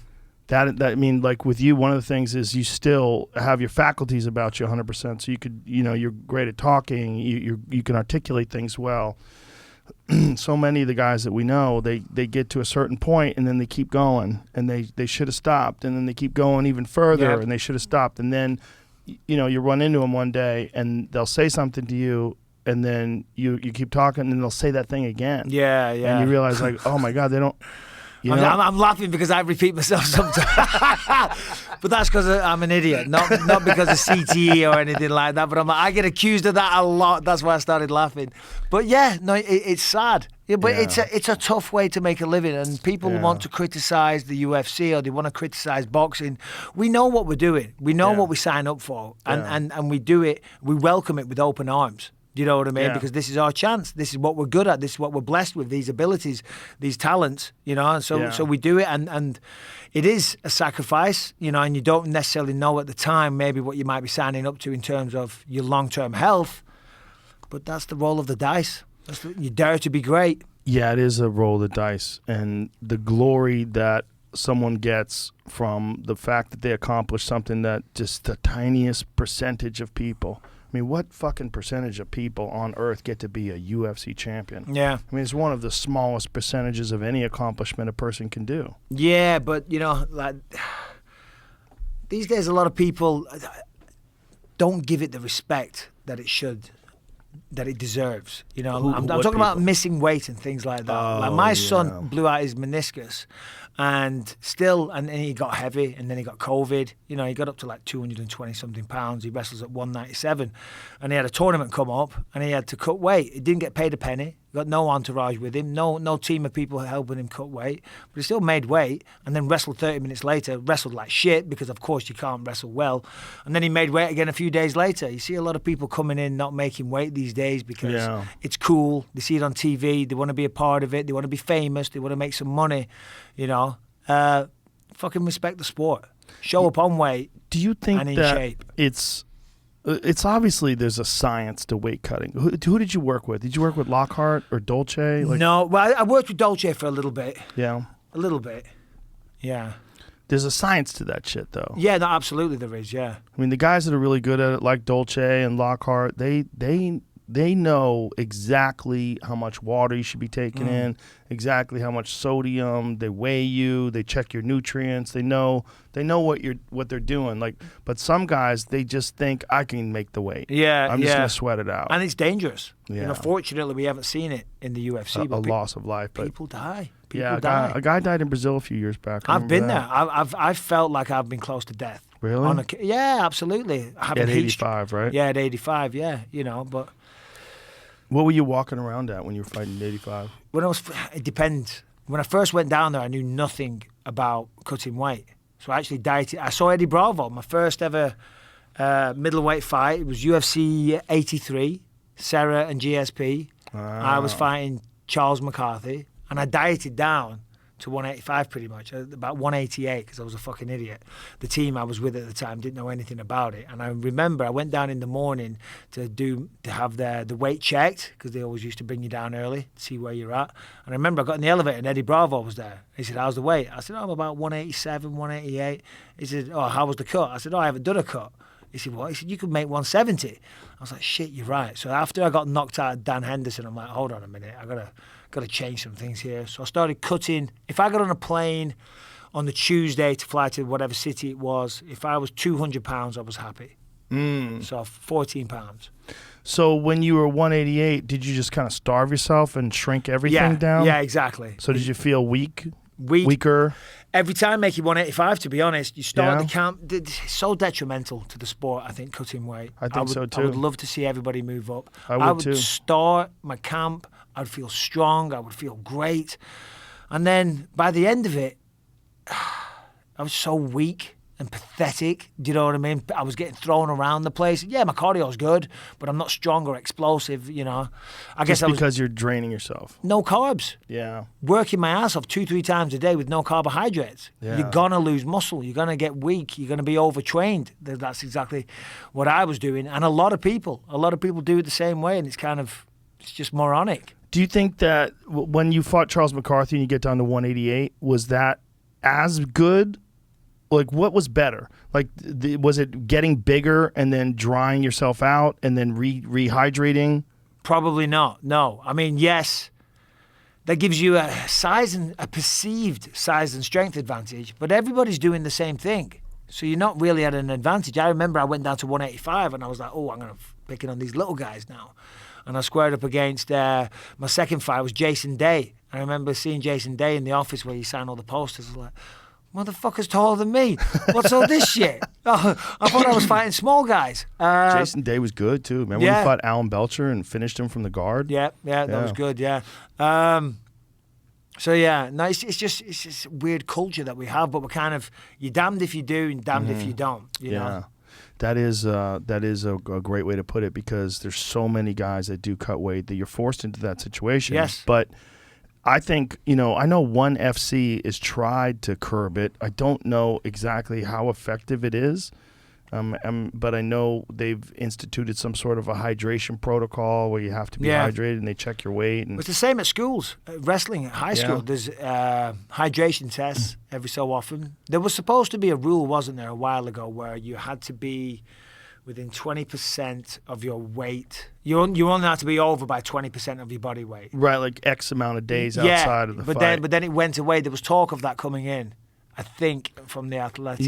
That I mean, like with you, one of the things is you still have your faculties about you 100%. So you could, you know, you're great at talking. You can articulate things well. So many of the guys that we know, they get to a certain point and then they keep going, and they should have stopped, and then they keep going even further, and they should have stopped, and then, you know, you run into them one day and they'll say something to you, and then you keep talking and they'll say that thing again. Yeah. And you realize, like, oh my God, they don't. You know? I'm laughing because I repeat myself sometimes, but that's because I'm an idiot, not because of CTE or anything like that. But I get accused of that a lot. That's why I started laughing. But yeah, no, it's sad. Yeah, but Yeah. it's a tough way to make a living, and people want to criticize the UFC or they want to criticize boxing. We know what we're doing. We know what we sign up for, and we do it. We welcome it with open arms. Do you know what I mean? Yeah. Because this is our chance. This is what we're good at. This is what we're blessed with. These abilities, these talents. You know, and so we do it, and it is a sacrifice. You know, and you don't necessarily know at the time maybe what you might be signing up to in terms of your long-term health. But that's the roll of the dice. You dare to be great. Yeah, it is a roll of the dice, and the glory that someone gets from the fact that they accomplish something that just the tiniest percentage of people. I mean, what fucking percentage of people on earth get to be a UFC champion? Yeah. I mean, it's one of the smallest percentages of any accomplishment a person can do. Yeah, but, you know, like, these days a lot of people don't give it the respect that it should, that it deserves. You know, I'm what talking about people? missing weight and things like that. Like my son blew out his meniscus, and he got heavy, and then he got COVID. You know, he got up to like 220 something pounds. He wrestles at 197, and he had a tournament come up, and he had to cut weight. He didn't get paid a penny. Got no entourage with him, no team of people helping him cut weight, but he still made weight, and then wrestled 30 minutes later, wrestled like shit, because of course you can't wrestle well, and then he made weight again a few days later. You see a lot of people coming in not making weight these days because it's cool, they see it on TV, they want to be a part of it, they want to be famous, they want to make some money, you know. Fucking respect the sport. Show up on weight. Do you think and in that shape. it's obviously there's a science to weight cutting? Who did you work with? Did you work with Lockhart or Dolce? No, well, I worked with Dolce for a little bit. Yeah. A little bit. Yeah. There's a science to that shit, though. Yeah, no, absolutely there is, yeah. I mean, the guys that are really good at it, like Dolce and Lockhart, they know exactly how much water you should be taking in, exactly how much sodium. They weigh you, they check your nutrients. They know what they're doing. Like, but some guys, they just think I can make the weight. Yeah, I'm just gonna sweat it out. And it's dangerous. Yeah. You know, fortunately, we haven't seen it in the UFC. A loss of life, but people die. yeah, People die. a guy died in Brazil a few years back. I I've remember been that. there. I've felt like I've been close to death. Really? Yeah, absolutely. At 85, right? Yeah, at 85. Yeah, you know, but. What were you walking around at when you were fighting at 85? It depends. When I first went down there, I knew nothing about cutting weight. So I actually dieted. I saw Eddie Bravo, my first ever middleweight fight. It was UFC 83, Serra and GSP. I was fighting Charles McCarthy, and I dieted down to 185 pretty much, about 188 because I was a fucking idiot. The team I was with at the time didn't know anything about it, and I remember I went down in the morning to have the weight checked, because they always used to bring you down early to see where you're at. And I remember I got in the elevator and Eddie Bravo was there. He said, "How's the weight?" I said, "Oh, I'm about 187, 188. He said, "Oh, how was the cut?" I said, "Oh, I haven't done a cut." He said, "What?" He said, "You could make 170. I was like, "Shit, you're right." So after I got knocked out of Dan Henderson, I'm like, "Hold on a minute, I gotta change some things here." So I started cutting. If I got on a plane on the Tuesday to fly to whatever city it was, if I was 200 pounds, I was happy. So 14 pounds. So when you were 188, did you just kind of starve yourself and shrink everything down? Yeah, exactly. So did you feel weaker? Every time making 185, to be honest, you start the camp. It's so detrimental to the sport, I think, cutting weight. I think so too. I would love to see everybody move up. I would too. Start my camp. I'd feel strong. I would feel great. And then by the end of it, I was so weak and pathetic. Do you know what I mean? I was getting thrown around the place. Yeah, my cardio's good, but I'm not strong or explosive, you know. I guess because you're draining yourself. No carbs. Yeah. Working my ass off 2-3 times a day with no carbohydrates. Yeah. You're going to lose muscle. You're going to get weak. You're going to be overtrained. That's exactly what I was doing. And a lot of people do it the same way, and it's just moronic. Do you think that when you fought Charles McCarthy and you get down to 188, was that as good? Like, what was better? Like, was it getting bigger and then drying yourself out and then rehydrating? Probably not. No. I mean, yes, that gives you a perceived size and strength advantage, but everybody's doing the same thing. So you're not really at an advantage. I remember I went down to 185 and I was like, oh, I'm going to pick on these little guys now. And I squared up against, my second fight was Jason Day. I remember seeing Jason Day in the office where you sign all the posters. I was like, Motherfucker's taller than me. What's all this shit? Oh, I thought I was fighting small guys. Jason Day was good too. Remember when he fought Alan Belcher and finished him from the guard? Yeah, that was good. Yeah. So yeah, no, it's just weird culture that we have, but we're kind of you're damned if you do and damned if you don't. You know? That is a great way to put it, because there's so many guys that do cut weight that you're forced into that situation. Yes. But I think, I know ONE FC is tried to curb it. I don't know exactly how effective it is, but I know they've instituted some sort of a hydration protocol where you have to be hydrated and they check your weight. And it's the same at schools. Wrestling at high school, there's hydration tests every so often. There was supposed to be a rule, wasn't there, a while ago, where you had to be within 20% of your weight. You only have to be over by 20% of your body weight. Right, like X amount of days outside of the fight. But then it went away. There was talk of that coming in, I think, from the athletic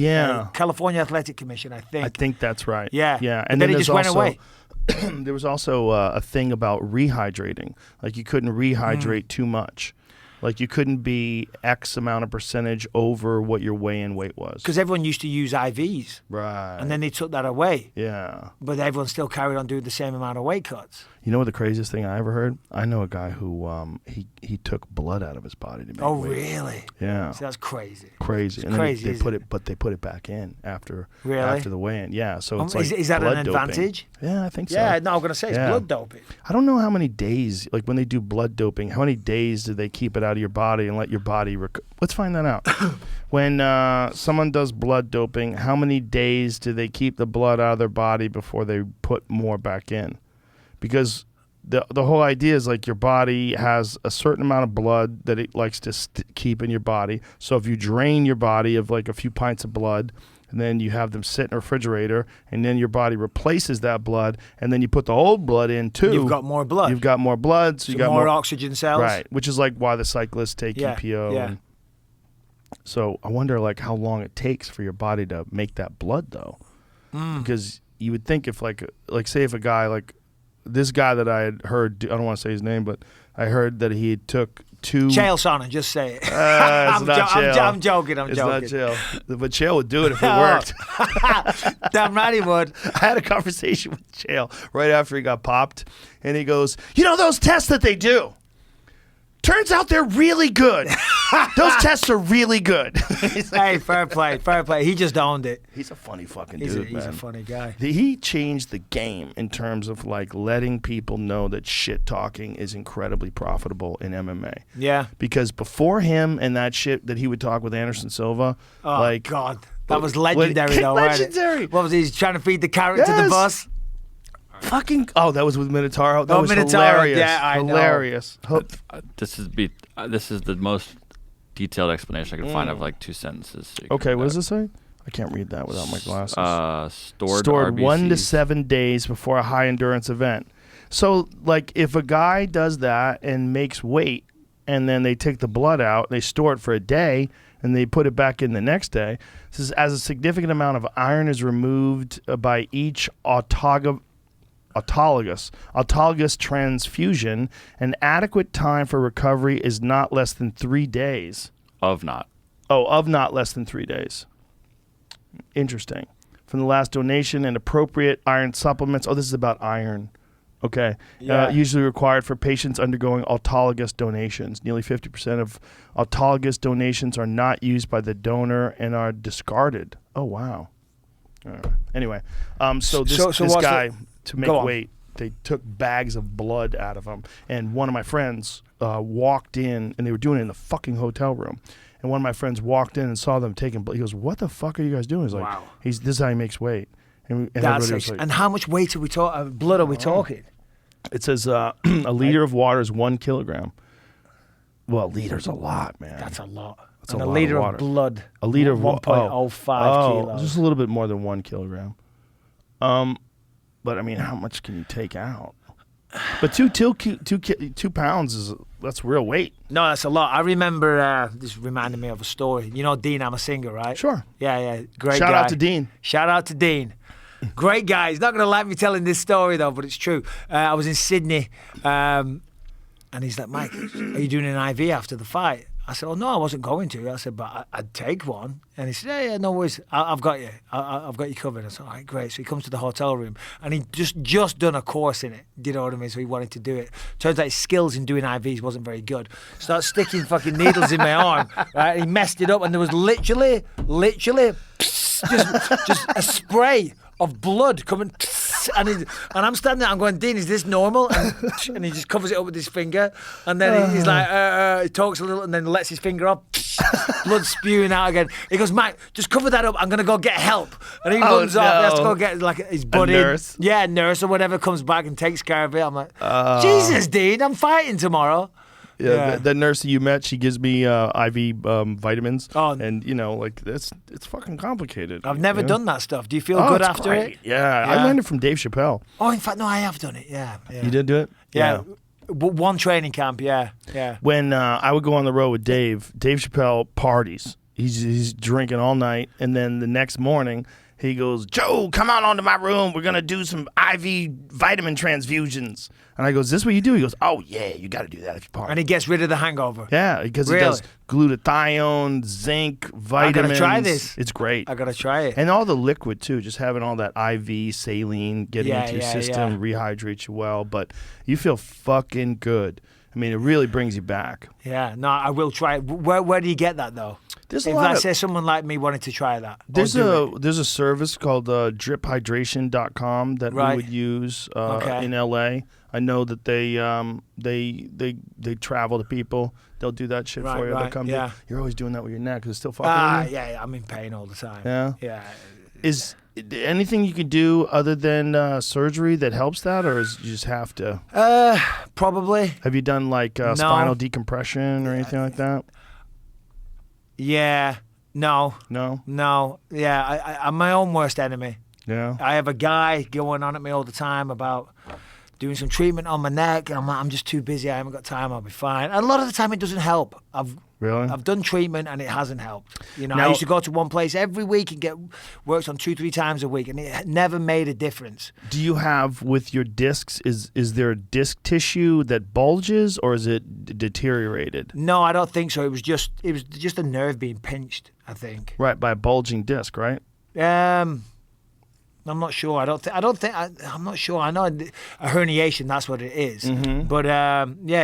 California Athletic Commission, I think. I think that's right. Yeah. And then it just went away. There was also a thing about rehydrating. Like you couldn't rehydrate too much. Like you couldn't be X amount of percentage over what your weigh-in weight was. Because everyone used to use IVs. Right. And then they took that away. Yeah. But everyone still carried on doing the same amount of weight cuts. You know what the craziest thing I ever heard? I know a guy who he took blood out of his body to make weight. Oh, really? Yeah. So that's crazy. Crazy. It's and crazy, they put it back in after the weigh-in. Yeah. So it's like is that blood an doping. advantage? Yeah, I think so. Yeah, no, I'm going to say it's blood doping. I don't know how many days, like when they do blood doping, how many days do they keep it out of your body and let your body let's find that out. When someone does blood doping, how many days do they keep the blood out of their body before they put more back in? Because the whole idea is like your body has a certain amount of blood that it likes to keep in your body. So if you drain your body of like a few pints of blood, and then you have them sit in a refrigerator, and then your body replaces that blood, and then you put the old blood in too. You've got more blood. You've got more blood, so you got more oxygen cells. Right, which is like why the cyclists take EPO. Yeah. And so I wonder like how long it takes for your body to make that blood though, because you would think if like say if a guy like this guy that I had heard, I don't want to say his name, but I heard that he took 2... Chael Sonnen, just say it. I'm joking. It's not Chael. But Chael would do it if it worked. Damn right he would. I had a conversation with Chael right after he got popped, and he goes, those tests that they do, turns out they're really good. Those tests are really good. Hey, fair play. He just owned it. He's a funny fucking dude, He's a funny guy. He changed the game in terms of like letting people know that shit talking is incredibly profitable in MMA. Yeah. Because before him and that shit that he would talk with Anderson Silva, God, that was legendary though, legendary. Right? What was he trying to feed the carrot to the bus? That was with Minotauro. That was Minotauro, hilarious. yeah, I know. Hilarious. This is the most detailed explanation I can find of like 2 sentences. So okay, what does it say? I can't read that without my glasses. Stored RBCs. 1 to 7 days before a high endurance event. So, like, if a guy does that and makes weight, and then they take the blood out, they store it for a day, and they put it back in the next day, this is as a significant amount of iron is removed by each autologous transfusion, an adequate time for recovery is not less than 3 days. Of not less than 3 days. Interesting. From the last donation and appropriate iron supplements. Oh, this is about iron. Okay. Yeah. Usually required for patients undergoing autologous donations. Nearly 50% of autologous donations are not used by the donor and are discarded. Oh, wow. All right. Anyway, so this guy... to make weight, they took bags of blood out of him. And one of my friends walked in, and they were doing it in the fucking hotel room. And one of my friends walked in and saw them taking blood. He goes, "What the fuck are you guys doing?" He's like, wow. This is how he makes weight. And That's was like, and how much weight are we talking? Blood are we talking? It says a liter of water is 1 kilogram. Well, a liter's a lot, man. That's a lot. That's and a a lot liter of water. of blood. A liter of 1.05 kilos. Just a little bit more than 1 kilogram. But I mean, how much can you take out? But 2 pounds that's real weight. No, that's a lot. I remember this reminded me of a story. You know Dean, I'm a singer, right? Sure. Yeah, great Shout guy. out to Dean. Shout out to Dean. Great guy. He's not going to like me telling this story though, but it's true. I was in Sydney, and he's like, "Mike, are you doing an IV after the fight?" I said, "Oh no, I wasn't going to." I said, "But I'd take one." And he said, "Yeah, no worries. I've got you. I've got you covered." I said, "All right, great." So he comes to the hotel room, and he just done a course in it. Do you know what I mean? So he wanted to do it. Turns out his skills in doing IVs wasn't very good. Starts sticking fucking needles in my arm. Right? He messed it up, and there was literally, just a spray of blood coming. And I'm standing there, I'm going, "Dean, is this normal?" And he just covers it up with his finger. And then he's like, he talks a little and then lets his finger off. Blood spewing out again. He goes, "Mike, just cover that up. I'm going to go get help." And he runs off. He has to go get like his buddy. A nurse? Yeah, nurse or whatever comes back and takes care of it. I'm like, Jesus, Dean, I'm fighting tomorrow. Yeah. The nurse that you met, she gives me IV vitamins. Oh. And, like, it's fucking complicated. I've never done that stuff. Do you feel good it's after great. it? Yeah, I learned it from Dave Chappelle. Oh, in fact, no, I have done it. Yeah. You did do it? Yeah. One training camp, yeah. When I would go on the road with Dave Chappelle parties. He's drinking all night, and then the next morning he goes, "Joe, come on onto my room. We're gonna do some IV vitamin transfusions." And I go, "Is this what you do?" He goes, "Oh yeah, you got to do that if you party." And he gets rid of the hangover. Yeah, because Really? he does glutathione, zinc, vitamins. I gotta try this. It's great. I gotta try it. And all the liquid too, just having all that IV saline getting into your system rehydrates you well, but you feel fucking good. I mean, it really brings you back. Yeah, no, I will try it. Where do you get that though? There's if let's say someone like me wanted to try that. There's a service called driphydration.com that we would use in LA. I know that they travel to people. They'll do that shit for you. They'll come to you. You're always doing that with your neck because it's still fucking with you? Yeah, I'm in pain all the time. Yeah. Is anything you could do other than surgery that helps that, or is you just have to? Probably. Have you done like spinal decompression or anything like that? Yeah. No. Yeah, I'm my own worst enemy. Yeah. I have a guy going on at me all the time about doing some treatment on my neck, and I'm just too busy. I haven't got time. I'll be fine. And a lot of the time, it doesn't help. I've done treatment and it hasn't helped. I used to go to one place every week and get worked on 2-3 times a week, and it never made a difference. Do you have with your discs? Is there a disc tissue that bulges, or is it deteriorated? No, I don't think so. It was just a nerve being pinched, I think. Right, by a bulging disc, right? I'm not sure. I'm not sure. I know a herniation, that's what it is. Mm-hmm. But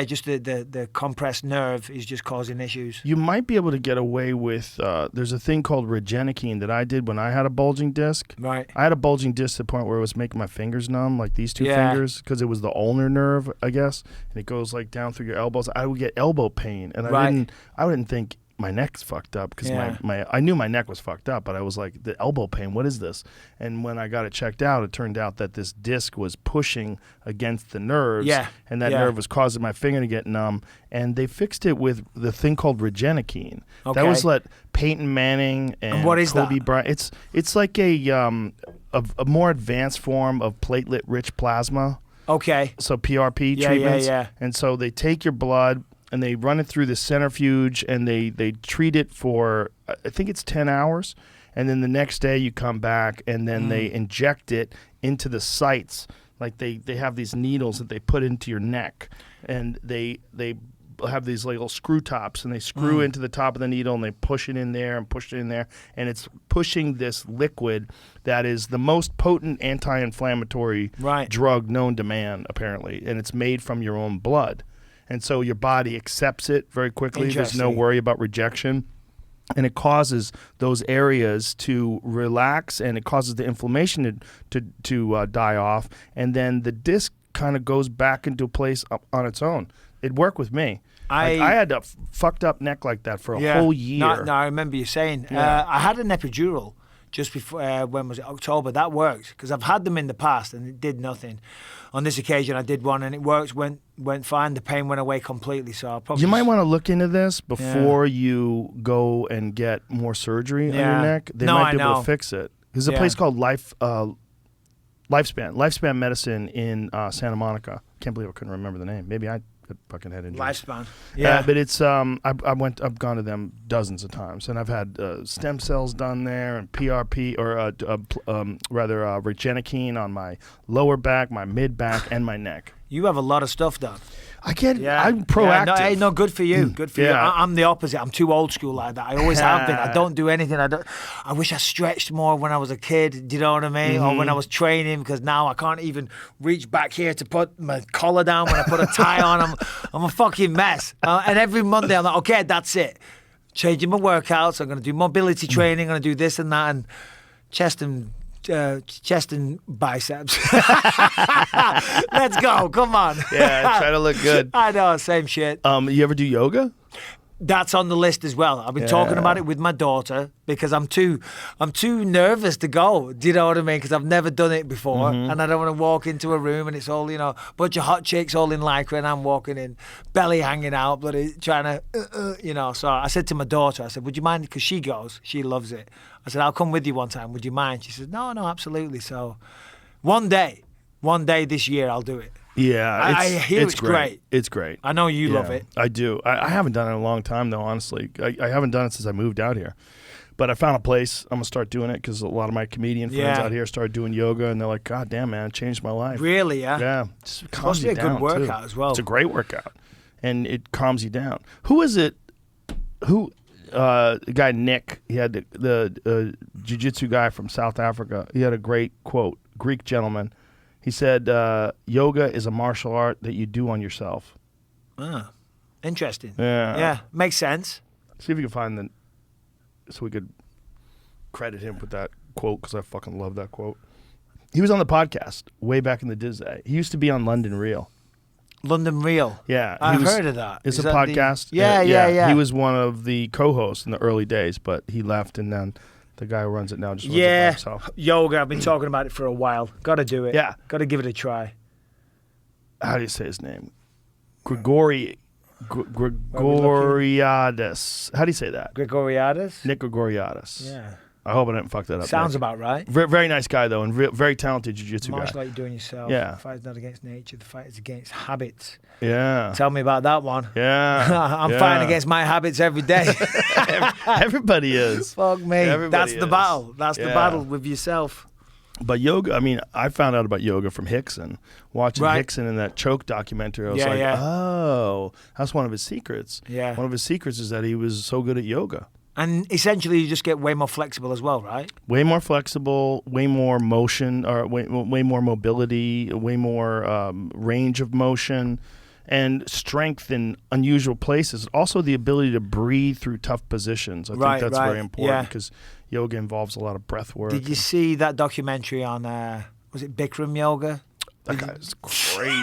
just the compressed nerve is just causing issues. You might be able to get away with, there's a thing called Regenikine that I did when I had a bulging disc. Right. I had a bulging disc to the point where it was making my fingers numb, like these two fingers, because it was the ulnar nerve, I guess, and it goes like down through your elbows. I would get elbow pain, and I didn't think my neck's fucked up because I knew my neck was fucked up, but I was like, the elbow pain, what is this? And when I got it checked out, it turned out that this disc was pushing against the nerves, and that nerve was causing my finger to get numb, and they fixed it with the thing called Regenikine. Okay. That was like Peyton Manning and what is Kobe that? Bryant. It's like a more advanced form of platelet-rich plasma. Okay. So PRP treatments. Yeah. And so they take your blood and they run it through the centrifuge, and they treat it for, I think it's 10 hours. And then the next day you come back, and then they inject it into the sites. Like they have these needles that they put into your neck, and they have these little screw tops, and they screw into the top of the needle, and they push it in there and push it in there. And it's pushing this liquid that is the most potent anti-inflammatory drug known to man, apparently. And it's made from your own blood. And so your body accepts it very quickly. There's no worry about rejection. And it causes those areas to relax, and it causes the inflammation to die off. And then the disc kind of goes back into place on its own. It worked with me. I had a fucked up neck like that for a whole year. No, I remember you saying. Yeah. I had an epidural just before, when was it, October? That worked, because I've had them in the past and it did nothing. On this occasion, I did one and it worked, went fine. The pain went away completely. So I'll probably might want to look into this before you go and get more surgery on your neck. They might be able to fix it. There's a place called Lifespan Medicine in Santa Monica. Can't believe I couldn't remember the name. Maybe I fucking head injury. Lifespan. Yeah. But it's I've gone to them dozens of times, and I've had stem cells done there, and PRP Regenikine on my lower back, my mid back, and my neck. You have a lot of stuff done. I can't. Yeah, I'm proactive. Yeah, no, good for you. Good for you. Yeah. I'm the opposite. I'm too old school like that. I always have been. I don't do anything. I wish I stretched more when I was a kid. Do you know what I mean? Or when I was training, because now I can't even reach back here to put my collar down when I put a tie on. I'm a fucking mess. And every Monday I'm like, okay, that's it. Changing my workouts. I'm going to do mobility training. I'm going to do this and that, and chest and biceps. Let's go. Come on. Yeah, try to look good. I know, same shit. You ever do yoga? That's on the list as well. I've been talking about it with my daughter because I'm too nervous to go. Do you know what I mean? Because I've never done it before, and I don't want to walk into a room and it's all, bunch of hot chicks all in lycra, and I'm walking in, belly hanging out, bloody trying to, So I said to my daughter, I said, "Would you mind?" Because she goes, she loves it. I said, "I'll come with you one time. Would you mind?" She said, "No, absolutely." So one day this year, I'll do it. Yeah, I hear it's great. It's great. I know you love it. I do. I haven't done it in a long time, though, honestly. I haven't done it since I moved out here. But I found a place. I'm going to start doing it because a lot of my comedian friends out here started doing yoga, and they're like, God damn, man, it changed my life. Really, yeah? Yeah. It calms you down, a good workout too. as well. It's a great workout, and it calms you down. Who is it? The guy Nick, he had the jiu-jitsu guy from South Africa. He had a great quote, Greek gentleman. He said, yoga is a martial art that you do on yourself. Ah, interesting. Yeah. Yeah, makes sense. See if you can find so we could credit him with that quote, because I fucking love that quote. He was on the podcast way back in the day. He used to be on London Real. London Real? Yeah. I've heard of that. It's Is a that podcast. Yeah. He was one of the co-hosts in the early days, but he left, and then the guy who runs it now just runs it by himself. Yoga. I've been talking about it for a while. Got to do it. Yeah. Got to give it a try. How do you say his name? Gregoriadis. How do you say that? Gregoriadis? Nick Gregoriadis. Yeah. I hope I didn't fuck that up. Sounds Nick. about right. Very nice guy, though, and very talented jiu-jitsu guy. Martial art you're doing yourself. Yeah. The fight is not against nature. The fight is against habits. Yeah. Tell me about that one. Yeah. I'm fighting against my habits every day. Everybody is. Fuck me. That's the battle. That's the battle with yourself. But yoga, I mean, I found out about yoga from Hickson. Watching Hickson in that Choke documentary, I was oh, that's one of his secrets. Yeah. One of his secrets is that he was so good at yoga. And essentially, you just get way more flexible as well, right? Way more flexible, way more motion, or way more mobility, way more range of motion, and strength in unusual places. Also, the ability to breathe through tough positions. I think that's very important because yoga involves a lot of breath work. Did you see that documentary on, was it Bikram yoga? That guy is crazy.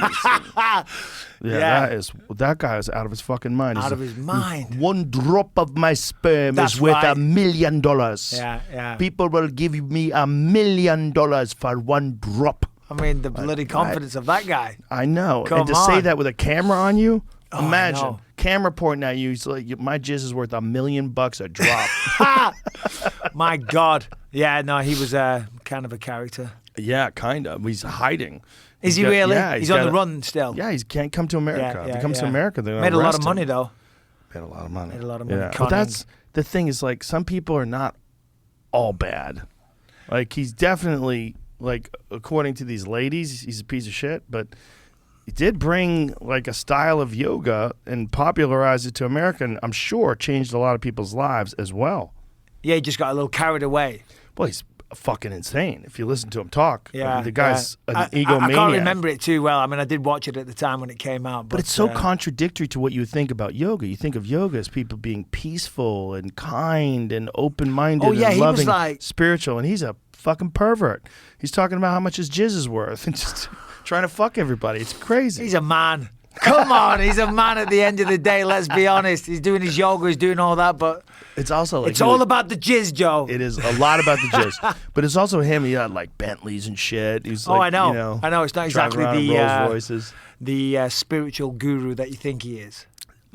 That guy is out of his fucking mind. Out of his mind. One drop of my sperm is worth $1 million. Yeah. People will give me $1 million for one drop. I mean, the bloody confidence of that guy. I know. Come and to on. say that with a camera on you, Oh, imagine. Camera pointing at you, he's like, my jizz is worth $1 million a drop. My God. Yeah, no, he was kind of a character. Yeah, kind of. He's hiding. Is he really? Yeah, he's on the run still. Yeah, he can't come to America. If he comes to America, they're made a lot of money him. though. Made a lot of money. Yeah. But that's the thing is, like, some people are not all bad. Like, he's definitely, like, according to these ladies, he's a piece of shit, but he did bring, like, a style of yoga and popularized it to America, and I'm sure changed a lot of people's lives as well. Yeah, he just got a little carried away. Well, he's fucking insane. If you listen to him talk, yeah, I mean, the guy's an egomaniac. I can't remember it too well. I mean, I did watch it at the time when it came out. But it's so contradictory to what you think about yoga. You think of yoga as people being peaceful and kind and open-minded and he loving, was like, spiritual, and he's a fucking pervert. He's talking about how much his jizz is worth and just trying to fuck everybody. It's crazy. He's a man. Come on, he's a man at the end of the day, let's be honest. He's doing his yoga, he's doing all that, but it's also like it's all about the jizz, Joe. It is a lot about the jizz. But it's also him. He had like Bentleys and shit. He's like, I know. You know, I know. It's not exactly Rolls Royces. The spiritual guru that you think he is.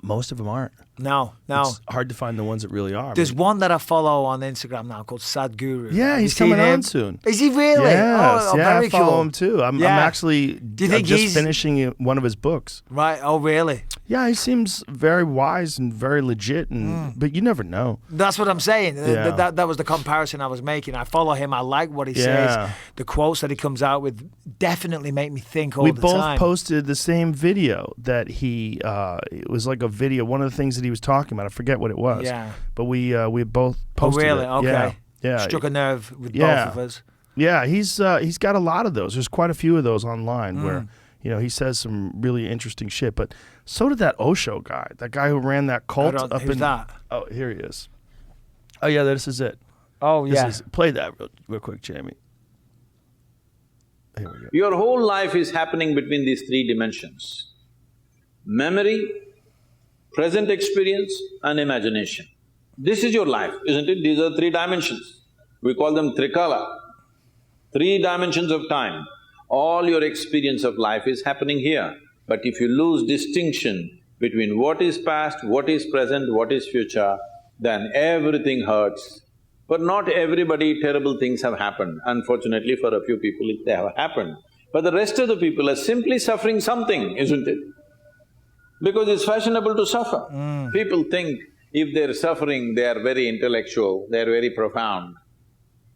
Most of them aren't. No. It's hard to find the ones that really are. There's one that I follow on Instagram now called Sadhguru. Yeah, he's coming on soon. Is he really? Yes. Very I follow cool. him too. I'm actually Do you think just finishing one of his books. Right. Oh, really? Yeah, he seems very wise and very legit, but you never know. That's what I'm saying. Yeah. That was the comparison I was making. I follow him. I like what he says. The quotes that he comes out with definitely make me think all the time. We both posted the same video that he, it was like a video, one of the things that he was talking about. I forget what it was. Yeah. But we both posted really? it. Okay. Yeah. Struck a nerve with both of us. Yeah, he's got a lot of those. There's quite a few of those online where, he says some really interesting shit. But so did that Osho guy, that guy who ran that cult up who's in. that? Oh, here he is. Oh yeah, this is it. Oh yeah. Play that real quick, Jamie. Here we go. Your whole life is happening between these three dimensions: memory, present experience, and imagination. This is your life, isn't it? These are three dimensions. We call them trikala, 3 dimensions of time. All your experience of life is happening here. But if you lose distinction between what is past, what is present, what is future, then everything hurts. For not everybody, terrible things have happened. Unfortunately, for a few people, they have happened. But the rest of the people are simply suffering something, isn't it? Because it's fashionable to suffer. People think if they're suffering, they are very intellectual, they're very profound.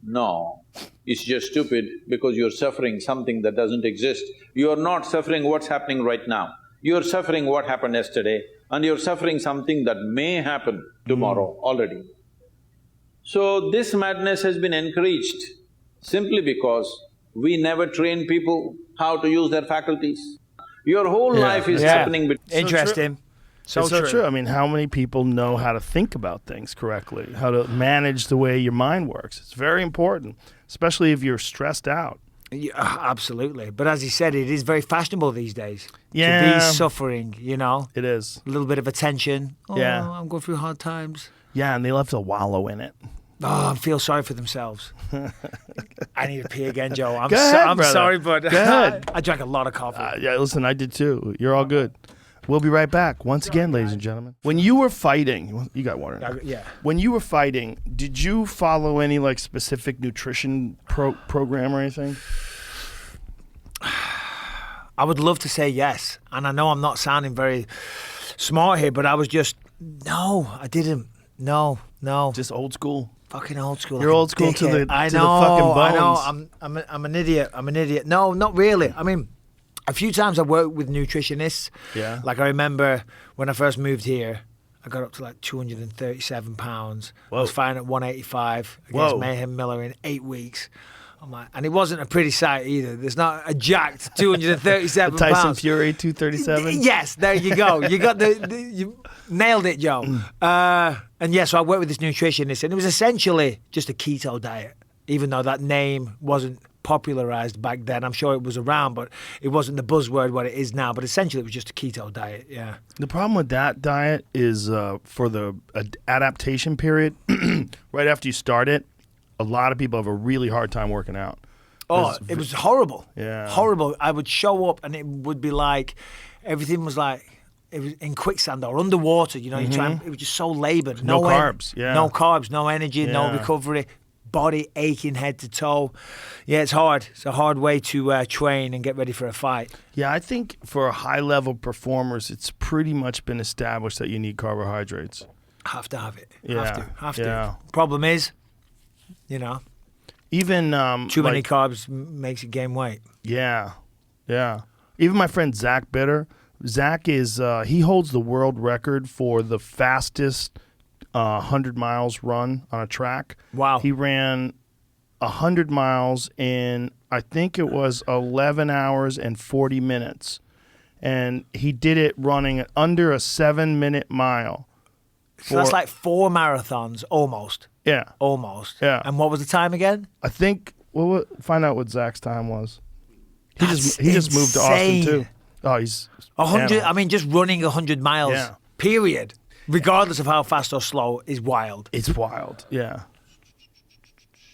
No, it's just stupid because you're suffering something that doesn't exist. You're not suffering what's happening right now. You're suffering what happened yesterday, and you're suffering something that may happen tomorrow already. So this madness has been encouraged simply because we never train people how to use their faculties. Your whole life is happening… Interesting. So true. I mean, how many people know how to think about things correctly, how to manage the way your mind works? It's very important, especially if you're stressed out. Yeah, absolutely. But as he said, it is very fashionable these days Yeah. to be suffering, It is. A little bit of attention. Oh, Yeah. I'm going through hard times. Yeah, and they love to wallow in it. Oh, I feel sorry for themselves. I need to pee again, Joe. I'm Go ahead, I'm brother. sorry, but Go ahead. I drank a lot of coffee. Yeah, listen, I did too. You're all good. We'll be right back. Once again, ladies and gentlemen. When you were fighting, you got water. Yeah. When you were fighting, did you follow any like specific nutrition program or anything? I would love to say yes, and I know I'm not sounding very smart here, but I was just no, I didn't. No. Just old school. Fucking old school. You're like old school to the I to know, the fucking bones. I know. I'm an idiot. I'm an idiot. No, not really. I mean, a few times I've worked with nutritionists. Yeah. Like I remember when I first moved here, I got up to like 237 pounds. Whoa. I was fighting at 185 against Whoa. Mayhem Miller in 8 weeks. I'm like, and it wasn't a pretty sight either. There's not a jacked 237 Tyson pounds. Fury 237. Yes, there you go. You got you nailed it, Joe. And yeah, so I worked with this nutritionist, and it was essentially just a keto diet, even though that name wasn't popularized back then. I'm sure it was around, but it wasn't the buzzword what it is now. But essentially, it was just a keto diet. Yeah. The problem with that diet is for the adaptation period, right after you start it, a lot of people have a really hard time working out. Oh, it was horrible. Yeah. Horrible. I would show up and it would be like, everything was like, it was in quicksand or underwater, you try and, it was just so labored. No carbs, yeah. No carbs, no energy, no Yeah. recovery, body aching head to toe. Yeah, it's hard. It's a hard way to train and get ready for a fight. Yeah, I think for high-level performers, it's pretty much been established that you need carbohydrates. Have to have it. Yeah. Have to. Yeah. Problem is, Even too many carbs makes you gain weight. Yeah. Even my friend Zach Bitter. Zach is he holds the world record for the fastest 100 miles run on a track. Wow. He ran 100 miles in, I think it was 11 hours and 40 minutes. And he did it running under a 7-minute mile. So that's like 4 marathons, almost. Yeah. Almost. Yeah. And what was the time again? I think we'll find out what Zach's time was. He That's just moved to Austin insane. too. Oh, he's 100. yeah. I mean, just running 100 miles. Yeah. Period. Regardless of how fast or slow, is wild. It's wild. Yeah.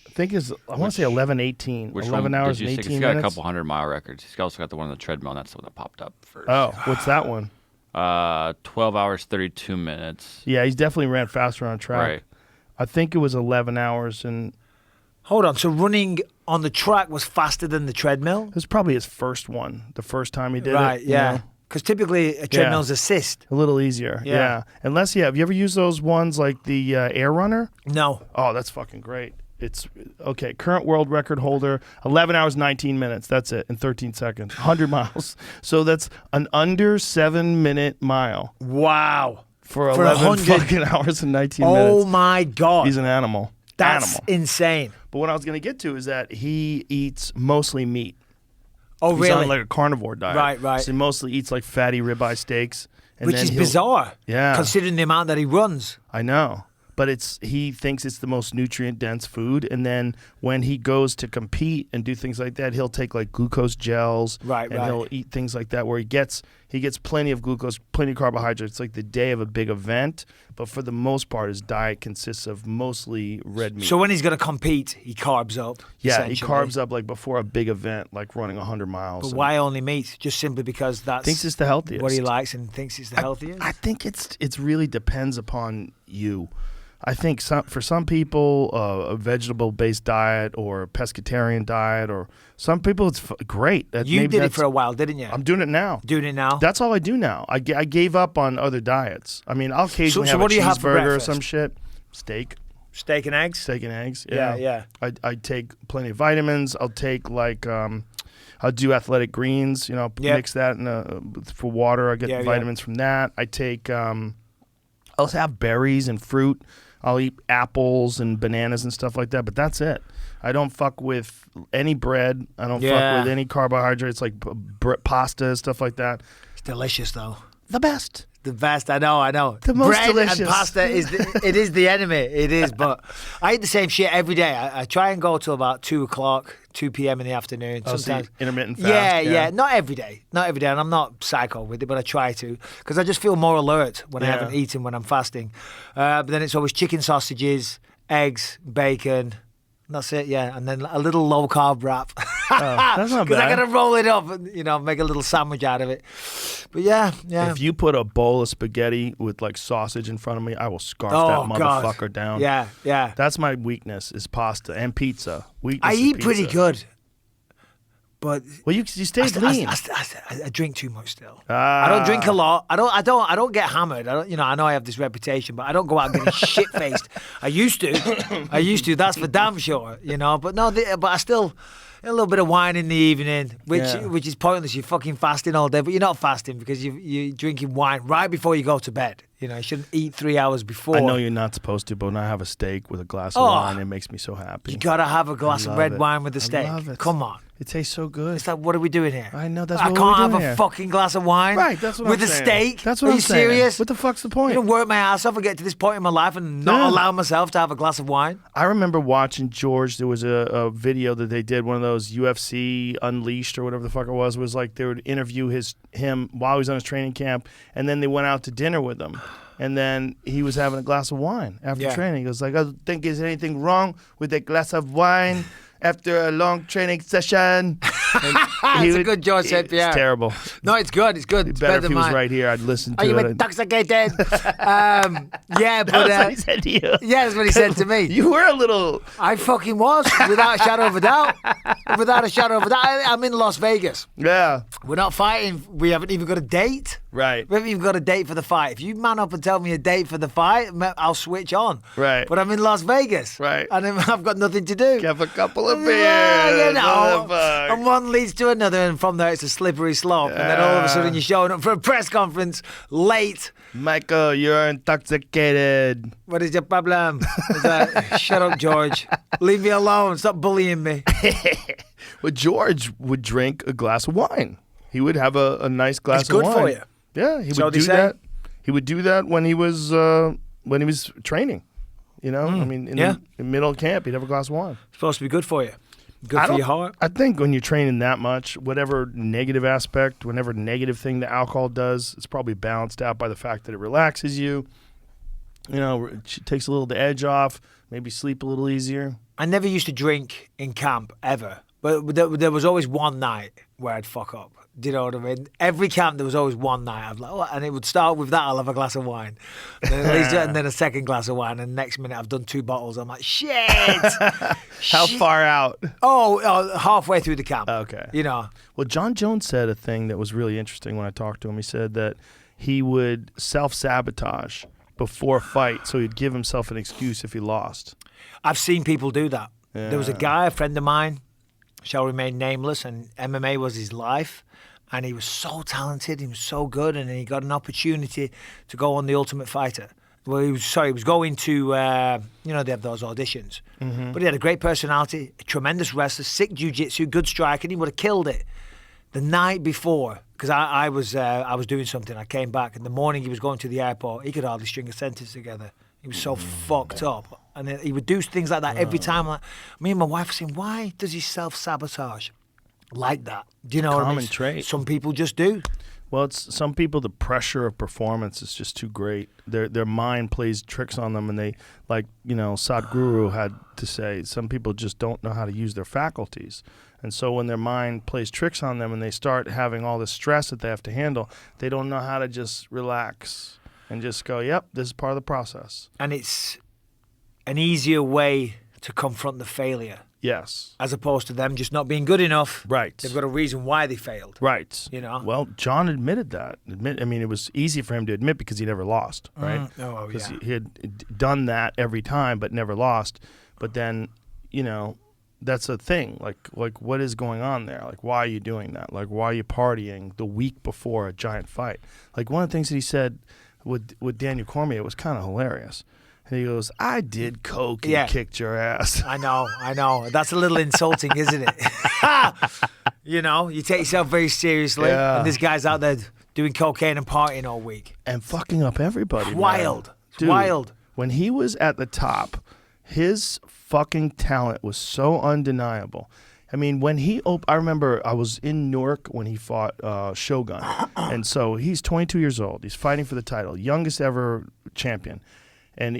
I think I want to say 11:18. 11 hours and 18 minutes. He's got a couple 100-mile records. He's also got the one on the treadmill, and that's the one that popped up first. Oh, what's that one? 12 hours, 32 minutes. Yeah, he's definitely ran faster on track. Right. I think it was 11 hours, and Hold on. So running on the track was faster than the treadmill? it was probably his first one, the first time he did Right, it. yeah. Because typically a treadmill's assist. A little easier. Yeah. Yeah. Unless, have you ever used those ones like the Air Runner? No. Oh, that's fucking great. It's okay. Current world record holder, 11 hours, 19 minutes. That's it, in 13 seconds. 100 miles. So that's an under 7-minute mile Wow. for 11 100 fucking hours and 19 minutes. Oh my God. He's an animal. That's Animal. insane. But what I was going to get to is that he eats mostly meat. Oh, He's really? on like a carnivore diet. Right, right. So he mostly eats like fatty ribeye steaks. And Which then is he'll- bizarre. Yeah. Considering the amount that he runs. I know. But he thinks it's the most nutrient-dense food. And then when he goes to compete and do things like that, he'll take like glucose gels. Right, and right. he'll eat things like that where he gets plenty of glucose, plenty of carbohydrates, like the day of a big event. But for the most part, his diet consists of mostly red meat. So when he's going to compete, he carbs up. Yeah, he essentially. carbs up like before a big event, like running 100 miles. But and why only meat? Just simply because that's Thinks it's the healthiest. what he likes and thinks it's the healthiest? I think it's really depends upon you. I think for some people, a vegetable-based diet or a pescatarian diet, or some people it's great. You did it for a while, didn't you? I'm doing it now. Doing it now? That's all I do now. I gave up on other diets. I mean, I'll occasionally So have what a do you have for cheeseburger or breakfast? some shit. Steak Steak and eggs? and eggs. Yeah, Yeah, yeah. I take plenty of vitamins. I'll take like I'll do athletic greens. You know, Yep. mix that for water. I get Yeah, yeah. vitamins from that. I take I'll have berries and fruit. I'll eat apples and bananas and stuff like that, but that's it. I don't fuck with any bread. I don't Yeah. fuck with any carbohydrates like pasta, stuff like that. It's delicious, though. The best. The best, I know. The most Bread delicious. and pasta it is the enemy. It is, but I eat the same shit every day. I try and go till about 2 p.m. in the afternoon. Oh, so Sometimes intermittent fast. Yeah. Not every day, and I'm not psycho with it, but I try to because I just feel more alert when I Yeah. haven't eaten when I'm fasting. But then it's always chicken sausages, eggs, bacon. That's it, yeah, and then a little low carb wrap. That's not Because I bad. gotta roll it up and make a little sandwich out of it. But yeah. If you put a bowl of spaghetti with like sausage in front of me, I will scarf Oh, that God. motherfucker down. Yeah. That's my weakness is pasta and pizza. Weakness I is eat pretty pizza. good, but Well, you stayed lean. I drink too much still. Ah. I don't drink a lot. I don't get hammered. I know I have this reputation, but I don't go out getting shit faced. I used to. That's for damn sure. But no. But I still. A little bit of wine in the evening, which is pointless. You're fucking fasting all day, but you're not fasting because you're drinking wine right before you go to bed. You shouldn't eat 3 hours before. I know you're not supposed to, but when I have a steak with a glass of Oh. wine, it makes me so happy. You gotta have a glass of love red it. wine with the I steak. love it. Come on. It tastes so good. It's like, what are we doing here? I know, that's I what can't we're have doing a here. fucking glass of wine. Right, that's what with I'm a saying. steak. That's what are I'm you saying. serious? What the fuck's the I'm point? gonna work my ass off and get to this point in my life and not Yeah. allow myself to have a glass of wine. I remember watching George. There was a video that they did, one of those UFC Unleashed or whatever the fuck it was. Was like they would interview him while he was on his training camp, and then they went out to dinner with him, and then he was having a glass of wine after Yeah. training. He was like, "I don't think there's anything wrong with a glass of wine after a long training session." It's a good George St. Pierre. It's terrible. No, it's good. It's good. It's Better better if than he was mine. right here. I'd listen to Are you it. intoxicated? Yeah, but That's what he said to you. yeah, that's what he said to me. You were a little. I fucking was, without a shadow of a doubt. Without a shadow of a doubt. I'm in Las Vegas. Yeah. We're not fighting. We haven't even got a date. Right. We haven't even got a date for the fight. If you man up and tell me a date for the fight, I'll switch on. Right. But I'm in Las Vegas. Right. And I've got nothing to do. Have a couple of beers. Yeah, motherfucker. and one leads to another, and from there it's a slippery slope. And then all of a sudden you're showing up for a press conference late. Michael, you're intoxicated. What is your problem? It's like, shut up, George. Leave me alone. Stop bullying me. Well, George would drink a glass of wine. He would have a nice glass It's of good wine. for you. Yeah, he So would they do say? that. He would do that when he was training. I mean, in the middle of camp, he'd have a glass of wine. It's supposed to be good for you. Good I for don't- your heart. I think when you're training that much, whatever negative aspect, whatever negative thing the alcohol does, it's probably balanced out by the fact that it relaxes you. It takes a little of the edge off, maybe sleep a little easier. I never used to drink in camp ever, but there was always one night where I'd fuck up. Do you know what I mean? Every camp, there was always one night. I'd like, oh, and it would start with that. I'll have a glass of wine, and then a second glass of wine, and next minute I've done 2 bottles. I'm like, shit. How far out? Oh, halfway through the camp. Okay. You know. Well, Jon Jones said a thing that was really interesting when I talked to him. He said that he would self-sabotage before a fight, so he'd give himself an excuse if he lost. I've seen people do that. Yeah. There was a guy, a friend of mine, shall remain nameless, and MMA was his life. And he was so talented, he was so good, and then he got an opportunity to go on The Ultimate Fighter. Well, he was going to, they have those auditions. Mm-hmm. But he had a great personality, a tremendous wrestler, sick jiu-jitsu, good striker, and he would have killed it. The night before, because I was doing something, I came back, in the morning he was going to the airport, he could hardly string a sentence together. He was so fucked up. And he would do things like that every time. Like, me and my wife were saying, why does he self-sabotage like that? Do you know what I mean? Common trait. Some people just do. Well, it's some people, the pressure of performance is just too great. Their mind plays tricks on them, and they, like, Sadhguru had to say, some people just don't know how to use their faculties. And so when their mind plays tricks on them and they start having all this stress that they have to handle, they don't know how to just relax and just go, yep, this is part of the process. And it's an easier way to confront the failure. Yes. As opposed to them just not being good enough. Right. They've got a reason why they failed. Right. You know? Well, Jon admitted that. It was easy for him to admit because he never lost, right? Oh, Because yeah. he had done that every time but never lost. But then, that's a thing. Like what is going on there? Like, why are you doing that? Like, why are you partying the week before a giant fight? Like, one of the things that he said with Daniel Cormier was kind of hilarious. And he goes, I did coke and kicked your ass. I know. That's a little insulting, isn't it? You take yourself very seriously. Yeah. And this guy's out there doing cocaine and partying all week. And fucking up everybody. Wild. Man. It's Dude, wild. When he was at the top, his fucking talent was so undeniable. I mean, when I remember I was in Newark when he fought Shogun. And so he's 22 years old. He's fighting for the title. Youngest ever champion. And,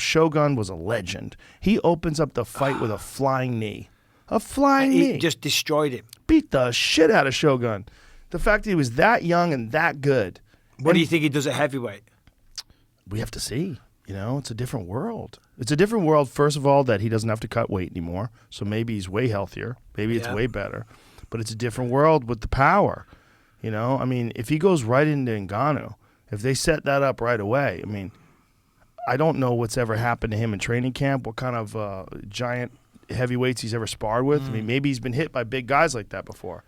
Shogun was a legend. He opens up the fight with a flying knee. A flying knee. He just destroyed him. Beat the shit out of Shogun. The fact that he was that young and that good. What do you think he does at heavyweight? We have to see. It's a different world. It's a different world, first of all, that he doesn't have to cut weight anymore. So maybe he's way healthier. Maybe it's way better. But it's a different world with the power. If he goes right into Ngannou, if they set that up right away, I don't know what's ever happened to him in training camp, what kind of giant heavyweights he's ever sparred with. Maybe he's been hit by big guys like that before.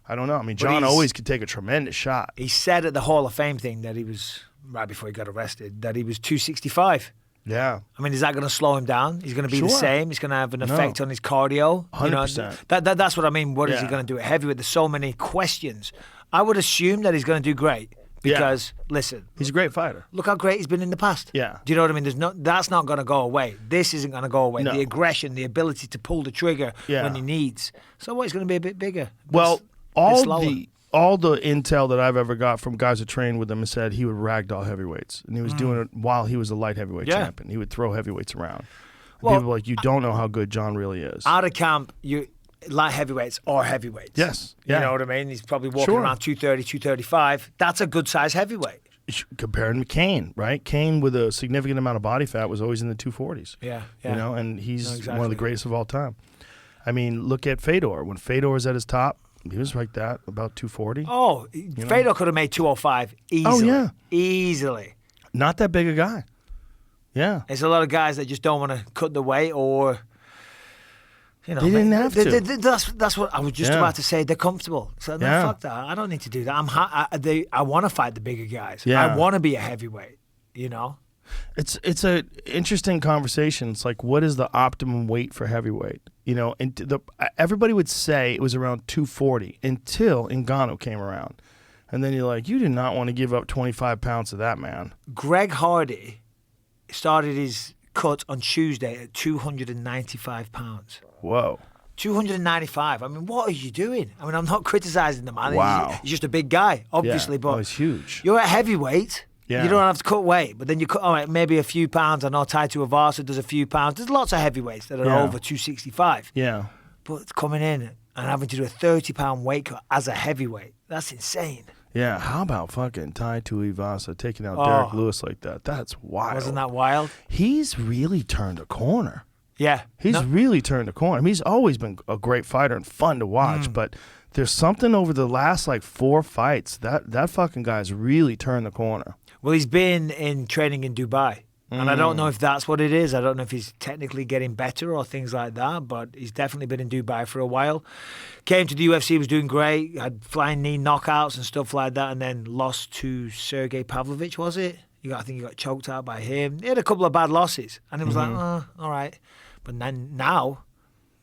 I don't know. Jon always could take a tremendous shot. He said at the Hall of Fame thing that he was, right before he got arrested, that he was 265. Yeah. Is that going to slow him down? He's going to be the same? He's going to have an effect on his cardio? 100%. That's what I mean. What is he going to do at heavyweight? There's so many questions. I would assume that he's going to do great. Because, listen, he's a great fighter. Look how great he's been in the past. Yeah. Do you know what I mean? That's not going to go away. This isn't going to go away. No. The aggression, the ability to pull the trigger when he needs. So what, he's going to be a bit bigger. Well, all the intel that I've ever got from guys that trained with him has said he would ragdoll heavyweights. And he was doing it while he was a light heavyweight champion. He would throw heavyweights around. Well, people are like, you don't know how good Jon really is. Out of camp, light heavyweights or heavyweights. Yes. You know what I mean? He's probably walking around 230, 235. That's a good size heavyweight. Comparing to Cain, right? Cain, with a significant amount of body fat, was always in the 240s. Yeah. And he's one of the greatest of all time. Look at Fedor. When Fedor was at his top, he was like that, about 240. Oh, Fedor could have made 205 easily. Oh, yeah. Easily. Not that big a guy. Yeah. There's a lot of guys that just don't want to cut the weight or... they didn't have to. That's what I was just about to say. They're comfortable. So fuck that. I don't need to do that. I want to fight the bigger guys. Yeah. I want to be a heavyweight. It's a interesting conversation. It's like, what is the optimum weight for heavyweight? And everybody would say it was around 240 until Ngannou came around, and then you're like, you did not want to give up 25 pounds to that man. Greg Hardy started his cut on Tuesday at 295 pounds. Whoa. 295. What are you doing? I'm not criticizing the man. Wow. He's just a big guy, obviously. But he's huge. You're at heavyweight. Yeah. You don't have to cut weight, but then you cut, all right, maybe a few pounds. I know Taito Avasa does a few pounds. There's lots of heavyweights that are over 265. Yeah. But coming in and having to do a 30-pound weight cut as a heavyweight. That's insane. Yeah, how about fucking Tai Tuivasa taking out Derek Lewis like that? That's wild. Wasn't that wild? He's really turned a corner. Yeah. He's really turned a corner. I mean, he's always been a great fighter and fun to watch, but there's something over the last like 4 fights that fucking guy's really turned the corner. Well, he's been in training in Dubai. And I don't know if that's what it is. I don't know if he's technically getting better or things like that, but he's definitely been in Dubai for a while. Came to the UFC, was doing great, had flying knee knockouts and stuff like that, and then lost to Sergey Pavlovich, was it? I think he got choked out by him. He had a couple of bad losses, and it was like, all right. But then now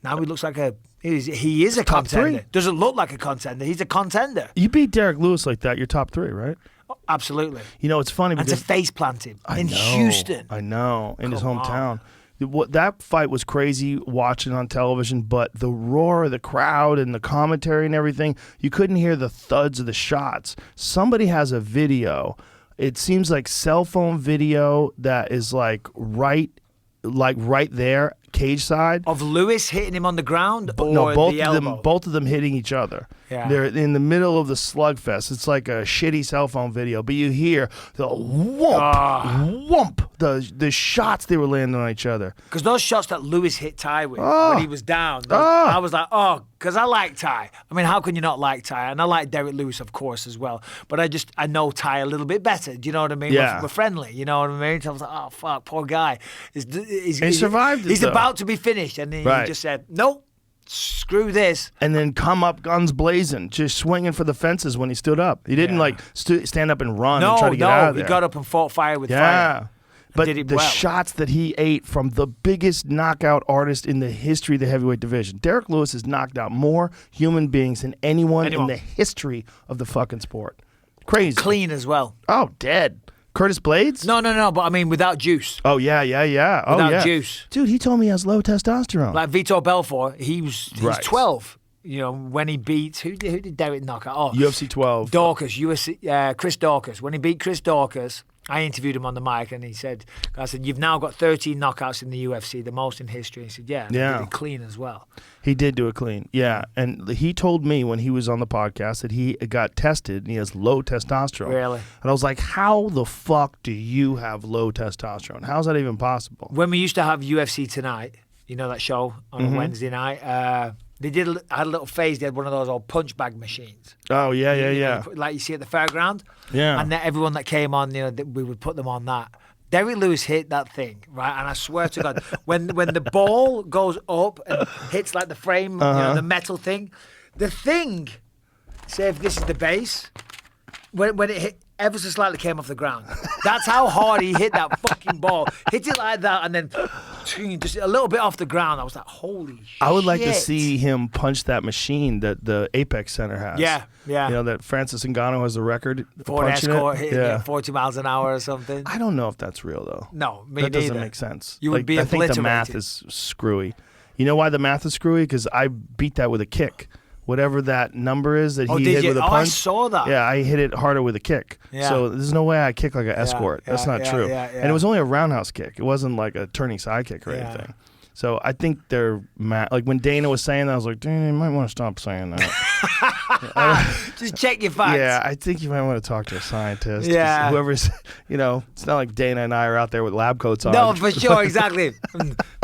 he looks like he is a Top contender. 3. Doesn't look like a contender. He's a contender. You beat Derek Lewis like that, you're top 3, right? Absolutely. You know, it's funny And because to face plant him in know, Houston. I know, in his Come hometown. That fight was crazy watching on television, but the roar of the crowd and the commentary and everything, you couldn't hear the thuds of the shots. Somebody has a video. It seems like cell phone video that is like right there, cage side. Of Lewis hitting him on the ground or No, both the of elbow? both of them hitting each other. Yeah. They're in the middle of the slugfest. It's like a shitty cell phone video, but you hear the whomp, the shots they were landing on each other. Because those shots that Lewis hit Ty with when he was down, I was like, because I like Ty. I mean, how can you not like Ty? And I like Derek Lewis, of course, as well. But I know Ty a little bit better. Do you know what I mean? Yeah. We're friendly. You know what I mean? So I was like, oh, fuck, poor guy. He survived it, He's though. about to be finished. And he Right. just said, nope, screw this. And then come up guns blazing, just swinging for the fences when he stood up. He didn't stand up and run and try to get out of there. He got up and fought fire with Yeah. fire. But did it the well. shots that he ate from the biggest knockout artist in the history of the heavyweight division. Derek Lewis has knocked out more human beings than anyone in the history of the fucking sport. Crazy. Clean as well. Oh, dead. Curtis Blades? No, but I mean without juice. Oh, yeah. Oh, Without yeah. juice. Dude, he told me he has low testosterone. Like Vitor Belfort, he's Right. 12. You know, when he beat, who did Derek knock out? Oh, UFC 12. Dorcas, Chris Dorcas. When he beat Chris Dorcas, I interviewed him on the mic and I said, you've now got 13 knockouts in the UFC, the most in history. He said, yeah. And he did it clean as well. He did do it clean. Yeah. And he told me when he was on the podcast that he got tested and he has low testosterone. Really? And I was like, how the fuck do you have low testosterone? How's that even possible? When we used to have UFC Tonight, you know that show on a Wednesday night, I had a little phase. They had one of those old punch bag machines. Oh, yeah. You know, like you see at the fairground. Yeah. And then everyone that came on, we would put them on that. Derek Lewis hit that thing, right? And I swear to God, when the ball goes up and hits like the frame, the metal thing, the thing, say if this is the base, when it hit, ever so slightly came off the ground. That's how hard he hit that fucking ball. Hit it like that and then just a little bit off the ground. I was like, holy shit. I would like to see him punch that machine that the Apex Center has. Yeah. You know, that Francis Ngannou has the record. Ford punching Escort it. hitting Yeah. it 40 miles an hour or something. I don't know if that's real, though. No, me That doesn't neither. make sense. You would be I think the math obliterated. is screwy. You know why the math is screwy? Because I beat that with a kick. Whatever that number is that he did hit you? with a Oh, punch. I saw that. Yeah, I hit it harder with a kick. Yeah. So there's no way I kick like an escort. That's not true. And it was only a roundhouse kick. It wasn't like a turning side kick or anything. So I think they're like when Dana was saying that, I was like, Dana, you might want to stop saying that. Just check your facts. Yeah, I think you might want to talk to a scientist. 'cause Yeah. Whoever's, it's not like Dana and I are out there with lab coats on. No, for sure, exactly.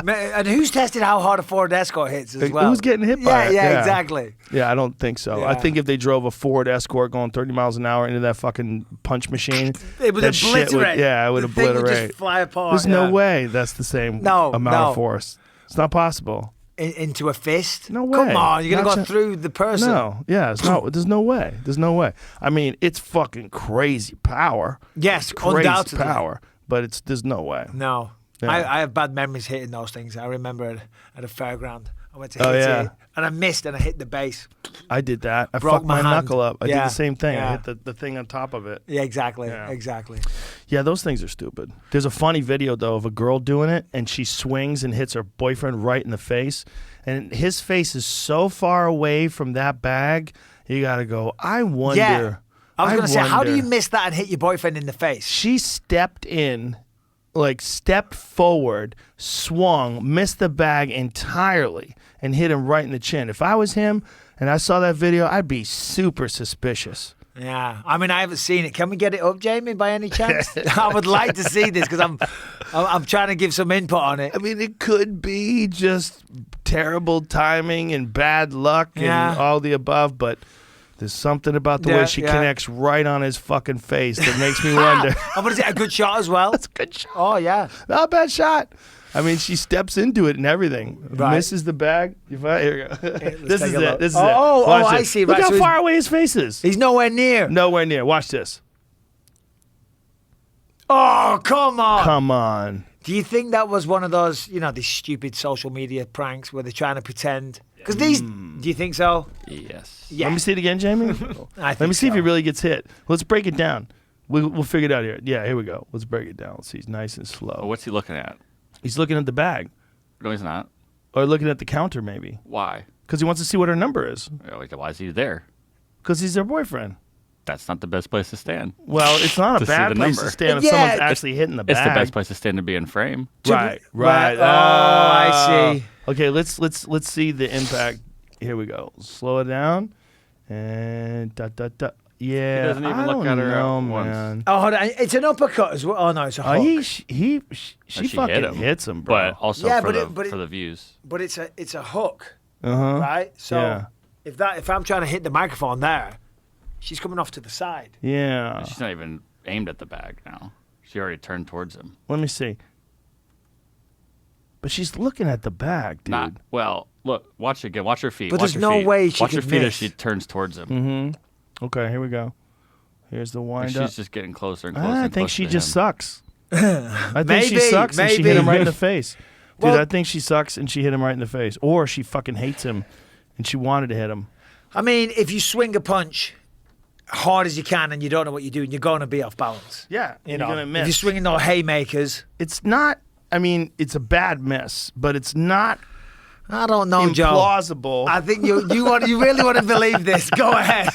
And who's tested how hard a Ford Escort hits as well? Who's getting hit by it? Yeah, exactly. Yeah, I don't think so. I Yeah. think if they drove a Ford Escort going 30 miles an hour into that fucking punch machine, It would that shit obliterate. it would The thing would obliterate. just fly apart. There's no way that's the same No, amount no. of force. It's not possible. Into a fist? No way. Come on, you're going to Not go ch- through the person. No, yeah, it's not. There's no way. There's no way. I mean, it's fucking crazy power. Yes, Crazy undoubtedly. power, but there's no way. No. Yeah. I have bad memories hitting those things. I remember at a fairground, I went to Oh, hit yeah. it, and I missed, and I hit the base. I did that. I Broke fucked my my hand. knuckle up. I did Yeah, the same thing. yeah. I hit the thing on top of it. Yeah, exactly. Yeah. Exactly. Yeah, those things are stupid. There's a funny video, though, of a girl doing it, and she swings and hits her boyfriend right in the face. And his face is so far away from that bag, you got to go, I wonder. Yeah. I was going to say, how do you wonder. miss that and hit your boyfriend in the face? She stepped in like stepped forward, swung, missed the bag entirely, and hit him right in the chin. If I was him and I saw that video, I'd be super suspicious. Yeah, I mean, I haven't seen it. Can we get it up, Jamie, by any chance? I would like to see this because I'm trying to give some input on it. I mean, it could be just terrible timing and bad luck and all the above, but there's something about the way she connects right on his fucking face that makes me wonder. But is it a good shot as well? That's a good shot. Oh, yeah. Not a bad shot. I mean, she steps into it and everything. Right. Misses the bag. Here we go. This is it. This is it. Oh, Watch I this. see. Look Right, how so far away his face is. He's nowhere near. Nowhere near. Watch this. Oh, come on. Come on. Do you think that was one of those, these stupid social media pranks where they're trying to pretend? Because these, do you think so? Yes. Yeah. Let me see it again, Jamie. Let me see if he really gets hit. Let's break it down. We'll figure it out here. Yeah, here we go. Let's break it down. Let's see. He's nice and slow. Oh, what's he looking at? He's looking at the bag. No, he's not. Or looking at the counter, maybe. Why? Because he wants to see what her number is. Why is he there? Because he's her boyfriend. That's not the best place to stand. Well, it's not a To see bad the place number. to stand if Yeah, someone's actually hitting the bag. It's the best place to stand to be in frame. Right. Oh, I see. Okay, let's see the impact. Here we go. Slow it down. And Yeah, He doesn't even I look don't at her know, once. man. Oh, hold on. It's an uppercut as well. Oh, no, it's a hook. She She fucking hit him, hits him, bro. But also Yeah, for, but for the views. But it's a hook, Uh-huh. right? So Yeah. if I'm trying to hit the microphone there, she's coming off to the side. Yeah. She's not even aimed at the bag now. She already turned towards him. Let me see. But she's looking at the bag, dude. Not well. Look, watch again. Watch her feet. But watch there's her no feet. way she watch her could feet as miss. she turns towards him. Mm-hmm. Okay, here we go. Here's the Like wind up. she's just getting closer and closer. I and think closer she to just him. sucks. I think she Maybe, sucks and she hit maybe. him right in the face. Dude, Well- I think she sucks and she hit him right in the face. Or she fucking hates him and she wanted to hit him. I mean, if you swing a punch hard as you can and you don't know what you're doing, you're going to be off balance. Yeah, You you're know, gonna miss. if you're swinging no haymakers, It's not. I mean, it's a bad miss, but it's not I don't know, Joe. implausible. I think you really want to believe this. Go ahead.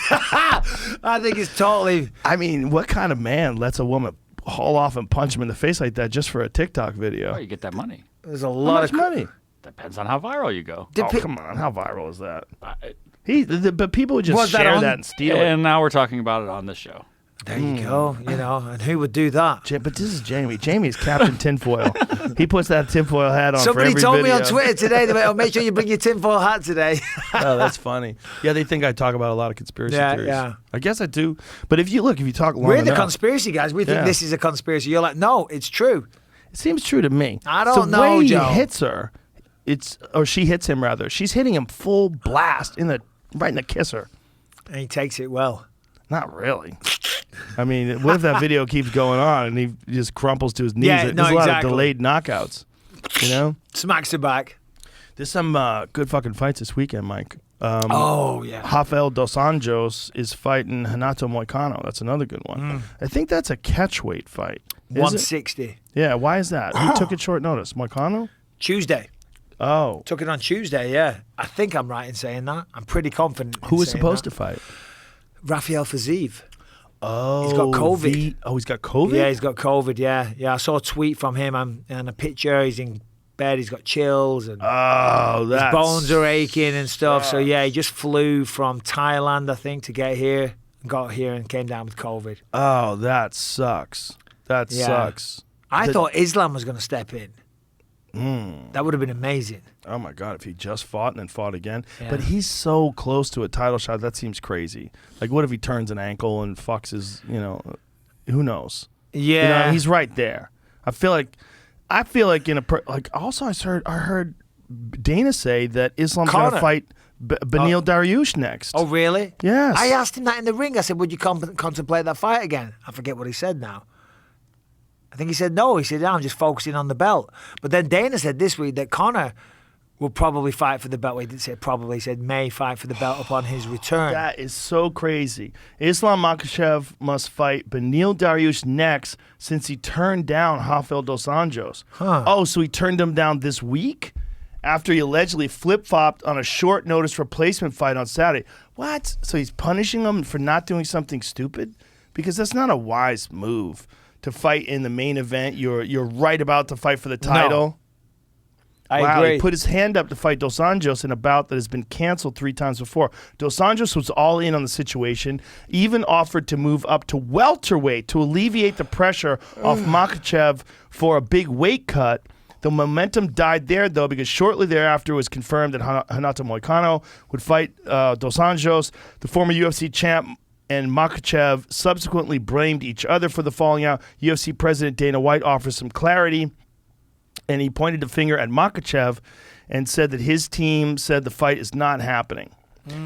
I think it's totally. I mean, what kind of man lets a woman haul off and punch him in the face like that just for a TikTok video? Oh, you get that money. There's a How lot much of money? Depends on how viral you go. Oh, come on. How viral is that? I- But people would just Was that share on- that and steal it. and now we're talking about it on this show. There you go. You know, and who would do that? But this is Jamie. Jamie's Captain Tinfoil. He puts that tinfoil hat on Somebody for every told video. me on Twitter today, they went, oh, make sure you bring your tinfoil hat today. Oh, that's funny. Yeah, they think I talk about a lot of conspiracy theories. Yeah. I guess I do. But if you talk long We're the enough, conspiracy guys. We think Yeah. this is a conspiracy. You're like, no, it's true. it seems true to me. I don't the know, way Joe. he hits her, or she hits him rather. She's hitting him full blast right in the kisser. And he takes it well. Not really. I mean, what if that video keeps going on and he just crumples to his knees? Yeah, There's no, a lot exactly. of delayed knockouts. You know, Smacks her back. there's some good fucking fights this weekend, Mike. Oh, yeah. Rafael dos Anjos is fighting Renato Moicano. That's another good one. I think that's a catchweight fight. Is it? 160. Yeah, why is that? Who took it short notice? Moicano? Tuesday. Oh. Took it on Tuesday, yeah. I think I'm right in saying that. I'm pretty confident. Who was supposed to fight? Raphael Fiziev. Oh. He's got COVID. He's got COVID? Yeah, he's got COVID, yeah. Yeah, I saw a tweet from him and a picture. He's in bed. He's got chills and Oh, his that's... bones are aching and stuff. So, yeah, he just flew from Thailand, I think, to get here. Got here and came down with COVID. Oh, that sucks. That Yeah. sucks. I The- thought Islam was going to step in. That would have been amazing. Oh, my God, if he just fought and then fought again. Yeah. But he's so close to a title shot, that seems crazy. Like, what if he turns an ankle and fucks his, who knows? Yeah. He's right there. I feel like also I heard Dana say that Islam's going to Conor. fight Beneil Dariush next. Oh, really? Yes. I asked him that in the ring. I said, would you contemplate that fight again? I forget what he said now. I think he said no. He said, I'm just focusing on the belt. But then Dana said this week that Conor will probably fight for the belt. Well, he didn't say probably. He said may fight for the belt upon his return. That is so crazy. Islam Makhachev must fight Beneil Dariush next since he turned down Rafael dos Anjos. Huh. Oh, so he turned him down this week after he allegedly flip-flopped on a short notice replacement fight on Saturday. What? So he's punishing him for not doing something stupid? Because that's not a wise move to fight in the main event. You're right about to fight for the title. I wow, agree. he put his hand up to fight Dos Anjos in a bout that has been canceled 3 times before. Dos Anjos was all in on the situation, even offered to move up to welterweight to alleviate the pressure off Makhachev for a big weight cut. The momentum died there, though, because shortly thereafter it was confirmed that Renato Moicano would fight Dos Anjos. The former UFC champ and Makhachev subsequently blamed each other for the falling out. UFC President Dana White offers some clarity, and he pointed a finger at Makhachev and said that his team said the fight is not happening.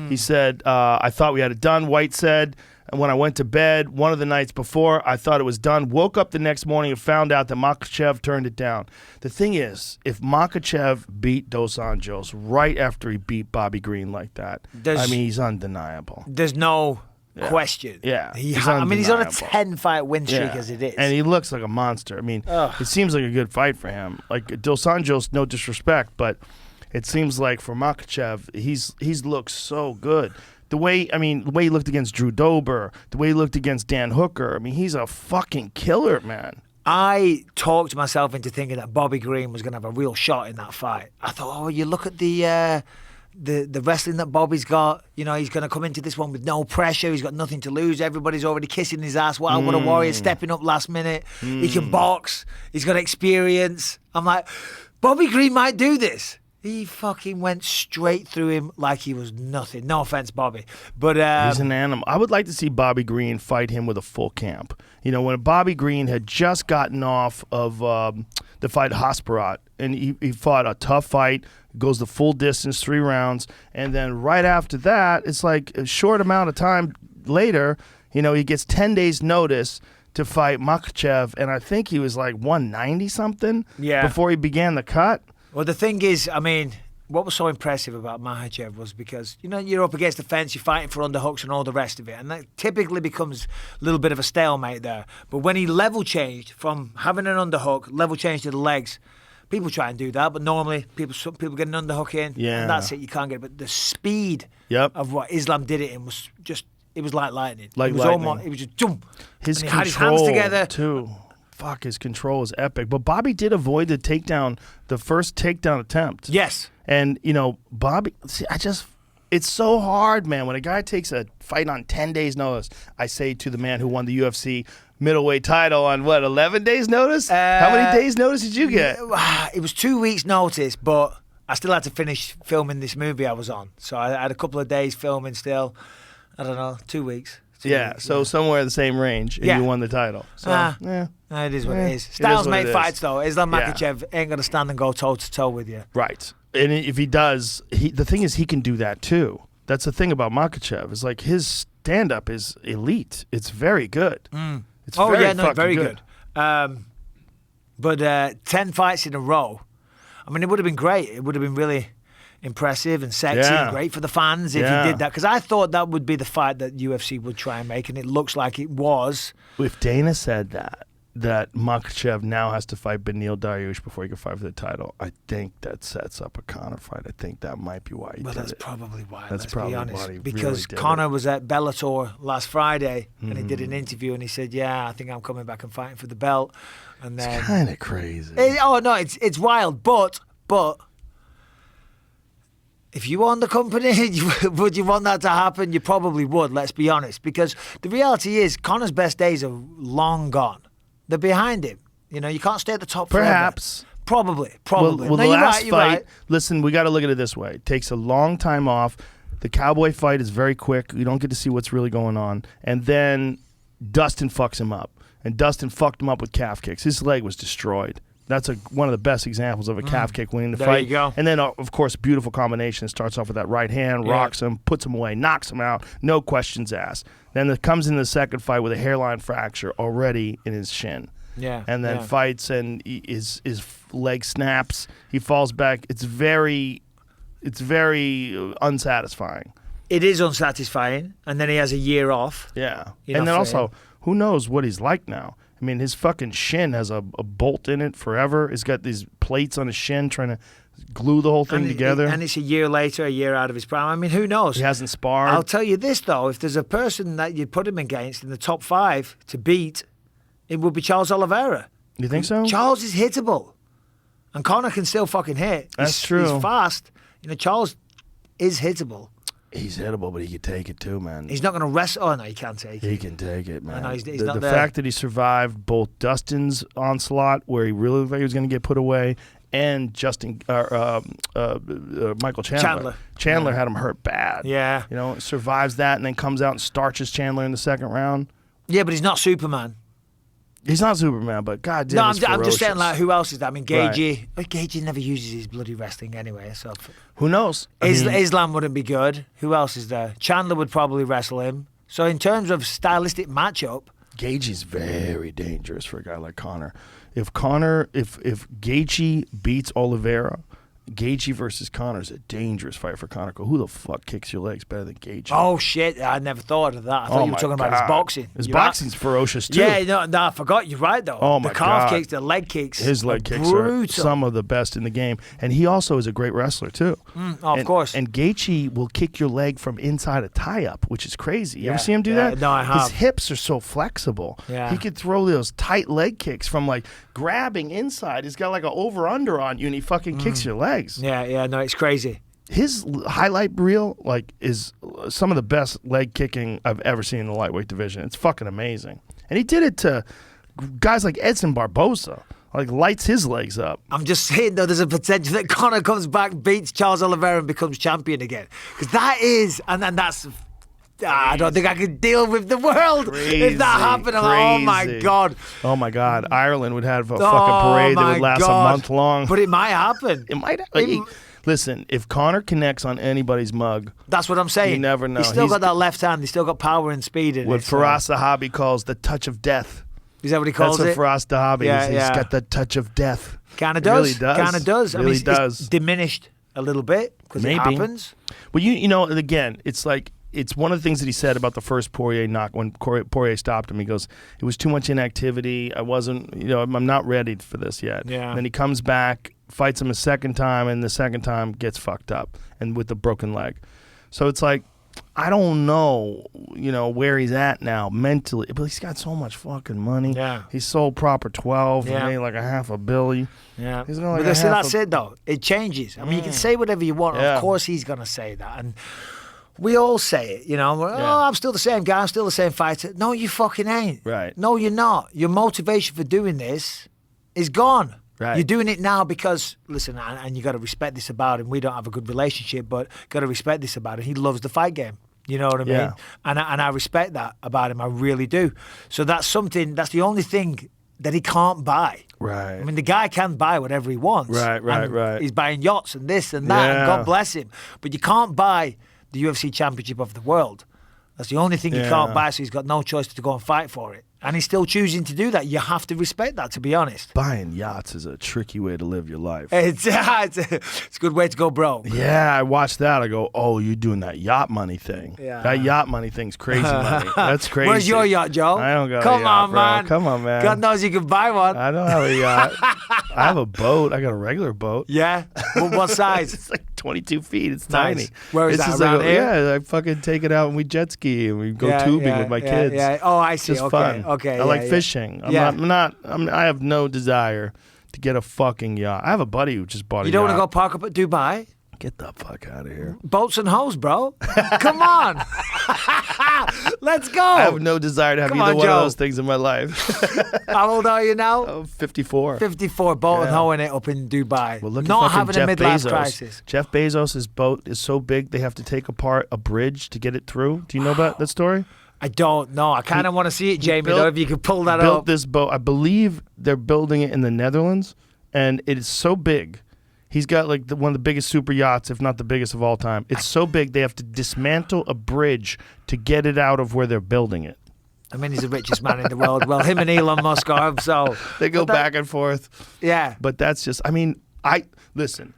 He said, I thought we had it done, White said. And when I went to bed one of the nights before, I thought it was done. Woke up the next morning and found out that Makhachev turned it down. The thing is, if Makhachev beat Dos Anjos right after he beat Bobby Green like that, he's undeniable. There's no question. Yeah. He's on a 10-fight win streak as it is. And he looks like a monster. I mean, it seems like a good fight for him. Like, Dos Anjos, no disrespect, but it seems like for Makhachev, he's looked so good. The way he looked against Drew Dober, the way he looked against Dan Hooker, I mean, he's a fucking killer, man. I talked myself into thinking that Bobby Green was going to have a real shot in that fight. I thought, you look at the wrestling that Bobby's got. You know, he's going to come into this one with no pressure. He's got nothing to lose. Everybody's already kissing his ass. Wow, what a warrior, stepping up last minute. He can box. He's got experience. I'm like, Bobby Green might do this. He fucking went straight through him like he was nothing. No offense, Bobby. But he's an animal. I would like to see Bobby Green fight him with a full camp. You know, when Bobby Green had just gotten off of the fight Hasparat, and he fought a tough fight, goes the full distance, 3 rounds, and then right after that, it's like a short amount of time later, you know, he gets 10 days notice to fight Makhachev, and I think he was like 190-something before he began the cut. Well, the thing is, I mean, what was so impressive about Makhachev was because, you know, you're up against the fence, you're fighting for underhooks and all the rest of it, and that typically becomes a little bit of a stalemate there. But when he level changed from having an underhook, level changed to the legs, people try and do that, but normally people get an underhook in, and that's it, you can't get it. But the speed of what Islam did it in was just, it was like lightning. Like it was lightning. Almost, it was just jump. His and he control, had his hands together. too. Fuck, his control is epic. But Bobby did avoid the first takedown attempt. Yes. And, you know, Bobby, see, it's so hard, man. When a guy takes a fight on 10 days notice, I say to the man who won the UFC middleweight title on, 11 days notice? How many days notice did you get? It was 2 weeks notice, but I still had to finish filming this movie I was on. So I had a couple of days filming still. I don't know, 2 weeks. So somewhere in the same range, and you won the title. So, it is what it is. Styles what make it fights, is. though. Islam Makhachev ain't going to stand and go toe-to-toe with you. Right. And if he does, the thing is he can do that too. That's the thing about Makhachev. Is like his stand-up is elite. It's very good. It's very good. But 10 fights in a row, I mean, it would have been great. It would have been really impressive and sexy and great for the fans if he did that. Because I thought that would be the fight that UFC would try and make, and it looks like it was. If Dana said that Makhachev now has to fight Beneil Dariush before he can fight for the title, I think that sets up a Conor fight. I think that might be why he did that's it. probably why, That's let's probably be honest. why he Because really did Conor was at Bellator last Friday, and he did an interview, and he said, I think I'm coming back and fighting for the belt. And then, it's kind of crazy. It's wild, but if you own the company, would you want that to happen? You probably would, let's be honest. Because the reality is, Conor's best days are long gone. They're behind him. You know, you can't stay at the top Perhaps. forever. Probably. Well, no, the you're last right, you're fight, right. listen, we got to look at it this way. It takes a long time off. The Cowboy fight is very quick. You don't get to see what's really going on. And then Dustin fucks him up. And Dustin fucked him up with calf kicks. His leg was destroyed. That's one of the best examples of a calf kick winning the fight. There you go. And then, of course, beautiful combination. Starts off with that right hand, rocks him, puts him away, knocks him out, no questions asked. Then it comes in the second fight with a hairline fracture already in his shin. Yeah. And then fights and his leg snaps. He falls back. It's very unsatisfying. It is unsatisfying. And then he has a year off. Yeah. You know, and then for also, him. who knows what he's like now? I mean, his fucking shin has a bolt in it forever. He's got these plates on his shin trying to glue the whole thing together. And it's a year later, a year out of his prime. I mean, who knows? He hasn't sparred. I'll tell you this, though. If there's a person that you put him against in the top 5 to beat, it would be Charles Oliveira. You think so? Charles is hittable. And Conor can still fucking hit. That's true. He's fast. Charles is hittable. He's hittable, but he can take it too, man. He's not going to wrestle. Oh, no, he can't take it. He can take it, man. I know, he's the not the there. fact that he survived both Dustin's onslaught, where he really looked like he was going to get put away, and Michael Chandler. Chandler had him hurt bad. Yeah. Survives that and then comes out and starches Chandler in the second round. Yeah, but he's not Superman. He's not Superman, but goddamn, No, he's I'm just saying, ferocious. like, who else is that? I mean, Gagey. Gagey never uses his bloody wrestling anyway, so... Who knows? I mean, Islam wouldn't be good. Who else is there? Chandler would probably wrestle him. So in terms of stylistic matchup... Gaethje's very dangerous for a guy like Conor. If Gaethje beats Oliveira, Gaethje versus Conor is a dangerous fight for Conor. Who the fuck kicks your legs better than Gaethje? Oh, shit. I never thought of that. I thought you were talking about his boxing. His You're boxing's right. ferocious, too. Yeah, no, I forgot. You're right, though. Oh, my The calf God. kicks, the leg kicks. His leg kicks brutal. are some of the best in the game. And he also is a great wrestler, too. Of course. And Gaethje will kick your leg from inside a tie-up, which is crazy. You ever see him do yeah. that? No, I have. His hips are so flexible. Yeah. He could throw those tight leg kicks from, like, grabbing inside. He's got, like, an over-under on you, and he fucking kicks your legs. Yeah, no, it's crazy. His highlight reel, like, is some of the best leg kicking I've ever seen in the lightweight division. It's fucking amazing. And he did it to guys like Edson Barboza. Like, lights his legs up. I'm just saying, though, there's a potential that Conor comes back, beats Charles Oliveira, and becomes champion again. Because that is, and that's... I don't think I could deal with the world if that happened. I'm like, oh, my God. Oh, my God. Ireland would have a fucking parade that would last a month long. But it might happen. It might happen. Listen, if Conor connects on anybody's mug, that's what I'm saying. You never know. He's still got that left hand. He's still got power and speed in what it. Firas Zahabi calls the touch of death. Is that what he calls That's it? what Firas Zahabi Yeah, is. He's got the touch of death. Kind of It does. really does. Kind of does. Really it's does. diminished a little bit because it happens. But and again, it's like, it's one of the things that he said about the first Poirier knock when Poirier stopped him. He goes, it was too much inactivity. I wasn't, I'm not ready for this yet. Yeah. And then he comes back, fights him a second time, and the second time gets fucked up and with the broken leg. So it's like, I don't know, where he's at now mentally, but he's got so much fucking money. Yeah. He sold Proper 12 Yeah. and made like $500 million. Yeah. He's got like But that's it, though. It changes. I mean, you can say whatever you want. Yeah. Of course he's going to say that. And we all say it, Oh, I'm still the same guy. I'm still the same fighter. No, you fucking ain't. Right. No, you're not. Your motivation for doing this is gone. Right. You're doing it now because, listen, and you got to respect this about him. We don't have a good relationship, but got to respect this about him. He loves the fight game. You know what I mean? Yeah. And I respect that about him. I really do. So that's the only thing that he can't buy. Right. I mean, the guy can buy whatever he wants. Right. And he's buying yachts and this and that, and Yeah. God bless him. But you can't buy the UFC Championship of the world. That's the only thing you can't buy, so he's got no choice to go and fight for it. And he's still choosing to do that. You have to respect that, to be honest. Buying yachts is a tricky way to live your life. It's a good way to go broke. Yeah, I watched that. I go, oh, you're doing that yacht money thing. Yeah. That yacht money thing's crazy money. That's crazy. Where's your yacht, Joe? I don't got Come a yacht, on, bro. man. Come on, man. God knows you can buy one. I don't have a yacht. I have a boat. I got a regular boat. Yeah? What size? It's like 22 feet. It's Nice. tiny. Where is It's that, just around like, here? yeah, I fucking take it out and we jet ski and we go tubing with my kids. Yeah. Oh, I see. Just Okay. fun. Okay. I like yeah. fishing. I have no desire to get a fucking yacht. I have a buddy who just bought a yacht. You don't want to go park up at Dubai? Get the fuck out of here. Boats and hoes, bro. Come on. Let's go. I have no desire to have Come either on, one Joe. of those things in my life. How old are you now? Oh, 54. 54, boat and Yeah. hoeing it up in Dubai. Well, look Not at fucking having Jeff a midlife Bezos. crisis. Jeff Bezos' boat is so big they have to take apart a bridge to get it through. Do you know about that story? I don't know. I kind of want to see it, Jamie, built- though, if you could pull that Built up. this boat. I believe they're building it in the Netherlands, and it is so big. He's got like one of the biggest super yachts, if not the biggest of all time. It's so big they have to dismantle a bridge to get it out of where they're building it. I mean, he's the richest man in the world. Well, him and Elon Musk are, so. They go But that- back and forth. Yeah. But that's just, listen,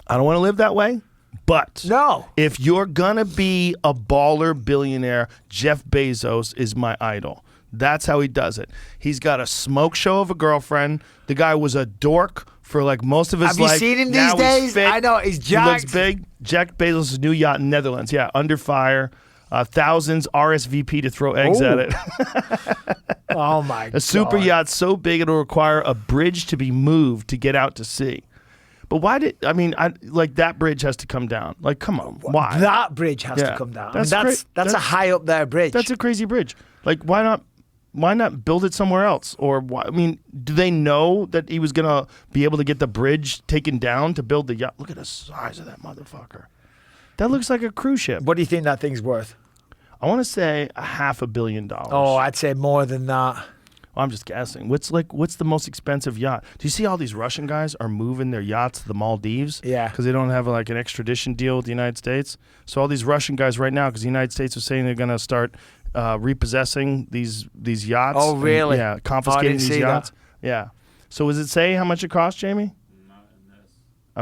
I don't want to live that way, but No. if you're going to be a baller billionaire, Jeff Bezos is my idol. That's how he does it. He's got a smoke show of a girlfriend. The guy was a dork for like most of his Have life. you seen him Now these he's days? fit. I know, he's He looks jacked. big. Jack Bezos' new yacht in Netherlands. Yeah, under fire. Thousands RSVP to throw eggs at Ooh. it. Oh my god. A super yacht so big it'll require a bridge to be moved to get out to sea. But why did like that bridge has to come down? Like, come on, why? That bridge has to come down. That's a high up there bridge. That's a crazy bridge. Like, why not build it somewhere else? Or why? I mean, do they know that he was gonna be able to get the bridge taken down to build the yacht? Look at the size of that motherfucker. That looks like a cruise ship. What do you think that thing's worth? I want to say $500 million. Oh, I'd say more than that. I'm just guessing. What's the most expensive yacht? Do you see all these Russian guys are moving their yachts to the Maldives? Yeah. Because they don't have like an extradition deal with the United States. So all these Russian guys right now, because the United States is saying they're going to start repossessing these yachts. Oh, really? Yeah, confiscating these yachts. That. Yeah. So does it say how much it costs, Jamie? Not in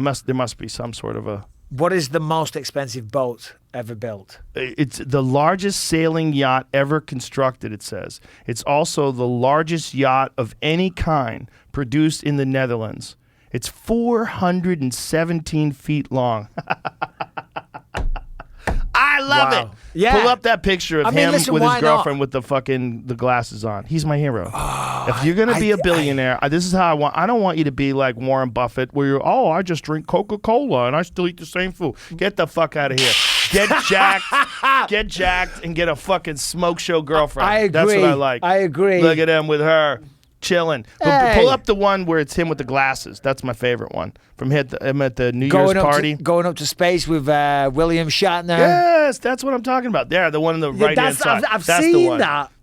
this. There must be some sort of a... What is the most expensive boat ever built? It's the largest sailing yacht ever constructed, it says. It's also the largest yacht of any kind produced in the Netherlands. It's 417 feet long. I love it. Yeah. Pull up that picture of him listen, with why his girlfriend with the glasses on. He's my hero. If you're gonna be a billionaire, this is how I want. I don't want you to be like Warren Buffett, where you're, I just drink Coca-Cola and I still eat the same food. Get the fuck out of here. Get jacked, and get a fucking smoke show girlfriend. I agree. That's what I like. I agree. Look at him with her. Chilling. Hey. Pull up the one where it's him with the glasses. That's my favorite one. From him at the New Year's party. Going up to space with William Shatner. Yes, that's what I'm talking about. There, the one on the right-hand side. I've that's seen the one.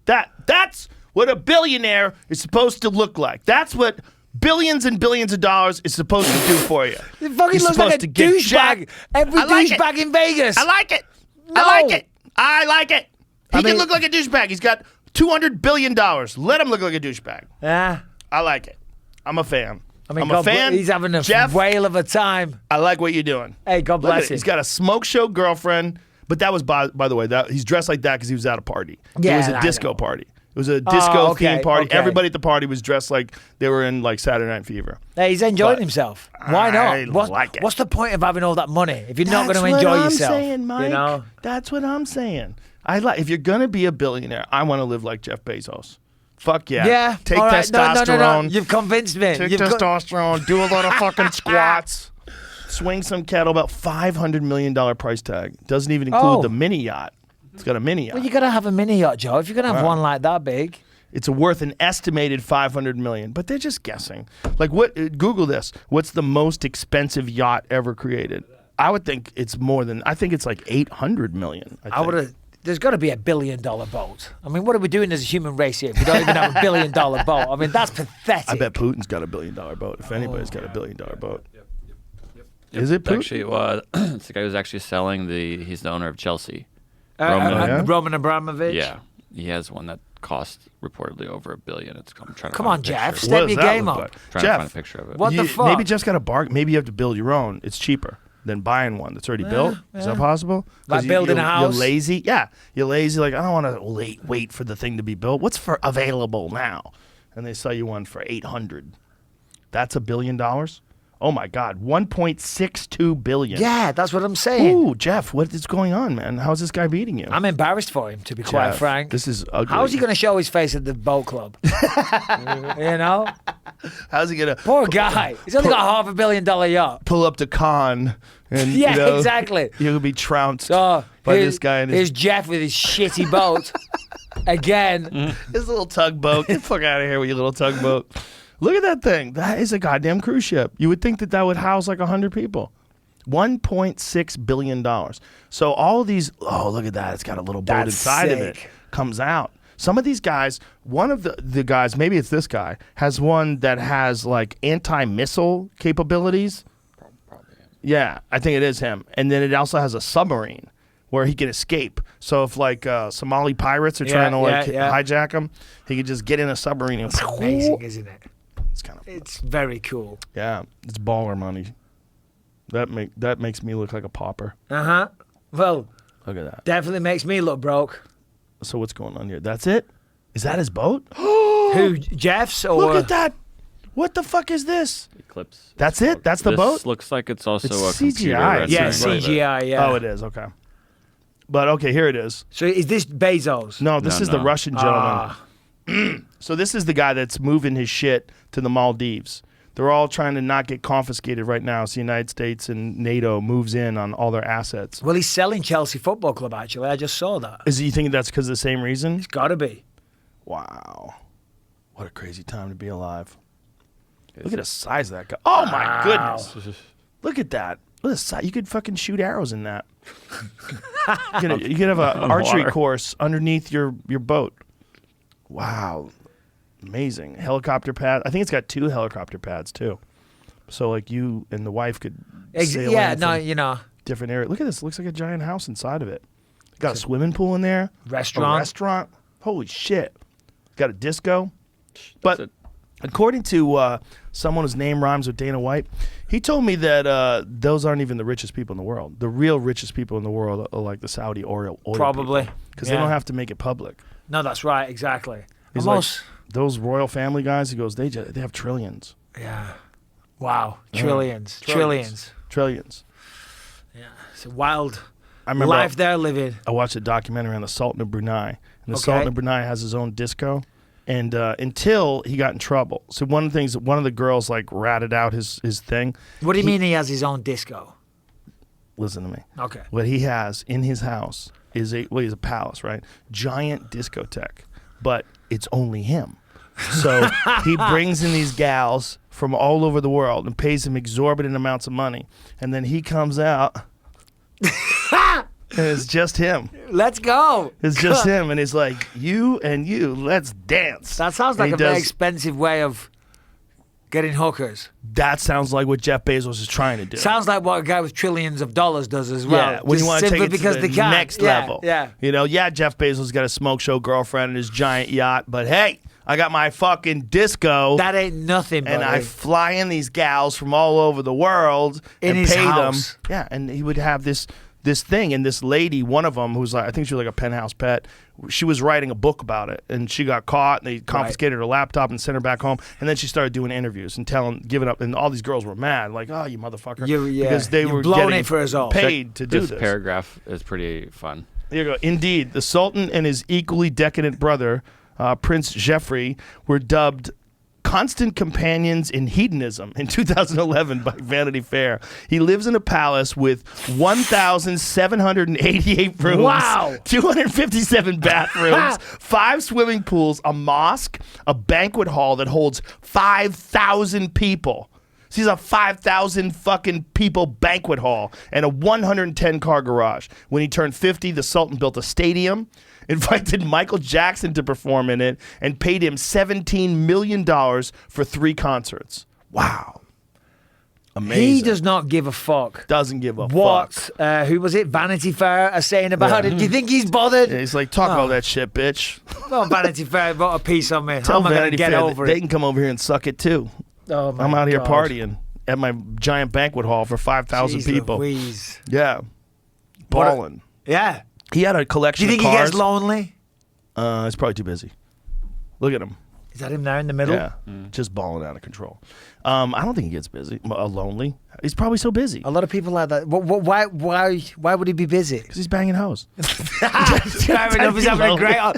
that. That's what a billionaire is supposed to look like. That's what billions and billions of dollars is supposed to do for you. It fucking looks like a douchebag. Every douchebag in Vegas. I like it. No. I like it. He can look like a douchebag. He's got $200 billion. Let him look like a douchebag. Yeah. I like it. I'm a fan. I'm a fan. He's having a Jeff, whale of a time. I like what you're doing. Hey, God Look at bless it. him. He's got a smoke show girlfriend, but that was, by the way, that he's dressed like that because he was at a party. Yeah, it was a I disco know. party. It was a disco themed party. okay. Everybody at the party was dressed like they were in like Saturday Night Fever. Hey, he's enjoying But himself. Why not? I like it. What's the point of having all that money if you're not That's going to enjoy what I'm yourself? saying, Mike. You know? That's what I'm saying. If you're gonna be a billionaire, I want to live like Jeff Bezos. Fuck yeah. Yeah. Take all right. testosterone. No. You've convinced me. Take You've testosterone. Do a lot of fucking squats. Swing some kettle. About $500 million price tag. Doesn't even include the mini yacht. It's got a mini yacht. Well, you got to have a mini yacht, Joe. If you're going to have one like that big. It's worth an estimated $500 million, but they're just guessing. Like, what? Google this. What's the most expensive yacht ever created? I would think it's more than. I think it's like $800 million. I would have. There's got to be $1 billion boat. I mean, what are we doing as a human race here if we don't even have $1 billion boat? I mean, that's pathetic. I bet Putin's got $1 billion boat. If anybody's got $1 billion boat. Yep. Is it Putin? Actually, it's the guy who's actually selling he's the owner of Chelsea. Roman Abramovich. Yeah, he has one that cost reportedly over $1 billion. I'm trying to Come find on, a Jeff. picture. Step What does your that game look up. like? Trying to Jeff, find a picture of it. What the fuck? Maybe Jeff's got a bargain. Maybe you have to build your own. It's cheaper than buying one that's already built. Is that possible? 'Cause Like building a house? You're lazy. Yeah, you're lazy. Like, I don't want to wait for the thing to be built. What's available now? And they sell you one for $800. That's $1 billion. Oh my God, 1.62 billion. Yeah, that's what I'm saying. Ooh, Jeff, what is going on, man? How's this guy beating you? I'm embarrassed for him, to be quite Jeff, frank. This is ugly. How's he going to show his face at the boat club? You know? How's he gonna Poor guy. He's only got $500 million yacht. pull up to Con and Yeah, exactly. You'll be trounced So by here's, this guy and here's his Jeff with his shitty boat. Again. little tugboat. Get the fuck out of here with your little tugboat. Look at that thing. That is a goddamn cruise ship. You would think that would house like 100 people. $1.6 billion. So all of these, look at that. It's got a little boat That's inside of it. sick. Comes out. Some of these guys, one of the guys, maybe it's this guy, has one that has like anti-missile capabilities. Probably. Yeah, I think it is him. And then it also has a submarine where he can escape. So if like Somali pirates are trying to hijack him, he could just get in a submarine and It's amazing, isn't it? It's kind of It's very cool. yeah, it's baller money. That makes me look like a pauper. Uh-huh. Well, Look at that. definitely makes me look broke. So what's going on here? That's it? Is that his boat? Who, Jeff's or... Look at that. What the fuck is this? Eclipse. That's it? That's the this boat? looks like it's also It's a computer. CGI. rendering. Yeah, Right. CGI, yeah. Oh, it is. Okay. But okay, here it is. So is this Bezos? No, this No, is the no. Russian gentleman. So this is the guy that's moving his shit to the Maldives. They're all trying to not get confiscated right now. So the United States and NATO moves in on all their assets. Well, he's selling Chelsea Football Club, actually. I just saw that. Is you think that's because of the same reason? It's got to be. Wow. What a crazy time to be alive. Look at the size of that guy. Oh, my goodness. Look at that. Look at the size. You could fucking shoot arrows in that. You could have an archery course underneath your boat. Wow. Amazing. Helicopter pad. I think it's got 2 helicopter pads, too. So, like, you and the wife could sail in from different areas. Look at this. It looks like a giant house inside of it. Got a swimming pool in there. Restaurant. A restaurant. Holy shit. Got a disco. But according to someone whose name rhymes with Dana White, he told me that those aren't even the richest people in the world. The real richest people in the world are like the Saudi oil Probably. Because they don't have to make it public. No, that's right. Exactly. He's like, those royal family guys, he goes, they have trillions. Yeah. Wow. Trillions. Trillions. Yeah. It's a wild remember life they're living. I watched a documentary on the Sultan of Brunei. And the Sultan of Brunei has his own disco. And until he got in trouble. So one of the girls like ratted out his thing. What do you mean he has his own disco? Listen to me. Okay. What he has in his house is he's a palace, right? Giant discotheque. But it's only him. So he brings in these gals from all over the world and pays them exorbitant amounts of money. And then he comes out and it's just him. Let's go. It's just him. And it's like, you and you, let's dance. That sounds like a very expensive way of getting hookers. That sounds like what Jeff Bezos is trying to do. Sounds like what a guy with trillions of dollars does as well. Yeah, when you want to take it to the next level. Yeah. You know, Jeff Bezos got a smoke show girlfriend and his giant yacht, but hey, I got my fucking disco. That ain't nothing, buddy. And I fly in these gals from all over the world in and his pay house. them. Yeah, and he would have this thing, and this lady, one of them, who's like, I think she was like a penthouse pet, she was writing a book about it, and she got caught, and they confiscated her laptop and sent her back home, and then she started doing interviews and giving up, and all these girls were mad, like, oh, you motherfucker, because they were blown getting it for his own. paid to do this. This paragraph is pretty fun. Here you go. Indeed, the Sultan and his equally decadent brother, Prince Jeffrey, were dubbed constant companions in hedonism in 2011 by Vanity Fair. He lives in a palace with 1,788 rooms, wow, 257 bathrooms, 5 swimming pools, a mosque, a banquet hall that holds 5,000 people. So he's a 5,000 fucking people banquet hall and a 110-car garage. When he turned 50, the Sultan built a stadium, invited Michael Jackson to perform in it, and paid him $17 million for 3 concerts. Wow. Amazing. He does not give a fuck. Doesn't give a fuck. fuck. Who was it? Vanity Fair are saying about it. Do you think he's bothered? Yeah, he's like, talk all that shit, bitch. Well, Vanity Fair wrote a piece on me. Tell How am I going to get Fair over they it? can come over here and suck it too. Oh, my I'm out here God. partying at my giant banquet hall for 5,000 people. Louise. Yeah. Balling. Yeah. He had a collection Do you of think cars. he gets lonely? He's probably too busy. Look at him. Is that him there in the middle? Yeah, just balling out of control. I don't think he gets busy. Lonely. He's probably so busy. A lot of people like that. Why would he be busy? Because he's banging hoes. Fair enough. He's having a great. I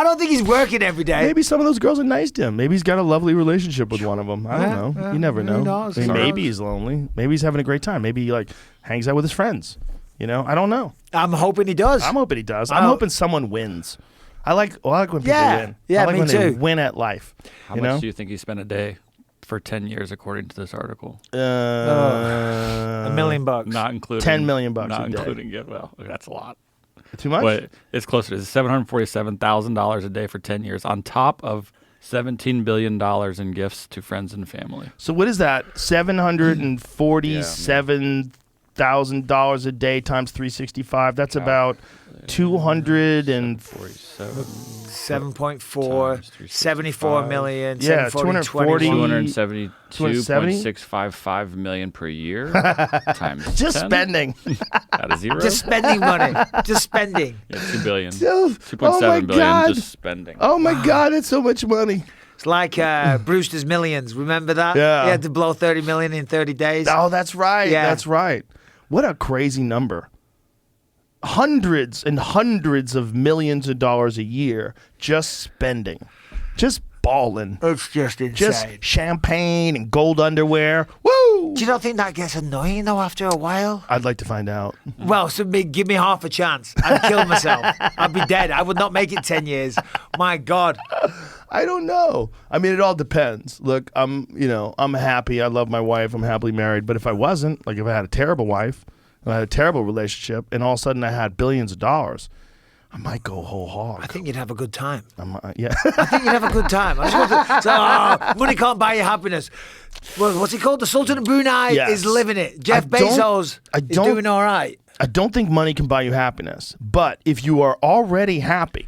don't think he's working every day. Maybe some of those girls are nice to him. Maybe he's got a lovely relationship with one of them. I don't know. You never know. knows? I mean, Who maybe he's lonely. Maybe he's having a great time. Maybe he like hangs out with his friends. You know, I don't know. I'm hoping he does. I'm hoping he does. I'm hoping someone wins. I like when people win. Yeah, I like me when too. they win at life. How much do you think he spent a day for 10 years, according to this article? $1 million. Not including $10 million Not a day. including it. Well, that's a lot. Too much? But it's closer to $747,000 a day for 10 years, on top of $17 billion in gifts to friends and family. So what is that? $747,000 a day times 365. That's about 247. 7.4, 74 million, Yeah, 240. 272.655 million per year times Just 10 spending. out of zero. Just spending money. Just spending. Yeah, $2 billion. Oh, 2.7 billion God. just spending. Oh my God, that's so much money. It's like Brewster's Millions. Remember that? Yeah. He had to blow 30 million in 30 days. Oh, that's right. Yeah. That's right. What a crazy number. Hundreds and hundreds of millions of dollars a year just spending. just balling. It's just insane. Just champagne and gold underwear. Woo! Do you not think that gets annoying though after a while? I'd like to find out. Well, give me half a chance. I'd kill myself. I'd be dead. I would not make it 10 years. My God. I don't know. I mean, it all depends. Look, I'm happy. I love my wife. I'm happily married. But if I wasn't, like if I had a terrible wife, I had a terrible relationship, and all of a sudden I had billions of dollars, I might go whole hog. I think you'd have a good time. Yeah. I think you'd have a good time. Money can't buy you happiness. Well, what's he called? The Sultan of Brunei is living it. Jeff Bezos is doing all right. I don't think money can buy you happiness. But if you are already happy,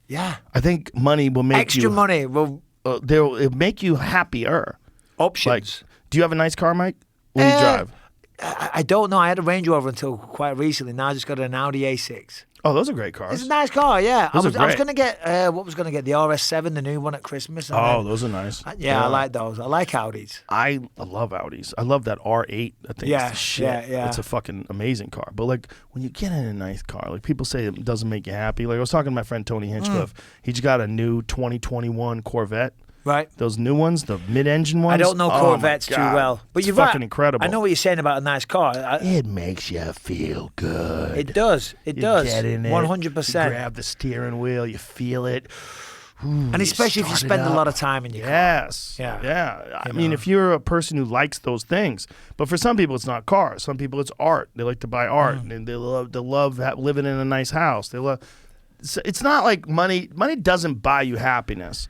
yeah, I think money will make extra money will it'll make you happier. Options. Like, do you have a nice car, Mike? When you drive? I don't know. I had a Range Rover until quite recently. Now I just got an Audi A6. Oh, those are great cars. It's a nice car, yeah. I was great. going to get, the RS7, the new one at Christmas. And those are nice. I like those. I like Audis. I love Audis. I love that R8. I think it's the shit. Yeah. It's a fucking amazing car. But like when you get in a nice car, like people say it doesn't make you happy. Like I was talking to my friend Tony Hinchcliffe. He just got a new 2021 Corvette. Right. Those new ones, the mid-engine ones. I don't know Corvettes too well. But it's you're fucking right. incredible. I know what you're saying about a nice car. It makes you feel good. It does. It does. Get in it. 100%. You grab the steering wheel. You feel it. Ooh, and especially if you spend a lot of time in your car. Yes. Yeah. I mean, if you're a person who likes those things, but for some people it's not cars. Some people it's art. They like to buy art, and they love living in a nice house. It's not like money. Money doesn't buy you happiness.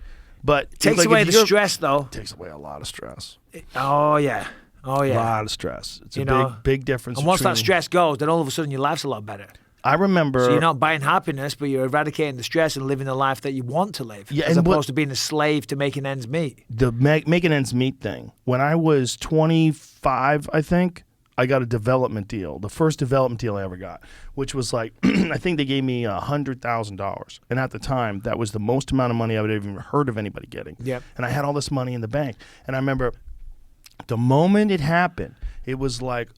But it takes away the stress, though. It takes away a lot of stress. Oh, yeah. A lot of stress. It's a big difference. And once that stress goes, then all of a sudden your life's a lot better. I remember. So you're not buying happiness, but you're eradicating the stress and living the life that you want to live, as opposed to being a slave to making ends meet. The making ends meet thing. When I was 25, I think, I got a development deal, the first development deal I ever got, which was like, I think they gave me $100,000. And at the time, that was the most amount of money I would have even heard of anybody getting. Yep. And I had all this money in the bank. And I remember the moment it happened, it was like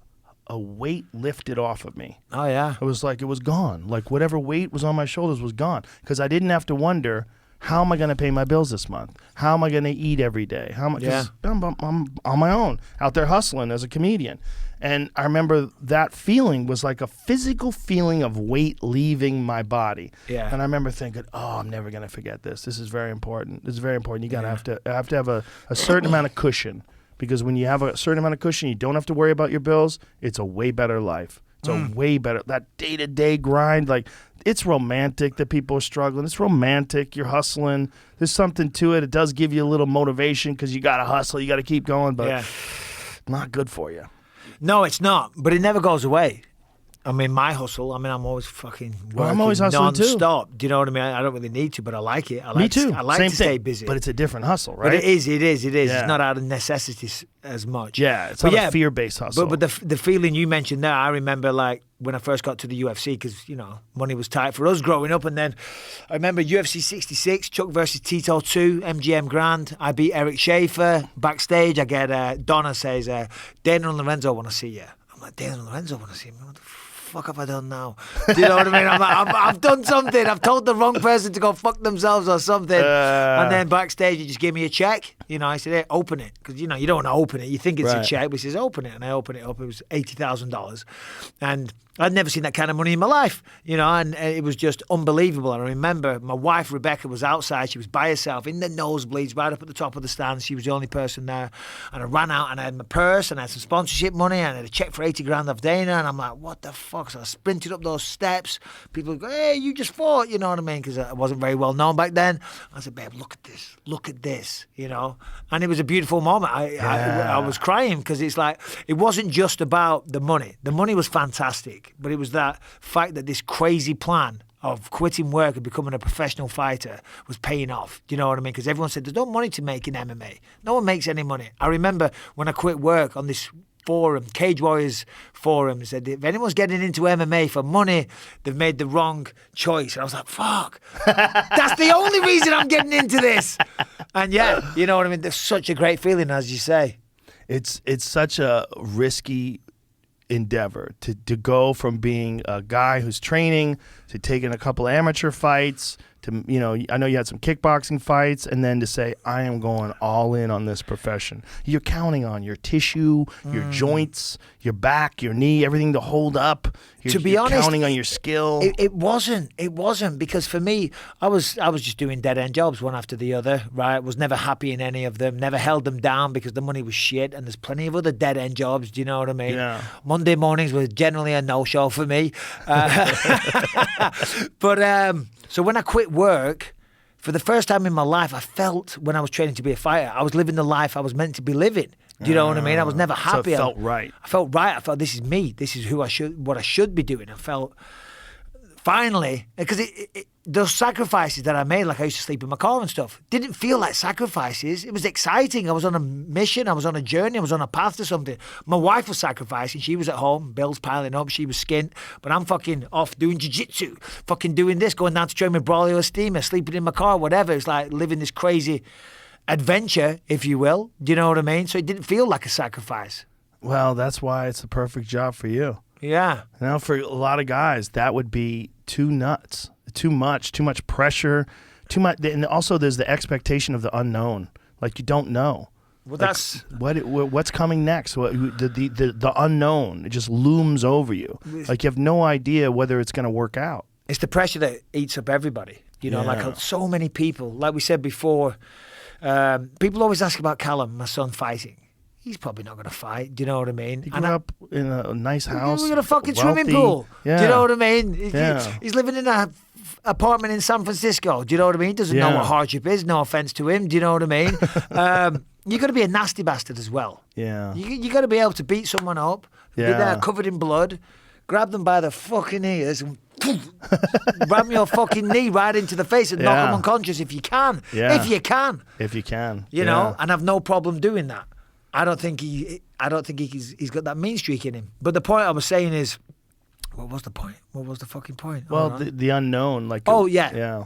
a weight lifted off of me. Oh, yeah. It was like it was gone. Like whatever weight was on my shoulders was gone. Because I didn't have to wonder, how am I going to pay my bills this month? How am I going to eat every day? I'm on my own, out there hustling as a comedian. And I remember that feeling was like a physical feeling of weight leaving my body. Yeah. And I remember thinking, oh, I'm never going to forget this. This is very important. This is very important. You have to have a certain amount of cushion. Because when you have a certain amount of cushion, you don't have to worry about your bills. It's a way better life. It's a way better, that day-to-day grind, like, it's romantic that people are struggling. It's romantic. You're hustling. There's something to it. It does give you a little motivation because you got to hustle. You got to keep going, but not good for you. No, it's not. But it never goes away. I mean, my hustle, I'm always fucking working I'm always hustling non-stop. too. Do you know what I mean? I don't really need to, but I like it. Me too. I like Same to thing. stay busy. But it's a different hustle, right? But it is. Yeah. It's not out of necessity as much. Yeah, it's not a fear-based hustle. But the feeling you mentioned there, I remember like when I first got to the UFC because, money was tight for us growing up. And then I remember UFC 66, Chuck versus Tito 2, MGM Grand. I beat Eric Schaefer. Backstage, I get Donna says, Dana and Lorenzo want to see you. I'm like, Dana and Lorenzo want to see me? What the fuck have I done now? Do you know what I mean? I'm like, I've done something. I've told the wrong person to go fuck themselves or something. And then backstage, he just gave me a check. I said, hey, open it. Because, you don't want to open it. You think it's a check. But he says, open it. And I open it up. It was $80,000. And I'd never seen that kind of money in my life, and it was just unbelievable. And I remember my wife, Rebecca, was outside. She was by herself in the nosebleeds, right up at the top of the stand. She was the only person there. And I ran out and I had my purse and I had some sponsorship money and I had a check for 80 grand off Dana. And I'm like, what the fuck? So I sprinted up those steps. People go, hey, you just fought, you know what I mean? Because I wasn't very well known back then. I said, babe, look at this, And it was a beautiful moment. I was crying because it's like, it wasn't just about the money. The money was fantastic. But it was that fact that this crazy plan of quitting work and becoming a professional fighter was paying off. Do you know what I mean? Because everyone said, there's no money to make in MMA. No one makes any money. I remember when I quit work on this forum, Cage Warriors forum, said, if anyone's getting into MMA for money, they've made the wrong choice. And I was like, fuck, that's the only reason I'm getting into this. And you know what I mean? There's such a great feeling, as you say. It's such a risky endeavor to go from being a guy who's training to taking a couple amateur fights To, you know, I know you had some kickboxing fights, and then to say, I am going all in on this profession. You're counting on your tissue, your joints, your back, your knee, everything to hold up. To be honest, counting on your skill. It wasn't because for me, I was just doing dead end jobs one after the other. Right, was never happy in any of them. Never held them down because the money was shit. And there's plenty of other dead end jobs. Do you know what I mean? Yeah. Monday mornings were generally a no show for me. But so when I quit work, for the first time in my life, I felt when I was training to be a fighter, I was living the life I was meant to be living. Do you know what I mean? I was never happy. So it felt right. I felt right. I felt this is me. This is what I should be doing. I felt finally, because those sacrifices that I made, like I used to sleep in my car and stuff, didn't feel like sacrifices. It was exciting. I was on a mission. I was on a journey. I was on a path to something. My wife was sacrificing. She was at home. Bills piling up. She was skint. But I'm fucking off doing jiu-jitsu, fucking doing this, going down to train with Brawley or Steamer, sleeping in my car, whatever. It's like living this crazy adventure, if you will. Do you know what I mean? So it didn't feel like a sacrifice. Well, that's why it's the perfect job for you. Yeah. Now, for a lot of guys, that would be too nuts, too much pressure, too much. And also, there's the expectation of the unknown. Like, you don't know. Well, like, that's what's coming next. The unknown, it just looms over you. Like, you have no idea whether it's going to work out. It's the pressure that eats up everybody. You know, like so many people, like we said before, people always ask about Callum, my son, fighting. He's probably not going to fight. Do you know what I mean? He grew up in a nice house. We got a fucking wealthy. swimming pool. Yeah. Do you know what I mean? Yeah. He's living in a apartment in San Francisco. Do you know what I mean? He doesn't know what hardship is. No offense to him. Do you know what I mean? You got to be a nasty bastard as well. Yeah. You got to be able to beat someone up, be there covered in blood, grab them by the fucking ears and ram your fucking knee right into the face and knock them unconscious if you can. Yeah. If you can. If you can. You know, and have no problem doing that. I don't think he's got that mean streak in him. But the point I was saying is, what was the point? What was the fucking point? Well, the unknown. Like. Yeah.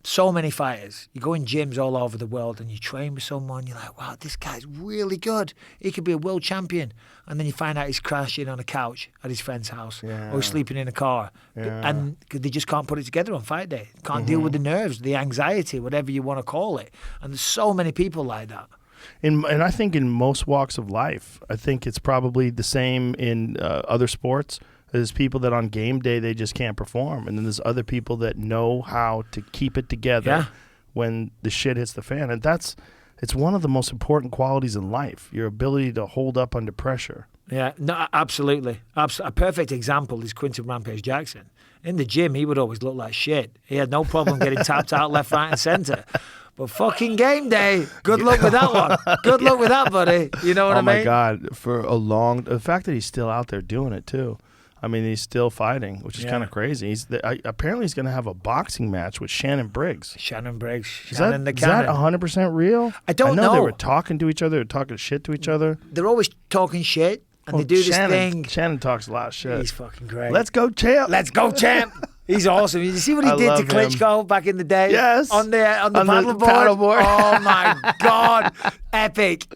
So many fighters. You go in gyms all over the world and you train with someone. You're like, wow, this guy's really good. He could be a world champion. And then you find out he's crashing on a couch at his friend's house or he's sleeping in a car. Yeah. And they just can't put it together on fight day. Can't deal with the nerves, the anxiety, whatever you want to call it. And there's so many people like that. And I think in most walks of life, I think it's probably the same in other sports. There's people that on game day, they just can't perform. And then there's other people that know how to keep it together when the shit hits the fan. And it's one of the most important qualities in life, your ability to hold up under pressure. Yeah, no, absolutely. A perfect example is Quinton Rampage Jackson. In the gym, he would always look like shit. He had no problem getting tapped out left, right, and centre. But fucking game day, good luck with that one. Good luck with that, buddy. You know what I mean? Oh, my God. The fact that he's still out there doing it, too. I mean, he's still fighting, which is kind of crazy. Apparently, he's going to have a boxing match with Shannon Briggs. Shannon Briggs. Is that 100% real? I don't know. They were talking to each other, talking shit to each other. They're always talking shit, and they do this thing. Shannon talks a lot of shit. He's fucking great. Let's go, champ. Let's go, champ. He's awesome. You see what he did to Klitschko back in the day? Yes. On the paddleboard. Oh, my God. Epic.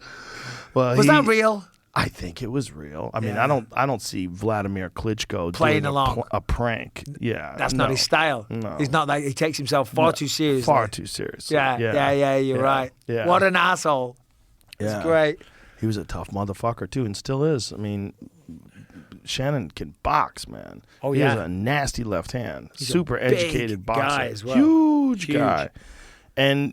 Well, was that real? I think it was real. I mean, I don't see Vladimir Klitschko playing doing along a prank. Yeah, that's not his style. No, he's not like he takes himself far too seriously. Far too seriously. Yeah. You're right. Yeah. What an asshole. Yeah. It's great. He was a tough motherfucker too, and still is. I mean, Shannon can box, man. Oh he yeah. has a nasty left hand. He's super educated boxer. Guy as well. Huge guy. And,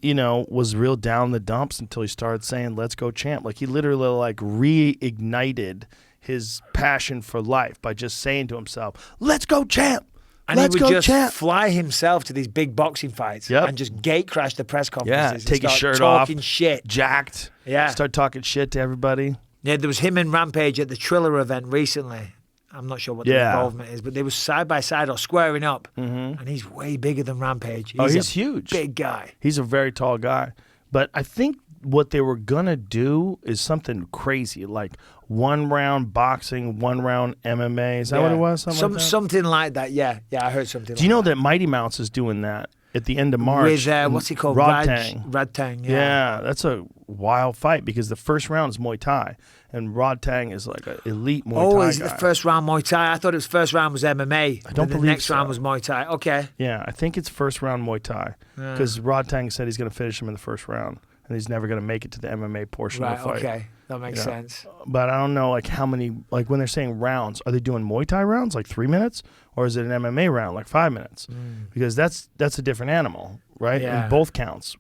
was real down the dumps until he started saying, let's go, champ. Like, he literally, reignited his passion for life by just saying to himself, let's go, champ. And let's he would go, just champ. fly himself to these big boxing fights and just gate crash the press conferences. Take his shirt off. Talking shit. Jacked. Yeah. Start talking shit to everybody. Yeah, there was him and Rampage at the Triller event recently. I'm not sure what the involvement is, but they were side by side or squaring up. Mm-hmm. And he's way bigger than Rampage. He's huge. Big guy. He's a very tall guy. But I think what they were going to do is something crazy, like 1 round boxing, 1 round MMA. Is that what it was? Something like that, yeah. Yeah, I heard something Do you know that Mighty Mouse is doing that at the end of March? With, what's he called? Radtang. Radtang, Yeah, that's a wild fight because the first round is Muay Thai, and Rod Tang is like an elite Muay Thai Oh, is guy. the first round Muay Thai? I thought it was first round was MMA. I don't and believe the next so. round was Muay Thai. Okay. Yeah, I think it's first round Muay Thai because Rod Tang said he's going to finish him in the first round, and he's never going to make it to the MMA portion Right. of the fight. Okay. That makes sense. But I don't know, like how many, like when they're saying rounds, are they doing Muay Thai rounds like 3 minutes, or is it an MMA round like 5 minutes? Because that's a different animal, right? Yeah. In both counts.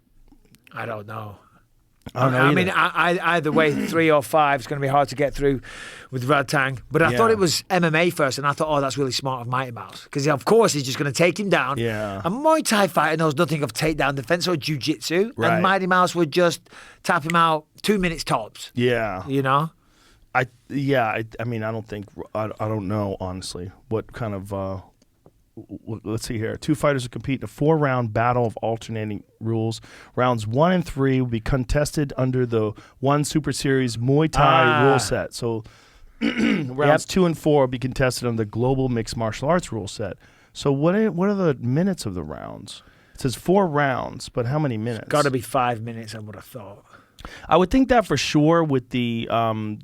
I don't know. I don't know I either. mean, either way, 3 or 5 is going to be hard to get through with Rod Tang. But I thought it was MMA first, and I thought, oh, that's really smart of Mighty Mouse. Because, of course, he's just going to take him down. Yeah. A Muay Thai fighter knows nothing of takedown defense or jiu-jitsu. Right. And Mighty Mouse would just tap him out 2 minutes tops. Yeah. You know? I mean, I don't think, I don't know, honestly, what kind of, let's see here. 2 fighters will compete in a 4-round battle of alternating rules. Rounds 1 and 3 will be contested under the One Super Series Muay Thai rule set. So rounds 2 and 4 will be contested under the Global Mixed Martial Arts rule set. So what are the minutes of the rounds? It says 4 rounds, but how many minutes? Got to be 5 minutes, I would have thought. I would think that for sure with the MMA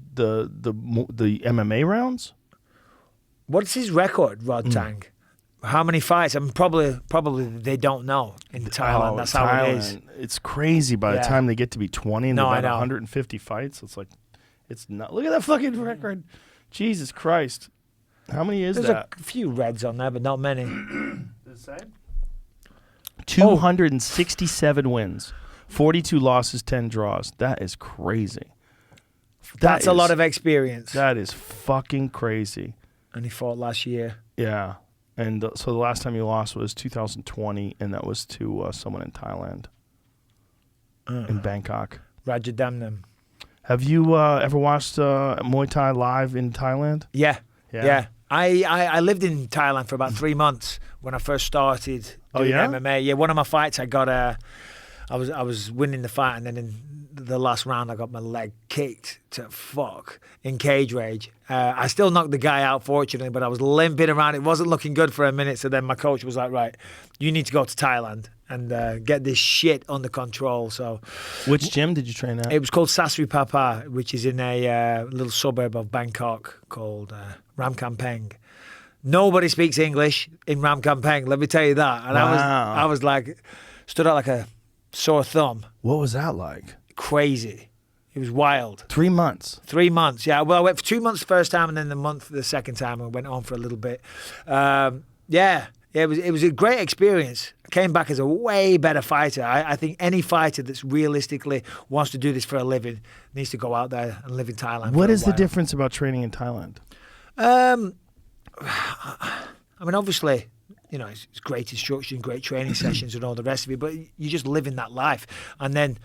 rounds. What's his record, Rod Tang? How many fights? I mean, probably they don't know in Thailand. That's how it is. It's crazy by the time they get to be 20 and No, I they've had know. 150 fights. It's like, it's not. Look at that fucking record. Jesus Christ. How many is There's that? a few reds on there, but not many. 267 wins, 42 losses, 10 draws. That is crazy. That's a lot of experience. That is fucking crazy. And he fought last year. Yeah. And so the last time he lost was 2020, and that was to someone in Thailand, in Bangkok. Raja Damnam. Have you ever watched Muay Thai live in Thailand? Yeah. Yeah. Yeah. I lived in Thailand for about 3 months when I first started doing MMA. Yeah, one of my fights I got I was winning the fight, and then in the last round I got my leg kicked to fuck in cage rage. I still knocked the guy out, fortunately, but I was limping around. It wasn't looking good for a minute. So then my coach was like, right, you need to go to Thailand and get this shit under control. So Which gym did you train at? it was called Sasri Papa, which is in a little suburb of Bangkok called Ramkampeng. Nobody speaks English in Ramkampeng, let me tell you that. And Wow. I was like, stood out like a sore thumb. What was that like? Crazy. It was wild. 3 months. 3 months, yeah. Well, I went for 2 months the first time, and then the second time I went on for a little bit. It was a great experience. I came back as a way better fighter. I think any fighter that's realistically wants to do this for a living needs to go out there and live in Thailand. What for a is the while. difference about training in Thailand? I mean, obviously, you know, it's great instruction, great training sessions and all the rest of it, but you just live in that life. And then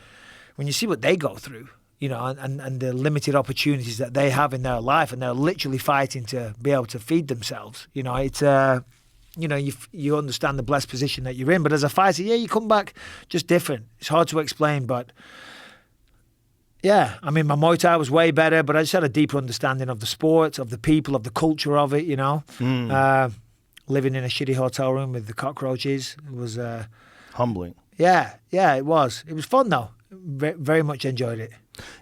when you see what they go through, you know, and the limited opportunities that they have in their life, and they're literally fighting to be able to feed themselves, you know, it's, you know, you understand the blessed position that you're in. But as a fighter, yeah, you come back just different. It's hard to explain, but yeah, I mean, my Muay Thai was way better, but I just had a deeper understanding of the sport, of the people, of the culture of it, you know. Living in a shitty hotel room with the cockroaches, it was... Humbling. Yeah, it was. It was fun, though. Very much enjoyed it.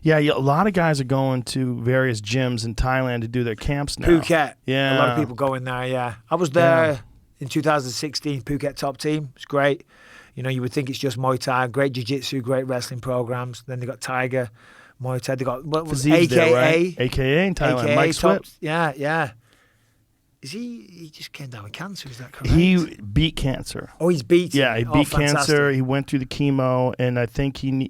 Yeah, a lot of guys are going to various gyms in Thailand to do their camps now. Phuket. Yeah. A lot of people go in there, yeah. I was there in 2016, Phuket top team. It's great. You know, you would think it's just Muay Thai, great jiu-jitsu, great wrestling programs. Then they got Tiger, Muay Thai. They got what was Physique's AKA. there, right? AKA in Thailand. AKA Mike top, Swift. Yeah. Is he just came down with cancer, is that correct? He beat cancer. Oh, he's beat it. Yeah, he Oh, beat fantastic. cancer. He went through the chemo, and I think he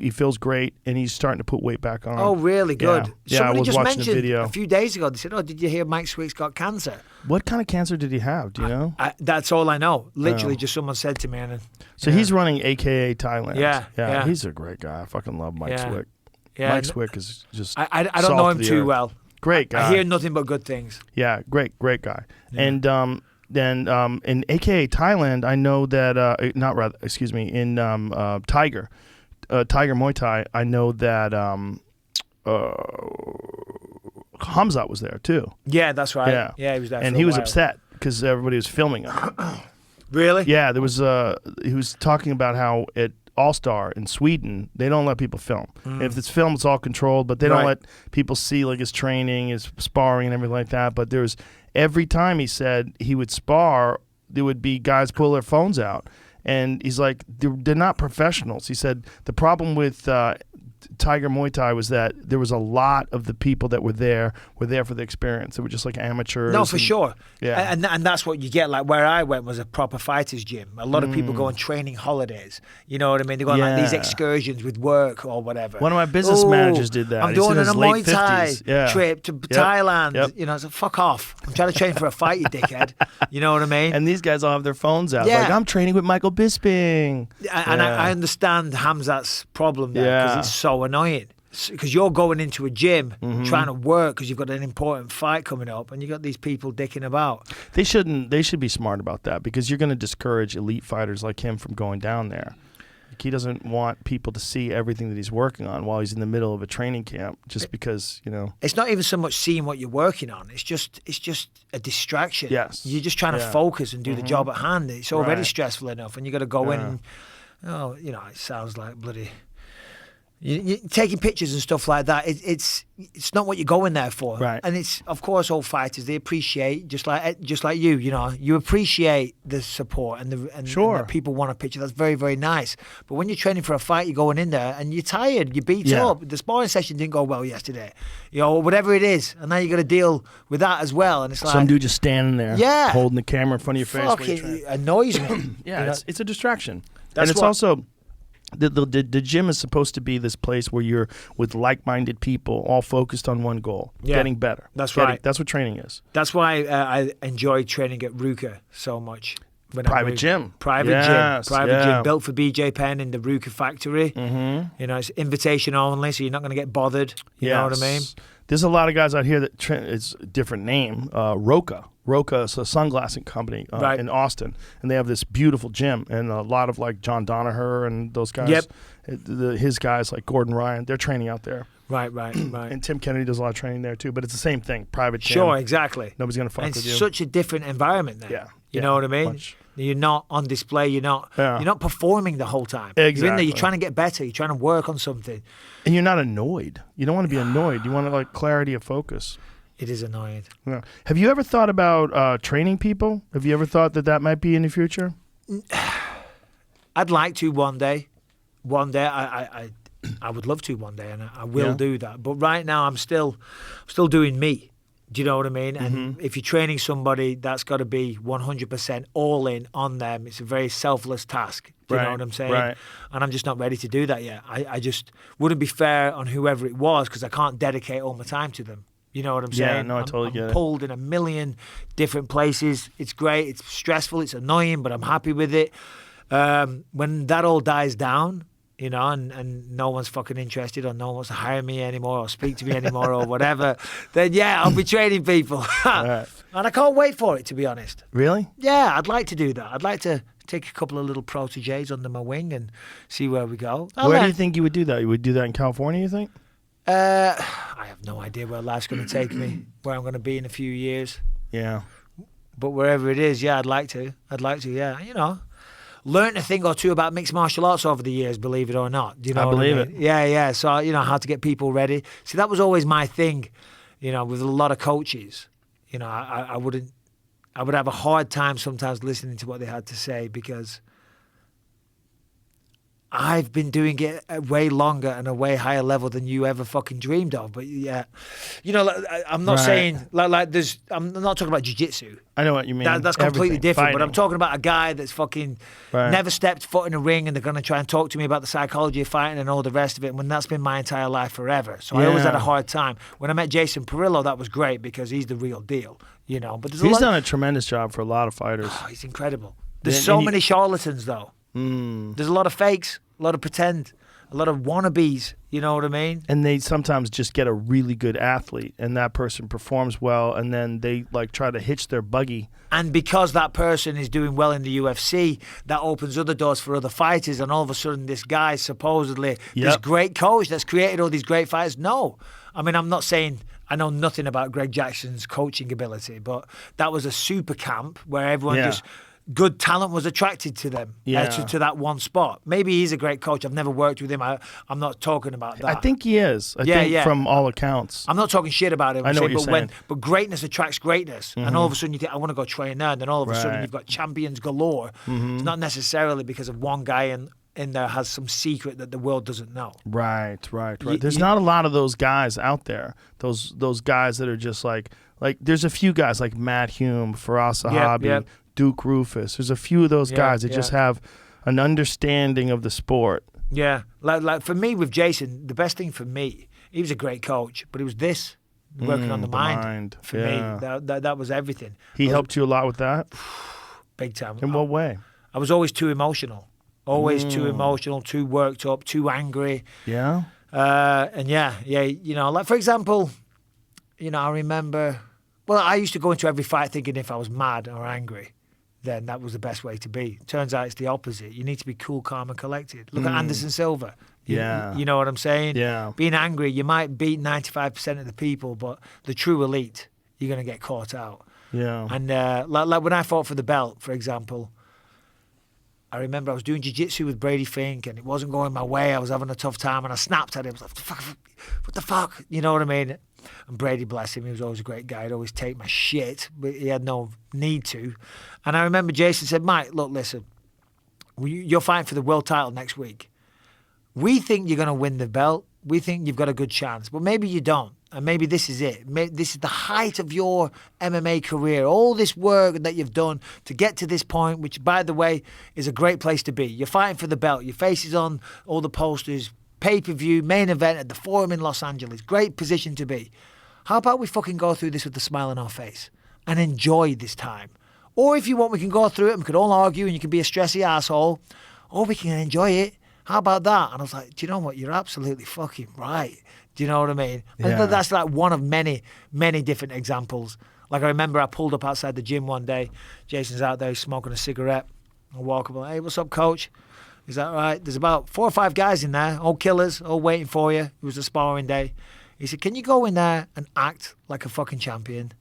feels great, and he's starting to put weight back on. Oh, really good. Yeah, Somebody I was just watching the mentioned video. a few days ago, they said, oh, did you hear Mike Swick's got cancer? What kind of cancer did he have? Do you know? That's all I know. Literally, just someone said to me. And So he's running AKA Thailand. Yeah. He's a great guy. I fucking love Mike Swick. Yeah, Mike Swick is just. I don't know salt him of the too earth. well. Great guy. I hear nothing but good things. Yeah, great guy. Yeah. And then in AKA Thailand, I know that in Tiger Muay Thai, I know that Hamzat was there too. Yeah, that's right. Yeah, he was there. And for he a was while. upset because everybody was filming him. Really? Yeah, there was he was talking about how All-Star in Sweden, they don't let people film. If it's filmed, it's all controlled, but they don't let people see like his training, his sparring, and everything like that. But there's every time he said he would spar, there would be guys pull their phones out. And he's like, they're not professionals. He said the problem with Tiger Muay Thai was that there was a lot of the people that were there for the experience. They were just like amateurs. No, for sure. Yeah. And that's what you get. Like where I went was a proper fighter's gym. A lot of people go on training holidays. You know what I mean? They go on like these excursions with work or whatever. One of my business managers did that. I'm He's doing in a his Muay late Thai 50s. trip to Thailand. You know, it's like, fuck off. I'm trying to train for a fight, you dickhead. You know what I mean? And these guys all have their phones out. Yeah. Like, I'm training with Michael Bisping. And I understand Hamzat's problem there because it's so annoying. Because you're going into a gym trying to work because you've got an important fight coming up, and you got these people dicking about. They should be smart about that, because you're going to discourage elite fighters like him from going down there. Like, he doesn't want people to see everything that he's working on while he's in the middle of a training camp, just because, you know. It's not even so much seeing what you're working on. It's just a distraction. Yes. You're just trying to focus and do the job at hand. It's already stressful enough, and you got to go in and, you know, it sounds like bloody. You're taking pictures and stuff like that. It's not what you're going there for. Right. And it's, of course, all fighters, they appreciate, just like you know, you appreciate the support and that people want a picture. That's very, very nice. But when you're training for a fight, you're going in there and you're tired, you're beat up. The sparring session didn't go well yesterday, you know, or whatever it is, and now you got to deal with that as well. And it's like some dude just standing there, holding the camera in front of your face. Fuck, it annoys me. It's a distraction. That's and it's also. The gym is supposed to be this place where you're with like-minded people, all focused on one goal, getting better. That's right. That's what training is. That's why I enjoy training at Ruka so much. Private gym, built for BJ Penn in the Ruka factory. You know, it's invitation only, so you're not going to get bothered. You know what I mean? There's a lot of guys out here that it's a different name, Roka. Roka is a sunglassing company in Austin, and they have this beautiful gym, and a lot of like John Danaher and those guys, his guys like Gordon Ryan, they're training out there. Right. And Tim Kennedy does a lot of training there too, but it's the same thing, private gym. Sure, exactly. Nobody's going to fuck with you. It's such a different environment there. You know what I mean? Much. You're not on display. You're not performing the whole time. Exactly. You're in there. You're trying to get better. You're trying to work on something. And you're not annoyed. You don't want to be annoyed. You want like clarity of focus. It is annoying. Yeah. Have you ever thought about training people? Have you ever thought that might be in the future? I'd like to one day. One day, I would love to one day, and I will do that. But right now, I'm still doing me. Do you know what I mean? And if you're training somebody, that's got to be 100% all in on them. It's a very selfless task. Do you know what I'm saying? Right. And I'm just not ready to do that yet. I just wouldn't be fair on whoever it was, because I can't dedicate all my time to them. You know what I'm saying? Yeah, no, I totally get it. I'm pulled in a million different places. It's great. It's stressful. It's annoying, but I'm happy with it. When that all dies down, you know, and no one's fucking interested, or no one wants to hire me anymore or speak to me anymore or whatever, then I'll be training people. And I can't wait for it, to be honest. Really? Yeah, I'd like to do that. I'd like to take a couple of little protégés under my wing and see where we go. Where do you think you would do that? You would do that in California, you think? I have no idea where life's going to take me, where I'm going to be in a few years. Yeah. But wherever it is, I'd like to, yeah. You know, learned a thing or two about mixed martial arts over the years, believe it or not. Do you know what I believe mean? it. Yeah. So, you know, how to get people ready. See, that was always my thing, you know, with a lot of coaches. You know, I would have a hard time sometimes listening to what they had to say, because I've been doing it way longer and a way higher level than you ever fucking dreamed of. But yeah, you know, I'm not saying like there's. I'm not talking about jiu-jitsu. I know what you mean. That's completely Everything. different. Fighting. But I'm talking about a guy that's fucking never stepped foot in a ring, and they're going to try and talk to me about the psychology of fighting and all the rest of it. When that's been my entire life forever, so I always had a hard time. When I met Jason Perillo, that was great, because he's the real deal. You know, but he's done a tremendous job for a lot of fighters. Oh, he's incredible. There's so many charlatans, though. There's a lot of fakes, a lot of pretend, a lot of wannabes, you know what I mean? And they sometimes just get a really good athlete, and that person performs well, and then they like try to hitch their buggy. And because that person is doing well in the UFC, that opens other doors for other fighters, and all of a sudden this guy supposedly, this great coach that's created all these great fighters. No. I mean, I'm not saying I know nothing about Greg Jackson's coaching ability, but that was a super camp where everyone just good talent was attracted to them, to that one spot. Maybe he's a great coach. I've never worked with him. I'm not talking about that. I think he is. I think from all accounts. I'm not talking shit about him. I know what you're saying. But greatness attracts greatness. And all of a sudden you think, I want to go train there. And then all of a sudden you've got champions galore. It's not necessarily because of one guy in there has some secret that the world doesn't know. Right. There's not a lot of those guys out there. Those guys that are just like there's a few guys like Matt Hume, Faraz Sahabi, Duke Rufus. There's a few of those guys that just have an understanding of the sport. Yeah. Like for me with Jason, the best thing for me, he was a great coach, but it was this working on the mind. For me. That was everything. He helped you a lot with that? Big time. In what way? I was always too emotional. Always too emotional, too worked up, too angry. Yeah? And you know, like for example, you know, I remember, well, I used to go into every fight thinking if I was mad or angry, then that was the best way to be. Turns out it's the opposite. You need to be cool, calm, and collected. Look at Anderson Silva. You know what I'm saying? Yeah. Being angry, you might beat 95% of the people, but the true elite, you're going to get caught out. Yeah. And like when I fought for the belt, for example, I remember I was doing jiu-jitsu with Brady Fink and it wasn't going my way. I was having a tough time and I snapped at him. I was like, what the fuck? You know what I mean? And Brady, bless him, he was always a great guy. He'd always take my shit, but he had no need to. And I remember Jason said, Mike, look, listen, you're fighting for the world title next week. We think you're going to win the belt. We think you've got a good chance, but maybe you don't. And maybe this is it. Maybe this is the height of your MMA career. All this work that you've done to get to this point, which, by the way, is a great place to be. You're fighting for the belt. Your face is on all the posters. Pay-per-view, main event at the Forum in Los Angeles. Great position to be. How about we fucking go through this with a smile on our face and enjoy this time? Or if you want, we can go through it and we can all argue and you can be a stressy asshole. Or we can enjoy it. How about that? And I was like, do you know what? You're absolutely fucking right. Do you know what I mean? Yeah. And that's like one of many, many different examples. Like I remember I pulled up outside the gym one day. Jason's out there smoking a cigarette. I walk up and hey, what's up, coach? He's like, all right, there's about 4 or 5 guys in there, all killers, all waiting for you. It was a sparring day. He said, can you go in there and act like a fucking champion?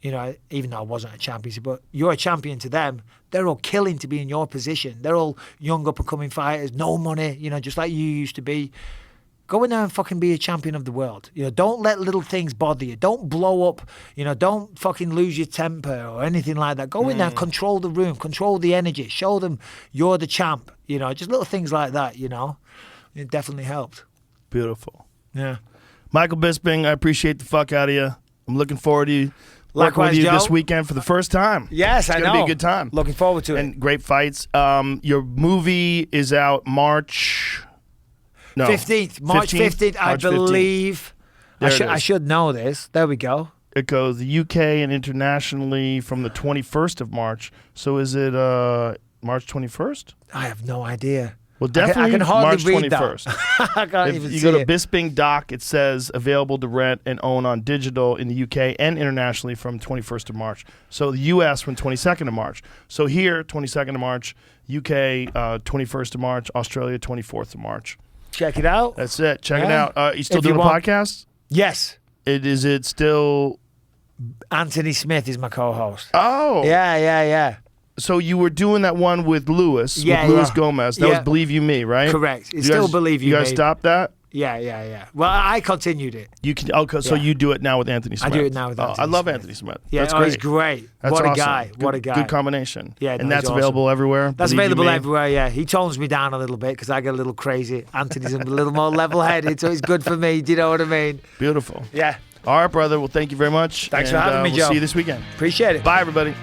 You know, even though I wasn't a champion, he said, but you're a champion to them. They're all killing to be in your position. They're all young up-and-coming fighters, no money, you know, just like you used to be. Go in there and fucking be a champion of the world. You know, don't let little things bother you. Don't blow up. You know, don't fucking lose your temper or anything like that. Go in there and control the room, control the energy. Show them you're the champ. You know, just little things like that, you know. It definitely helped. Beautiful. Yeah. Michael Bisping, I appreciate the fuck out of you. I'm looking forward to you. Working Likewise, with you Joe. this weekend for the first time. Yes, I know. It's going to be a good time. Looking forward to it. And great fights. Your movie is out March... No. 15th. March 15th, I believe. I should know this. There we go. It goes the UK and internationally from the 21st of March. So is it March 21st? I have no idea. Well, definitely I can hardly March read 21st. That. I can't even you see go to it. Bisping Doc, it says available to rent and own on digital in the UK and internationally from 21st of March. So the US from 22nd of March. So here, 22nd of March, UK 21st of March, Australia 24th of March. Check it out. That's it. Check it Yeah. out. You still If doing you a want- podcast? Yes. Is it still... Anthony Smith is my co-host. Oh. Yeah. So you were doing that one with Luis, Yeah, with Luis yeah. Gomez. That Yeah. was Believe You Me, right? Correct. It's You still guys- Believe You You guys Me. stopped that? Yeah. Well, I continued it. You can. Okay, so Yeah. you do it now with Anthony Smith. I do it now with I Anthony love Smith. Anthony Smith. Yeah, That's he's great. That's What a awesome. guy. What a Good- guy. Good combination. Yeah, and no, that's he's awesome. available everywhere. That's Believe You available Me? everywhere, yeah. He tones me down a little bit because I get a little crazy. Anthony's a little more level-headed, so it's good for me. Do you know what I mean? Beautiful. Yeah. All right, brother. Well, thank you very much. Thanks for having me, we'll Joe. see you this weekend. Appreciate it. Bye, everybody.